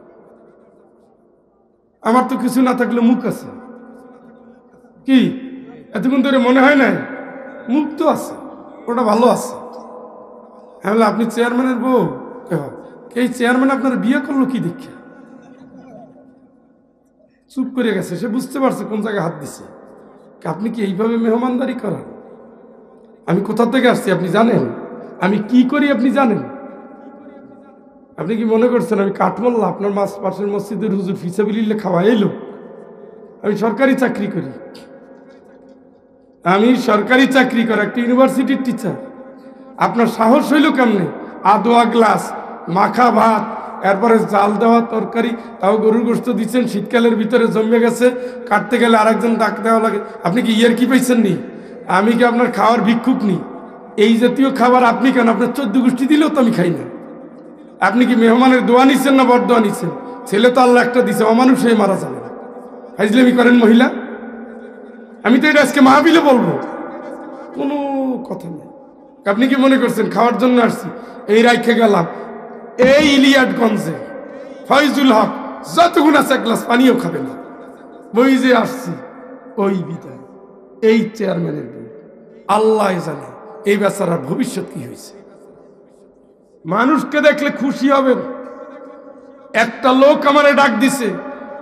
আমার তো কিছু না থাকলে মুখ আছে। কি এতক্ষণ ধরে মনে হয় না? মুখ তো আছে, ওটা ভালো আছে। হ্যাঁ, আপনি চেয়ারম্যানের বউ? এই চেয়ারম্যান আপনার বিয়ে করলো কি দীক্ষা? চুপ করে গেছে, সে বুঝতে পারছে কোন জায়গায় হাত দিছে। আপনি কি এইভাবে মেহমানদারি করেন? আমি কোথা থেকে আসছি আপনি জানেন? আমি কি করি আপনি জানেন? আপনি কি মনে করছেন আমি কাঠমোল্লা আপনার পাশের মসজিদের হুজুর ফিসাবিলিল্লাহ খাওয়া এলো? আমি সরকারি চাকরি করি। আমি সরকারি চাকরি করি, একটা ইউনিভার্সিটির টিচার। আপনার সাহস হইল কেমনে? আদোয়া গ্লাস, মাখা ভাত, এরপরে জাল দেওয়া তরকারি, তাও গরুর গোশত দিচ্ছেন, শীতকালের ভিতরে জমে গেছে, কাটতে গেলে আরেকজন ডাক দেওয়া লাগে। আপনি কি ইয়ার কি পাইছেন নি? আমি কি আপনার খাওয়ার ভিক্ষুক নি? এই জাতীয় খাবার আপনি কেন? আপনার 14 গোষ্ঠী দিলেও তো আমি খাই না। আপনি কি মেহমানের দোয়া নিচ্ছেন না বরদোয়া নিচ্ছেন? ছেলে তো আল্লাহ একটা দিছে, অমানুষ হয়ে মারা যাবে না। হাজলামি করেন মহিলা? আমি তো এটা আজকে মাহফিলে বলবো, কোনো কথা নেই। আপনি কি মনে করছেন খাওয়ার জন্য আসছি? এই রাইখে গেলাম এই ইলিয়াটগঞ্জে ফয়জুল হক যতক্ষণ আছে এক গ্লাস পানিও খাবে না, বই যে আসছি ওই বিদায়। এই চেয়ারম্যানের বই আল্লাহ জানে এই বেচারার ভবিষ্যৎ কি হয়েছে। মানুষকে দেখলে খুশি হবেন। একটা লোক আমারে ডাক দিছে,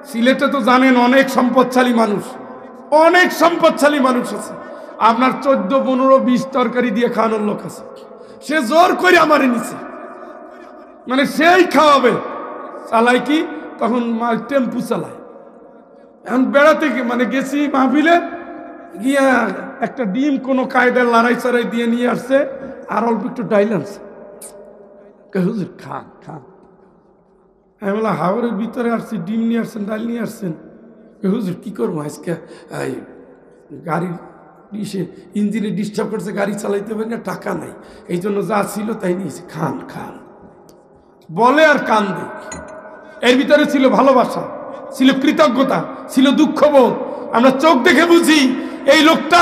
সিলেটে তো জানেন অনেক সম্পদশালী মানুষ, অনেক সম্পদশালী মানুষ আছে। আপনার 14, 15, 20 তরকারি দিয়ে খাওয়ানোর লোক আছে। সে জোর করে আমারে নিছে, মানে সেই খাওয়াবে। চালায় কি তখন টেম্পু চালায়। এখন বেড়াতে মানে গেছি মাহফিলে গিয়া একটা ডিম কোনো কায়দায় লড়াই চড়াই দিয়ে নিয়ে আসছে, আর অল্প একটু ডাইল আনছে। হুজুর খান খান। আমি বললাম হাওড়ের ভিতরে আসছি, ডিম নিয়ে আসছেন, ডাল নিয়ে আসছেন। হুজুর কি করবো আজকে, গাড়ির ইঞ্জিনে ডিস্টার্ব করছে, গাড়ি চালাইতে পারি না, টাকা নাই, এই জন্য যা ছিল তাই নিয়েছে। খান খান বলে আর কান্দে। এর ভিতরে ছিল ভালোবাসা, ছিল কৃতজ্ঞতা, ছিল দুঃখবোধ। আমরা চোখ দেখে বুঝি এই লোকটা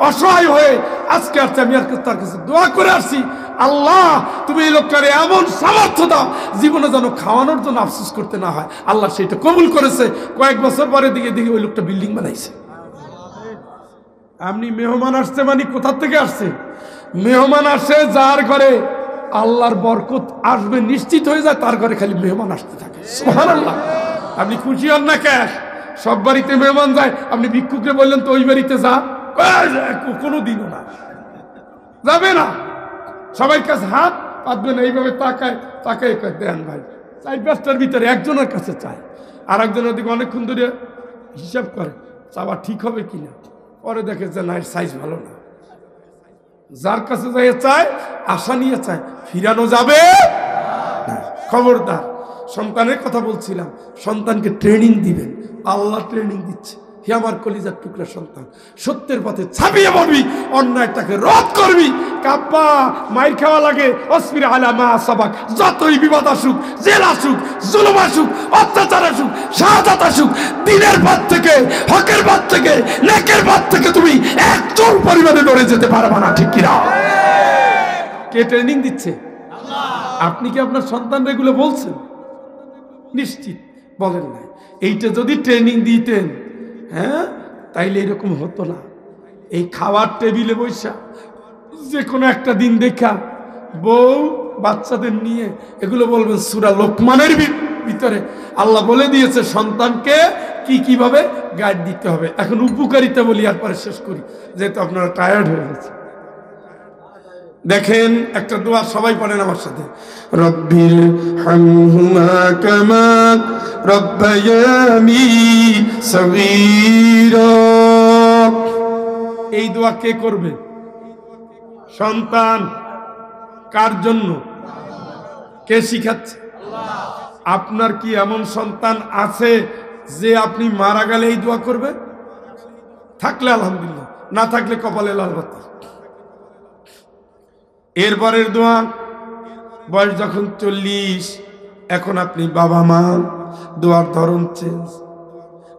অসহায় হয়ে আজকে আসছে। আমি আর তার কাছে দোয়া করে আসছি, আল্লাহ তুমি এই লোকটারে এমন সামর্থ্য দাও জীবনে যেন খাওয়ানোর জন্য আফসোস করতে না হয়। আল্লাহ সেটা কবুল করেছে। কয়েক বছর পরে দিকে দেখি ওই লোকটা বিল্ডিং বানাইছে। আপনি মেহমান আসছে মানে কোথা থেকে আসছে? মেহমান আসে যার ঘরে আল্লাহর বরকত আসবে নিশ্চিত হয়ে যায়, তার ঘরে খালি মেহমান আসতে থাকে। সুবহানাল্লাহ। আপনি খুশি হন না কে? সব বাড়িতে মেহমান যায়, আপনি ভিক্ষুককে বললেন তো ওই বাড়িতে যা, কোনো দিনও না যাবে না। সবাই কাছে হাত পাতবে না, এইভাবে তাকায় তাকায় দেন ভাই। 4-5টার ভিতরে একজনের কাছে চায়, আর একজনের দিকে অনেকক্ষণ ধরে হিসাব করে চাওয়া ঠিক হবে কিনা। পরে দেখে যে না, এর সাইজ ভালো না। যার কাছে যাই চায়, আশা নিয়ে চায়, ফিরানো যাবে না। খবরদার। সন্তানের কথা বলছিলাম, সন্তানকে ট্রেনিং দিবেন। আল্লাহ ট্রেনিং দিচ্ছে। হে আমার কলিজার টুকরা সন্তান, সত্যের পথে ছাপিয়ে পড়বি, অন্যায়টাকে রদ করবি। কাব্বা মাইর খাওয়া লাগে, অসবির আলা মা সাবাক। যতই বিপদ আসুক, জেল আসুক, জুলুম আসুক, অত্যাচার আসুক, শাহাদাত আসুক, দিনের পথ থেকে, হকের পথ থেকে, নেকের পথ থেকে তুমি একজন পরিবারে লড়ে যেতে পারবা না, ঠিক কিনা? কে ট্রেনিং দিচ্ছে? আপনি কি আপনার সন্তানরা এগুলো বলছেন? নিশ্চিত বলেন নাই। এইটা যদি ট্রেনিং দিতেন, হ্যাঁ, তাইলে এরকম হতো না। এই খাওয়ার টেবিলে বৈশা যে কোনো একটা দিন দেখা বউ বাচ্চাদের নিয়ে এগুলো বলবেন। সূরা লোকমানের ভিতরে আল্লাহ বলে দিয়েছে সন্তানকে কিভাবে গাইড দিতে হবে। এখন উপকারিতা বলি, আর পরে শেষ করি, যেহেতু আপনারা টায়ার্ড হয়ে গেছে। দেখেন একটা দোয়া সবাই পড়েন আমার সাথে, রব্বির হামহুমা কামা রব্বায়ানি সগীরা। এই দোয়া কে করবে? সন্তান। কার জন্য? কে শিখাচ্ছে? আপনার কি এমন সন্তান আছে যে আপনি মারা গেলে এই দোয়া করবে? থাকলে আলহামদুলিল্লাহ, না থাকলে কপালে লাল বাতি। এরপরের দোয়া, বয়স যখন 40, এখন আপনি বাবা মা, দোয়ার ধরন চেঞ্জ।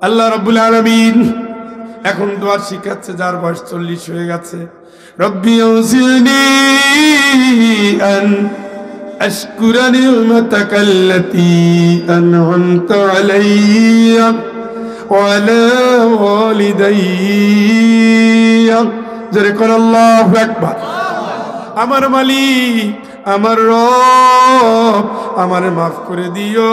আল্লাহ রাব্বুল আলামিন এখন দোয়া শিখাচ্ছে যার বয়স 40 হয়ে গেছে। রব্বি আউজিনি আন আশকুরা নি'মাতাকা আল্লাতী আন'আমতা আলাইয়া ওয়া আলা ওয়ালিদাইয়া। জোরে করে আল্লাহু আকবার। আমার মালিক, আমার রব, আমারে মাফ করে দিও,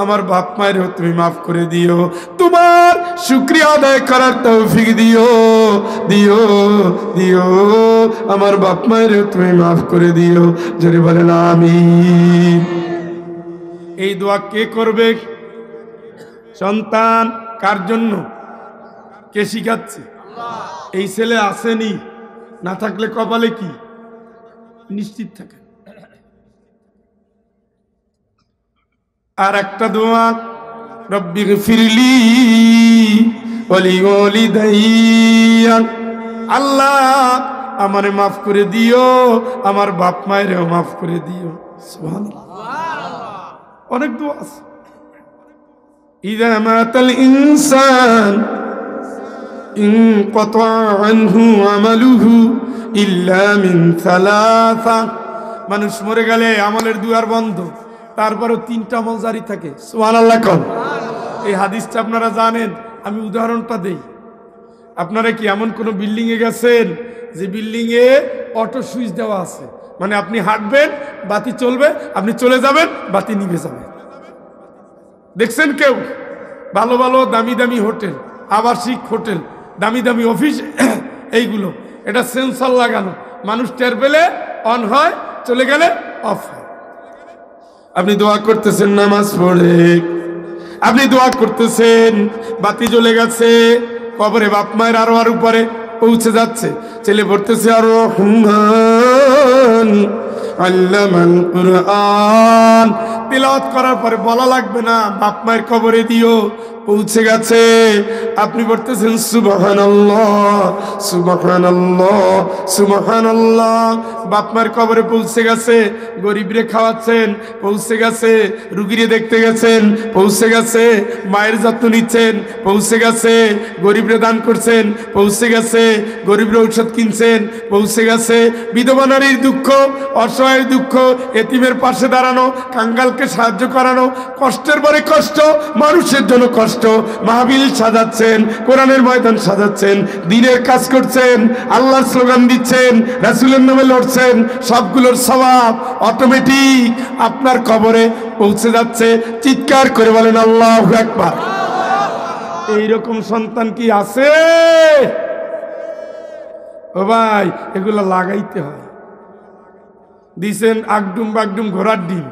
আমার বাপ মায়েরও তুমি মাফ করে দিও, তোমার শুকরিয়া আদায় করার তৌফিক দিও, দিও দিও, আমার বাপ মায়েরও তুমি মাফ করে দিও। জোরে বলেন আমিন। এই দোয়া কে করবে? সন্তান। কার জন্য? কে শিখাচ্ছে? এই ছেলে আসেনি, না থাকলে কপালে কি? নিশ্চিত থাকে। আর একটা দোয়া, রব্বিগফিরলি ওয়া লিওয়ালিদাইয়া, আল্লাহ আমারে মাফ করে দিও, আমার বাপ মায়েরও মাফ করে দিও। সুবহানাল্লাহ। অনেক দোয়া আছে। ইযা মাতাল ইনসান ইনকাতা আনহু আমালুহু ইল্লা মিন সালাসা, মানুষ মরে গেলে আমলের দুয়ার বন্ধ, তারপরও 3টা আমল জারি থাকে। সুবহানাল্লাহ। কোন এই হাদিসটা আপনারা জানেন? আমি উদাহরণটা দেই। আপনারা কি এমন কোন বিল্ডিং এ গেছেন যে বিল্ডিং এ অটো সুইচ দেওয়া আছে, মানে আপনি হাঁটবেন বাতি চলবে, আপনি চলে যাবেন বাতি নিভে যাবে? দেখছেন কেউ? ভালো ভালো দামি দামি হোটেল, আবাসিক হোটেল, দামি দামি অফিস, এইগুলো এটা সেন্সর লাগানো, মানুষ টের পেলে অন হয়, চলে গেলে অফ হয়। আপনি দোয়া করতেছেন নামাজ পড়ে, আপনি দোয়া করতেছেন, বাতি জ্বলে গেছে, কবরে বাপ মায়ের আরো আর উপরে পৌঁছে যাচ্ছে, ছেলে পড়তেছে আর রহমান আল্লামাল কুরআন, তিলাওয়াত করার পরে বলা লাগবে না বাপ মায়ের কবরে দিও, পৌঁছে গেছে। আপনি পড়তেছেন সুবহানাল্লাহ সুবহানাল্লাহ সুবহানাল্লাহ, বাপ মায়ের কবরে পৌঁছে গেছে। গরিবরে খাওয়াচ্ছেন, পৌঁছে গেছে। রুগীরে দেখতে গেছেন, পৌঁছে গেছে। মায়ের যত্ন নিচ্ছেন, পৌঁছে গেছে। গরিবরে দান করছেন, পৌঁছে গেছে। গরিবরে ঔষধ কিনছেন, পৌঁছে গেছে। বিধবা নারীর দুঃখ, অসহায়ের দুঃখ, এতিমের পাশে দাঁড়ানো, কাঙ্গালকে সাহায্য করানো, কষ্টের পরে কষ্ট, মানুষের জন্য কষ্ট, মাহফিল সাজাচ্ছেন, কোরআনের ময়দান সাজাচ্ছেন, দ্বীনের কাজ করছেন, আল্লাহর স্লোগান দিচ্ছেন, রাসূলের নামে লড়ছেন, সবগুলোর সওয়াব অটোমেটিক আপনার কবরে পৌঁছে যাচ্ছে। চিৎকার করে বলেন আল্লাহু আকবার। এইরকম সন্তান কি আছে? ও ভাই, এগুলো লাগাইতে হয়। দিছেন আগডুম বাগডুম ঘোড়ার ডিম,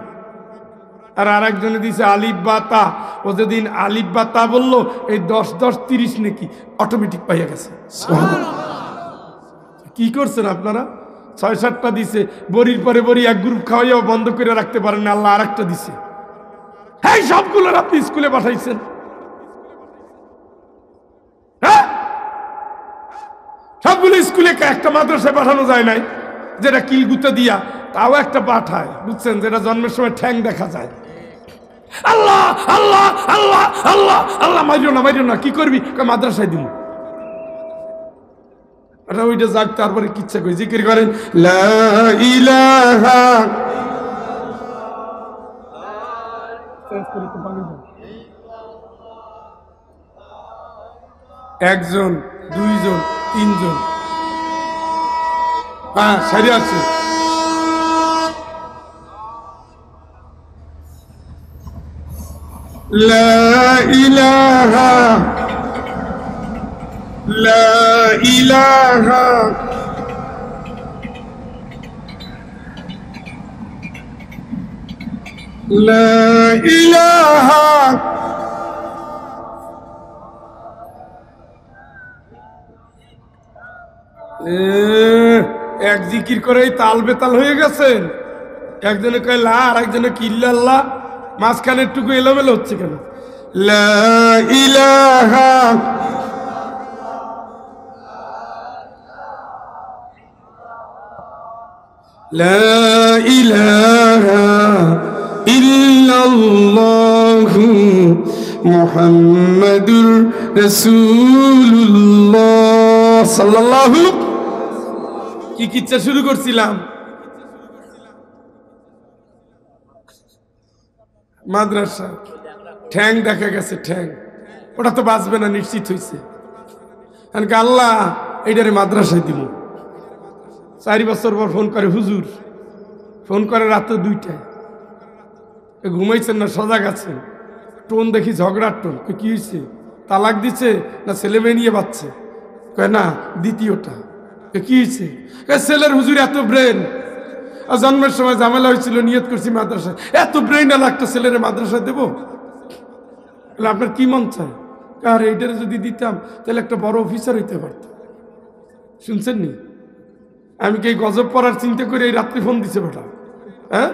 আর আরেকজনে দিছে আলিফ বা তা। ও যেদিন আলিফ বা তা বললো, এই 10-10-30 নাকি অটোমেটিক পাইয়া গেছে। কি করছেন আপনারা? 6-7টা দিছে, বড়ির পরে বড়ি এক গ্রুপ খাওয়াইয়াও বন্ধ করে রাখতে পারেন না, আল্লাহ আরেকটা দিছে। হ্যাঁ, সবগুলোর আপনি স্কুলে পাঠাইছেন। হ্যাঁ, সবগুলো স্কুলে, একটা মাদ্রাসায় পাঠানো যায় নাই, যেটা কিলগুতে দিয়া তাও একটা পাঠায়, বুঝছেন, যেটা জন্মের সময় ঠ্যাং দেখা যায়। আল্লাহ আল্লাহ আল্লাহ আল্লাহ আল্লাহ, মারিও না মারিও না, কি করবি? মাদ্রাসায় দিন। আচ্ছা, ওইটা যাক, তারপরে কিচ্ছা করি, জিকির করেন লা ইলাহা। একজন, দুইজন, তিনজন, হ্যাঁ সারি আছে। লা ইলাহা লা ইলাহা লা ইলাহা এক জিকির করে তাল বেতাল হয়ে গেছেন। একজনে কয় লা, আর একজনে কিল্লাল্লাহ, মাঝখানের টুকু এলোমেলো হচ্ছে কেন? লা ইলাহা লা ইলাহা ইল্লাল্লাহু মুহাম্মাদুর রাসূলুল্লাহ সাল্লাল্লাহু। কি কিচ্ছা শুরু করছিলাম? মাদ্রাসা ঠ্যাং দেখা গেছে, ঠ্যাং, ওটা তো বাঁচবে না, নিশ্চিত হয়েছে। আল্লাহ এইটারে মাদ্রাসায় দিব। 4 বছর পর ফোন করে হুজুর, ফোন করে রাতে 2টায়, ঘুমাইছেন না, সজাগ আছেন, টোন দেখি ঝগড়ার টোন। কি হয়েছে? তালাক দিচ্ছে না ছেলে মেয়ে নিয়ে বাচ্চে? কয় না, দ্বিতীয়টা। কি হয়েছে? ছেলের হুজুর এত ব্রেন, জন্মের সময় ঝামেলা হয়েছিল, নিয়ত করছি মাদ্রাসায়, এত ব্রেন আলা একটা ছেলের মাদ্রাসায় দেবো? আপনার কি মন চায়? আর এইটারে যদি দিতাম তাহলে একটা বড় অফিসার হইতে পারত। শুনছেন নি? আমি কি গজব পড়ার চিন্তা করে এই রাত্রি ফোন দিছে বেটা? হ্যাঁ,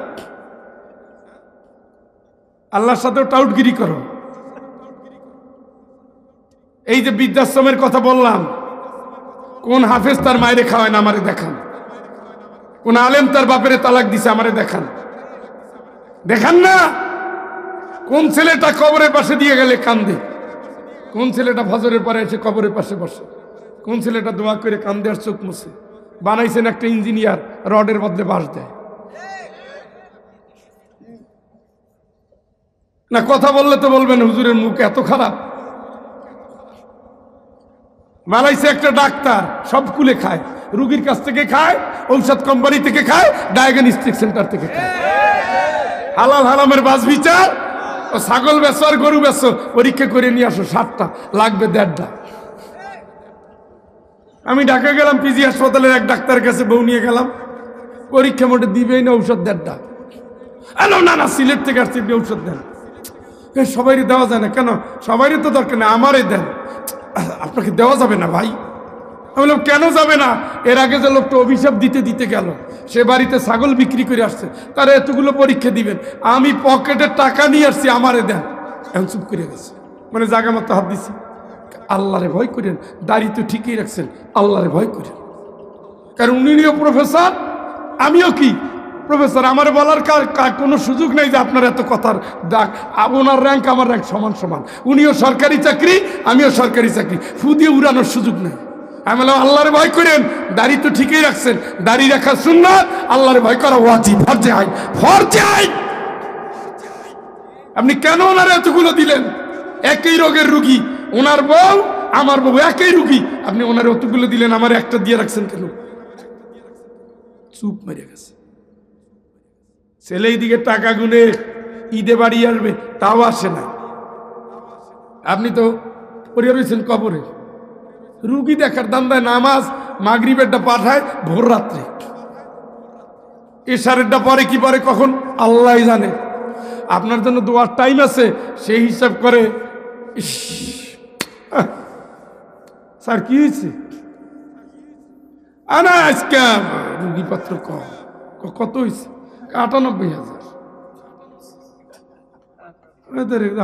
আল্লাহর সাথেও টাউটগিরি করো। এই যে বৃদ্ধাশ্রমের কথা বললাম, কোন হাফেজ তার মায়েরে খাওয়ায় না আমারে দেখান, কোন আলেম তার বাপেরে তালাক দিছে আমারে দেখান, দেখান না। কোন ছেলেটা কবরের পাশে দিয়ে গেলে কান্দে, কোন ছেলেটা ফজরের পরে এসে কবরের পাশে বসে, কোন ছেলেটা দোয়া করে কান্দে আর চোখ মুছে। বানাইছেন একটা ইঞ্জিনিয়ার, রডের বদলে বাঁশ দেয় না। কথা বললে তো বলবেন হুজুরের মুখ এত খারাপ। বানাইছে একটা ডাক্তার, সব কুলে খায়, রুগীর কাছ থেকে খায়, ঔষধ কোম্পানি থেকে খায়, ডায়াগনস্টিক সেন্টার থেকে খায়। হালাল হারামের বাস বিচার, ও ছাগল বেচো আর গরু বেচো, পরীক্ষা করে নিয়ে আসো 7টা, লাগবে 1.5টা। আমি ঢাকা গেলাম, পিজি হাসপাতালের এক ডাক্তারের কাছে বউ নিয়ে গেলাম, পরীক্ষা মোটে দিবেই না, ঔষধ 1.5টা। না না, সিলেট থেকে আসছি, ঔষধ দেন। সবাইরে দেওয়া যায় না কেন? সবাইরে তো দরকার নেই, আমারই দেন। আপনাকে দেওয়া যাবে না ভাই। আমি বললাম কেন যাবে না? এর আগে যে লোকটা অভিশাপ দিতে দিতে গেল, সে বাড়িতে ছাগল বিক্রি করে আসছে, তারা এতগুলো পরীক্ষা দিবেন, আমি পকেটে টাকা নিয়ে আসছি, আমারে দেন। এখন চুপ করে গেছে, মানে জায়গা মতো হাত দিছি। আল্লাহরে ভয় করেন, দাড়ি তো ঠিকই রাখছেন, আল্লাহরে ভয় করেন। কারণ উনিও প্রফেসর, আমিও কি প্রফেসর, আমার বলার কোনো সুযোগ নেই যে আপনার এত কথার দাগ। ওনার র্যাঙ্ক আমার র্যাঙ্ক সমান সমান, উনিও সরকারি চাকরি, আমিও সরকারি চাকরি, ফু দিয়ে উড়ানোর সুযোগ নেই। আমি বললাম আল্লাহরে ভয় করেন, দাড়ি তো ঠিকই রাখছেন, দাড়ি রাখা সুন্নাত, আল্লাহরে ভয় করা ওয়াজিব, ফরজে আইন, ফরজে আইন। আপনি কেন ওনার এতগুলো দিলেন? একই রোগের রুগী, ওনার বউ আমার বউ একই রুগী, আপনি ওনার এতগুলো দিলেন, আমার একটা দিয়ে রাখছেন কেন? চুপ মেরে গেছে। ছেলে এইদিকে টাকা গুনে ঈদে বাড়ি আসবে, তাও আসে না। আপনি তো পড়ে রয়েছেন কবরে, রুগী দেখার দান্দায় নামাজ মাগরিবেরটা পাঠায় ভোর রাত্রে, এশারেরটা পরে কি পরে কখন আল্লাহ জানে। আপনার জন্য দোয়ার টাইম আছে, সেই হিসাব করে স্যার কি হয়েছে, আনা আজকে রুগীপত্র কত হয়েছে? 98,000।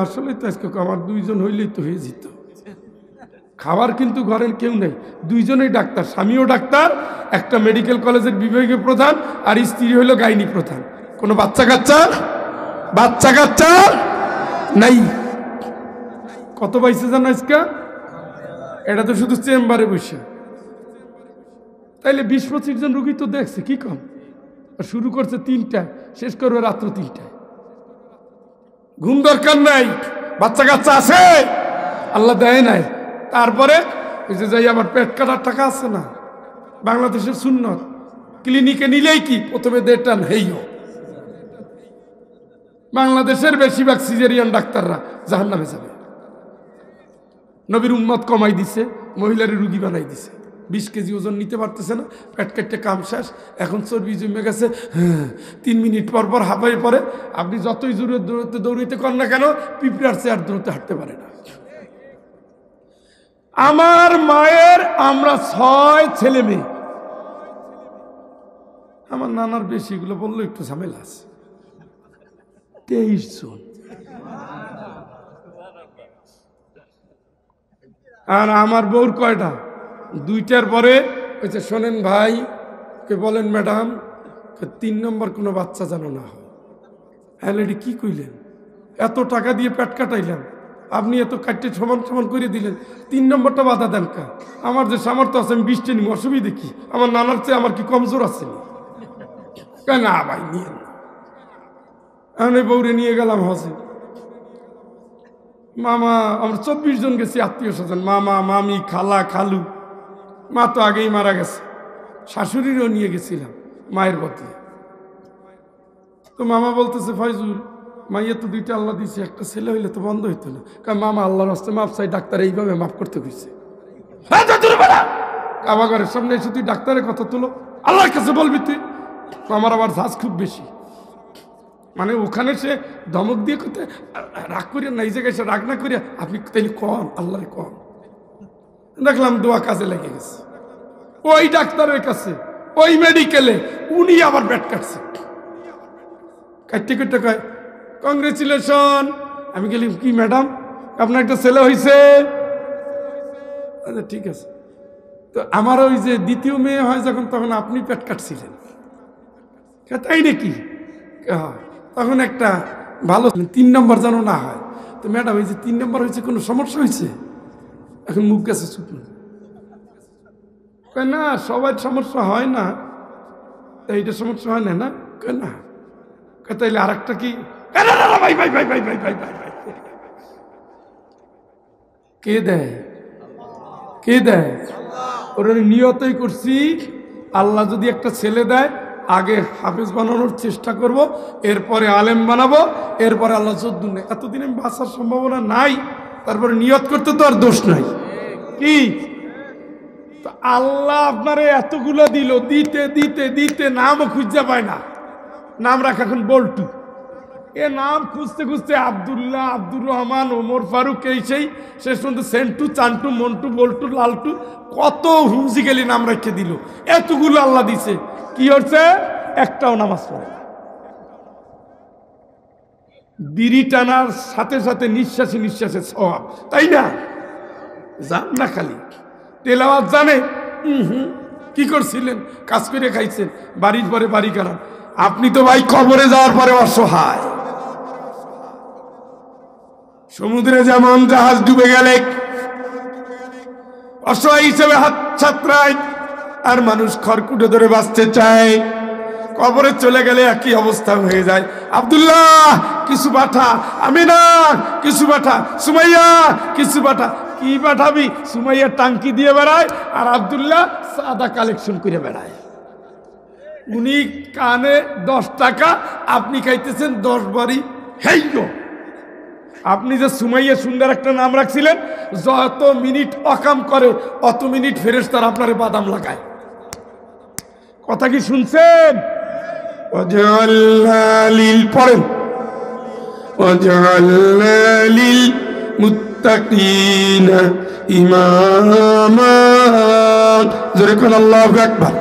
আসলে তো আজকে আমার 2 জন হইলেই তো হয়ে যেত। খাবার কিন্তু ঘরের কেউ নেই, 2 জনেই ডাক্তার, স্বামীও ডাক্তার, একটা মেডিকেল কলেজের বিভাগীয় প্রধান, আর স্ত্রী হইল গাইনি প্রধান। কোনো বাচ্চা কাচ্চা নাই। কত পাইছে জানো আজকে? এটা তো শুধু চেম্বারে বসে। তাইলে 20-25 জন রুগী তো দেখছে, কি কম? শুরু করছে 3টায়, শেষ করবে রাত্র 3টায়। ঘুম দরকার নাই, বাচ্চা কাচ্চা আছে, আল্লাহ দেয় নাই। তারপরে ওই যে যাই আবার পেট কাটার টাকা আছে না, বাংলাদেশের সুন্নত, ক্লিনিকে নিলেই কি প্রথমে দেটান হেইও। বাংলাদেশের বেশিরভাগ সিজারিয়ান ডাক্তাররা জাহান্নামে যাবে। নবীর উম্মত কমাই দিছে, মহিলার রুগী বানাই দিছে, 20 কেজি ওজন নিতে পারতেছে না, পেট কাটতে কাম শেষ, এখন চর্বি জমে গেছে। 3 মিনিট পর পর হাঁপাই পরে, আপনি যতই জোরে দৌড়াইতে করেন না কেন, পিঁপড়ার চেয়ার দৌড়তে হাঁটতে পারে না। আমার মায়ের আমরা 6 ছেলে মেয়ে, আমার নানার বেশি, এগুলো বললো একটু ঝামেলা আছে। 23 জন। আর আমার বউর কয়টা? 2টার পরে হয়েছে। শোনেন ভাই, কে বলেন ম্যাডাম, 3 নম্বর কোনো বাচ্চা যেন না হয়। হ্যাঁ লেডি কি কইলেন? এত টাকা দিয়ে পেট কাটাইলাম, আপনি এত কাটতে সমান সমান করে দিলেন, 3 নম্বরটা বাধা দেন কা? আমার যে সামর্থ্য আছে আমি 20টা নিব, অসুবিধে কি? আমার নানার চেয়ে আমার কি কমজোর আছে? না ভাই নিয়ে আমি বউরে নিয়ে গেলাম হজে। মামা, আমরা 24 জন গেছি, আত্মীয় স্বজন, মামা মামি খালা খালু। মা তো আগেই মারা গেছে, শাশুড়িরও নিয়ে গেছিলাম মায়ের বদলে। তো মামা বলতেছে, ফয়জুল মাইয়া তো 2টা আল্লাহ দিছে, একটা ছেলে হইলে তো বন্ধ হইতো না। কারণ মামা আল্লাহর রাস্তে মাপ চাই, ডাক্তার এইভাবে মাফ করতে কইছে। আমার ঘরের সামনে এসে তুই ডাক্তারের কথা তুলো, আল্লাহর কাছে বলবি তুই? আমার আবার ঝাঁজ খুব বেশি, মানে ওখানে সে ধমক দিয়ে কোথায় রাগ করিয়া না, এই জায়গায় সে রাগ না করিয়া আপনি তাইলে কন আল্লাহরে কন। দেখলাম দোয়া কাজে লেগে গেছে। ওই ডাক্তারের কাছে, ওই মেডিকেলে উনি আবার ব্যাট কাটছে, কাটতে কাটতে কয় কংগ্রেচুলেশন। আমি গেলি, কি ম্যাডাম আপনার একটা ছেলে হয়েছে? আচ্ছা ঠিক আছে। তো আমার ওই যে দ্বিতীয় মেয়ে হয় যখন, তখন আপনি পেট কাটছিলেন, তাই নাকি? তখন একটা ভালো 3 নম্বর যেন না হয়। তো ম্যাডাম এই যে 3 নম্বর হয়েছে, কোনো সমস্যা হয়েছে? এখন মুখ গেছে চুপ না, সবার সমস্যা হয় না, এইটা সমস্যা হয় না না না। তাইলে আর একটা কি? ভাই ভাই ভাই ভাই ভাই ভাই ভাই ভাই, কে দেয়? কে দেয়? ওরা নিয়তই করছি, আল্লাহ যদি একটা ছেলে দেয়, আগে হাফেজ বানানোর চেষ্টা করব, এরপরে আলেম বানাবো, এরপরে আল্লাহ যদ্দুন। এতদিন আমি বাঁচার সম্ভাবনা নাই, তারপরে নিয়ত করতে তো আর দোষ নাই। কি আল্লাহ আপনারে এতগুলো দিল, দিতে দিতে দিতে নামও খুঁজে পায় না। নাম রাখা এখন বল্টু, এ নাম খুঁজতে খুঁজতে আব্দুল্লাহ, আব্দুর রহমান, ওমর ফারুক, এই সেই শেষ পর্যন্ত সেন্টু, চান্টু, মন্টু, বল্টু, লালটু, কত হুমজিক্যালি নাম রেখে দিল। এতগুলো আল্লাহ দিছে, কি হচ্ছে? একটাও নামাজ পড়ে না। বিড়ি টানার সাথে সাথে নিঃশ্বাসে নিঃশ্বাসে সওয়াব, তাই না? জান না খালি তেলাওয়াত জানে। কি করছিলেন? কাজ করে খাইছেন, বাড়ির পরে বাড়ি কারান। আপনি তো ভাই কবরে যাওয়ার পরে অসহায়। সমুদ্রে যেমন জাহাজ ডুবে গেলে অসহায় হিসেবে হাত ছাত্রায়, আর মানুষ খড়কুটো ধরে বাঁচতে চায়, কবরে চলে গেলে একই অবস্থা হয়ে যায়। আব্দুল্লাহ কিছু পাঠা, আমিনা কিছু পাঠা, সুমাইয়া কিছু পাঠা। কি পাঠাবি? সুমাইয়া টাঙ্কি দিয়ে বেড়ায়, আর আব্দুল্লাহ সাদা কালেকশন করে বেড়ায়। উনি কানে 10 টাকা, আপনি খাইতেছেন 10 বাড়ি। হেইয়ো, আপনি যে সুমাইয়া সুন্দর একটা নাম রাখছিলেন, যত মিনিট অকাম করে অত মিনিট ফেরেশতারা আপনারে বাদাম লাগায়। কথা কি শুনছেন? ওয়াজআলনা লিল পড়েন, ওয়াজআলনা লিল মুত্তাকিনা ইমামা। জোরে কোন আল্লাহু আকবার।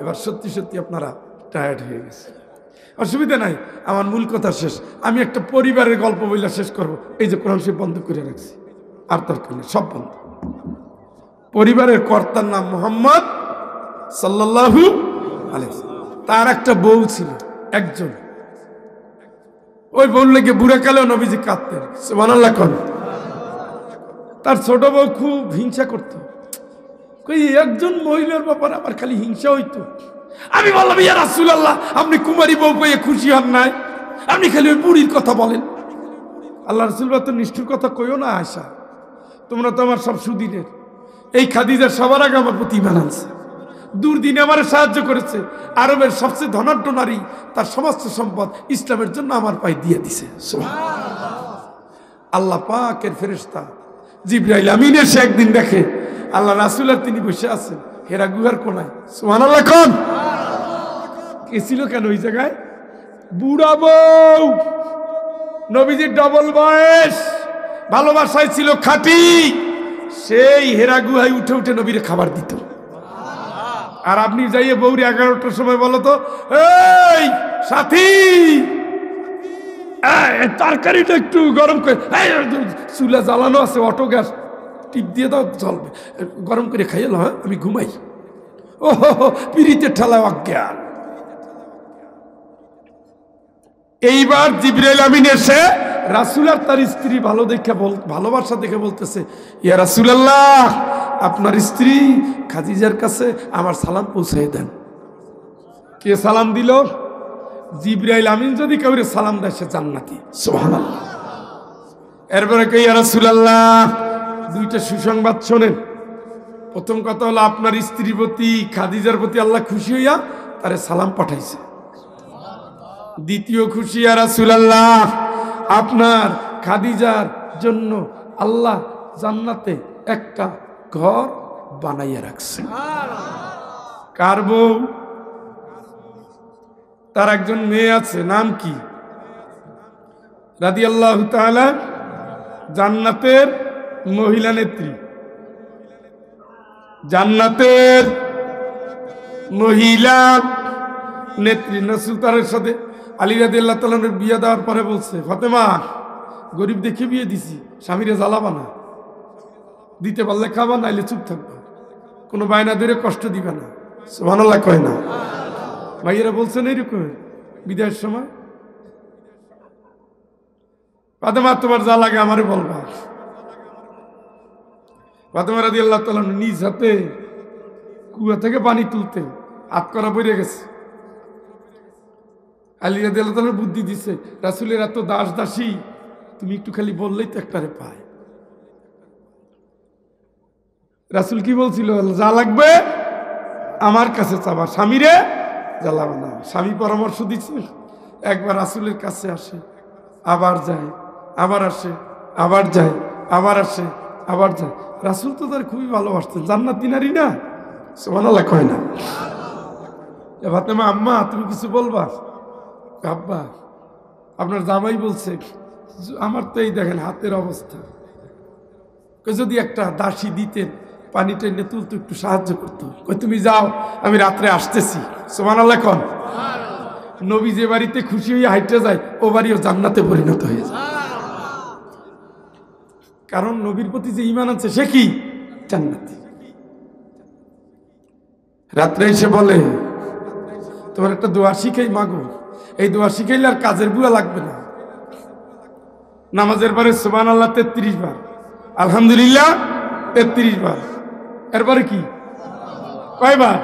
এবার সত্যি সত্যি আপনারা টায়ার্ড হয়ে গেছে, অসুবিধা নাই, আমার মূল কথা শেষ। আমি একটা পরিবারের গল্প বইলা শেষ করব। এই যে কোরআন শরীফ বন্ধ করে রাখছি, আর দরকার নেই, সব বন্ধ। পরিবারের কর্তার নাম মুহাম্মদ সাল্লাল্লাহু আলাইহি ওয়াসাল্লাম। তার একটা বউ ছিল একজন, ওই বউ লেগে বুড়া কালেও নবীজি কাঁদতেন, সুবহানাল্লাহ কোন। তার ছোট বউ খুব হিংসা করতো, কই একজন মহিলার ব্যাপারে আবার খালি হিংসা হইতো। আমি বললাম, ইয়া রাসূলুল্লাহ, আপনি কুমারী বউ পেয়ে খুশি হন নাই, আপনি খালি ওই বুড়ির কথা বলেন। আল্লাহ রাসূল তো নিষ্ঠুর কথা কইও না আয়সা, তোমরা তো আমার সব সুদিনের। এই খাদিজার সবার আগে আমার প্রতি ঈমান আনছে, দুর্দিনে আমার সাহায্য করেছে, আরবের সবচেয়ে ধনাঢ্য নারী, তার সমস্ত সম্পদ ইসলামের জন্য আমার পায়ে দিয়ে দিছে। সুবহানাল্লাহ। আল্লাহ পাকের ফেরেশতা জিবরাইল আমিন এসে একদিন দেখে আল্লাহ রাসূল আর তিনি বসে আছেন হেরা গুহার কোনায়। সুবহানাল্লাহ কোন। কে ছিল কেন ওই জায়গায়? বুড়া বউ, নবীজির ডবল বয়স, ভালোবাসায় ছিল খাঁটি। সেই হেরা গুহায় উঠে উঠে নবীরে খাবার দিত। আর আপনি যাইয়ে বউরে 11টার সময় বলো তো, এই সাথী তরকারিটা একটু গরম করে, চুলা জ্বালানো আছে, অটো গ্যাস টিপ দিয়ে দাও, চলবে, গরম করে খাইল, হ্যাঁ আমি ঘুমাই। ও পিড়িতে ঠেলা অজ্ঞান। এইবার জিবরাইল আমিন এসে রাসূল আর তার স্ত্রী ভালো দেখে ভালোবাসা দেখে বলতেছে, ইয়া রাসূলুল্লাহ, আপনার স্ত্রী খাদিজার কাছে আমার সালাম পৌঁছে দেন। কে সালাম দিল? জিবরাইল আমিন যদি কাউরে সালাম দেয় সে জান্নাতি। সুবহানাল্লাহ। এরপরে কে, ইয়া রাসূলুল্লাহ, 2টা সুসংবাদ শোনেন। প্রথম কথা হলো আপনার স্ত্রীর প্রতি, খাদিজার প্রতি আল্লাহ খুশি হইয়া তারে সালাম পাঠাইছে। দ্বিতীয় খুশি, ইয়া রাসূলুল্লাহ, আপনার খাদিজার জন্য আল্লাহ জান্নাতে একটা ঘর বানাইয়া রাখছে। কার বউ? তার একজন মেয়ে আছে, নাম কি? রাদিয়াল্লাহু তাআলা, জান্নাতের মহিলা নেত্রী, জান্নাতের মহিলা নেত্রী। রাসূল তার সাথে আলী রাদিয়াল্লাহু তাআলা বিয়ে দেওয়ার পরে বলছে, ফাতেমা গরিব দেখে বিয়ে দিছি, স্বামীরে জ্বালাবা না, দিতে পারলে খাবা, নাইলে চুপ থাকবা, কোনো বায়না ধরে কষ্ট দিবে না। সুবহানাল্লাহ কয় না? ভাইয়েরা বলছেন এইরকম বিদায়ের সময়, ফাতেমা তোমার যা লাগে আমারে বলবা। ফাতেমা রাদিয়াল্লাহু তাআলা নিজ হাতে কুয়া থেকে পানি তুলতে হাত করা পড়ে গেছে। আলী রাদিয়াল্লাহু তাআলা বুদ্ধি দিছে, রাসূলের এত দাস দাসী, তুমি একটু খালি বললেই তো একটারে পায়। রাসূল কি বলছিল, যা লাগবে আমার কাছে চাবা, স্বামীরে জ্বালাবে না। স্বামী পরামর্শ দিচ্ছে, একবার রাসূলের কাছে আসে, আবার যায়, আবার আসে, আবার যায়, আবার আসে, আবার যায়। রাসূল তো তার খুবই ভালোবাসতেন, জান্নাতি নারী না? সুবহানাল্লাহ কয় না? ফাতেমা আম্মা তুমি কিছু বলবা? আব্বা আপনার জামাই বলছে, আমার তো এই দেখেন হাতের অবস্থা, যদি একটা দাসী দিতেন পানি টেনে তুলতো, একটু সাহায্য করতো। তুমি যাও, আমি রাত্রে আসতেছি। সুবহানাল্লাহ কোন? নবী যে বাড়িতে খুশি হয়ে হাইটে যায়, ও বাড়িও জান্নাতে পরিণত হয়ে যায়। কারণ নবীর প্রতি যে ঈমান আছে সে কি জান্নাতি। রাত্রে এসে বলে, তোমার একটা দোয়া শিখাই মাগো, এই দোয়া শিখাইলে আর কাজের বুয়া লাগবে না। নামাজের পরে সুবহানাল্লাহ 33 বার, আলহামদুলিল্লাহ 33 বার, এরপরে কি কয়বার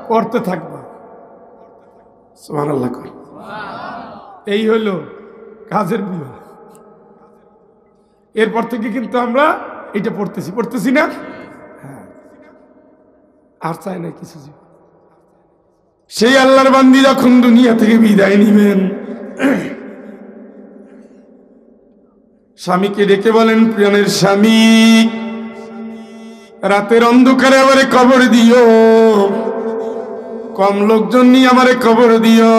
পড়তে থাকবা। সুবহানাল্লাহ কর। এই হলো কাজের বুয়া। এরপর থেকে কিন্তু আমরা এটা পড়তেছি না? হ্যাঁ, আর চাই না কিছু। সেই আল্লাহর বান্দি যখন দুনিয়া থেকে বিদায় নিবেন, স্বামীকে ডেকে বলেন, প্রিয়নের স্বামী, রাতের অন্ধকারে আমারে কবর দিও, কম লোকজন নিয়ে আমারে কবর দিও।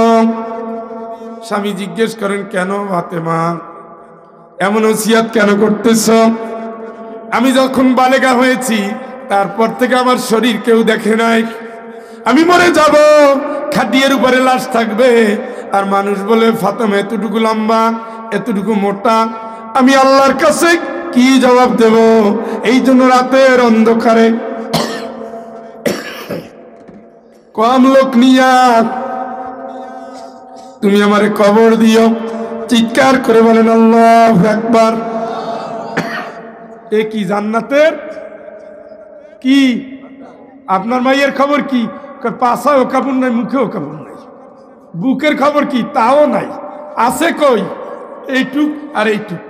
স্বামী জিজ্ঞেস করেন, কেন ফাতেমা এমন ওসিয়াত কেন করতেছ? আমি যখন বালেগা হয়েছি তারপর থেকে আমার শরীর কেউ দেখে নাই, আমি মরে যাব, খাটিয়ার উপরে লাশ থাকবে, আর মানুষ বলে ফাতেমা এতটুকু লম্বা, এতটুকু মোটা, আমি আল্লাহর কাছে কি জবাব দেব? এই জন্য রাতের অন্ধকারে কম লোক নিয়া তুমি আমারে কবর দিও। চিৎকার করে বলেন আল্লাহু আকবার। এ কি জান্নাতের কি? আপনার মাইয়ের খবর কি? পাশাও কাপড় নাই, মুখেও কাপড় নাই, বুকের খবর কি? তাও নাই, আছে কই? এইটুক আর এইটুক।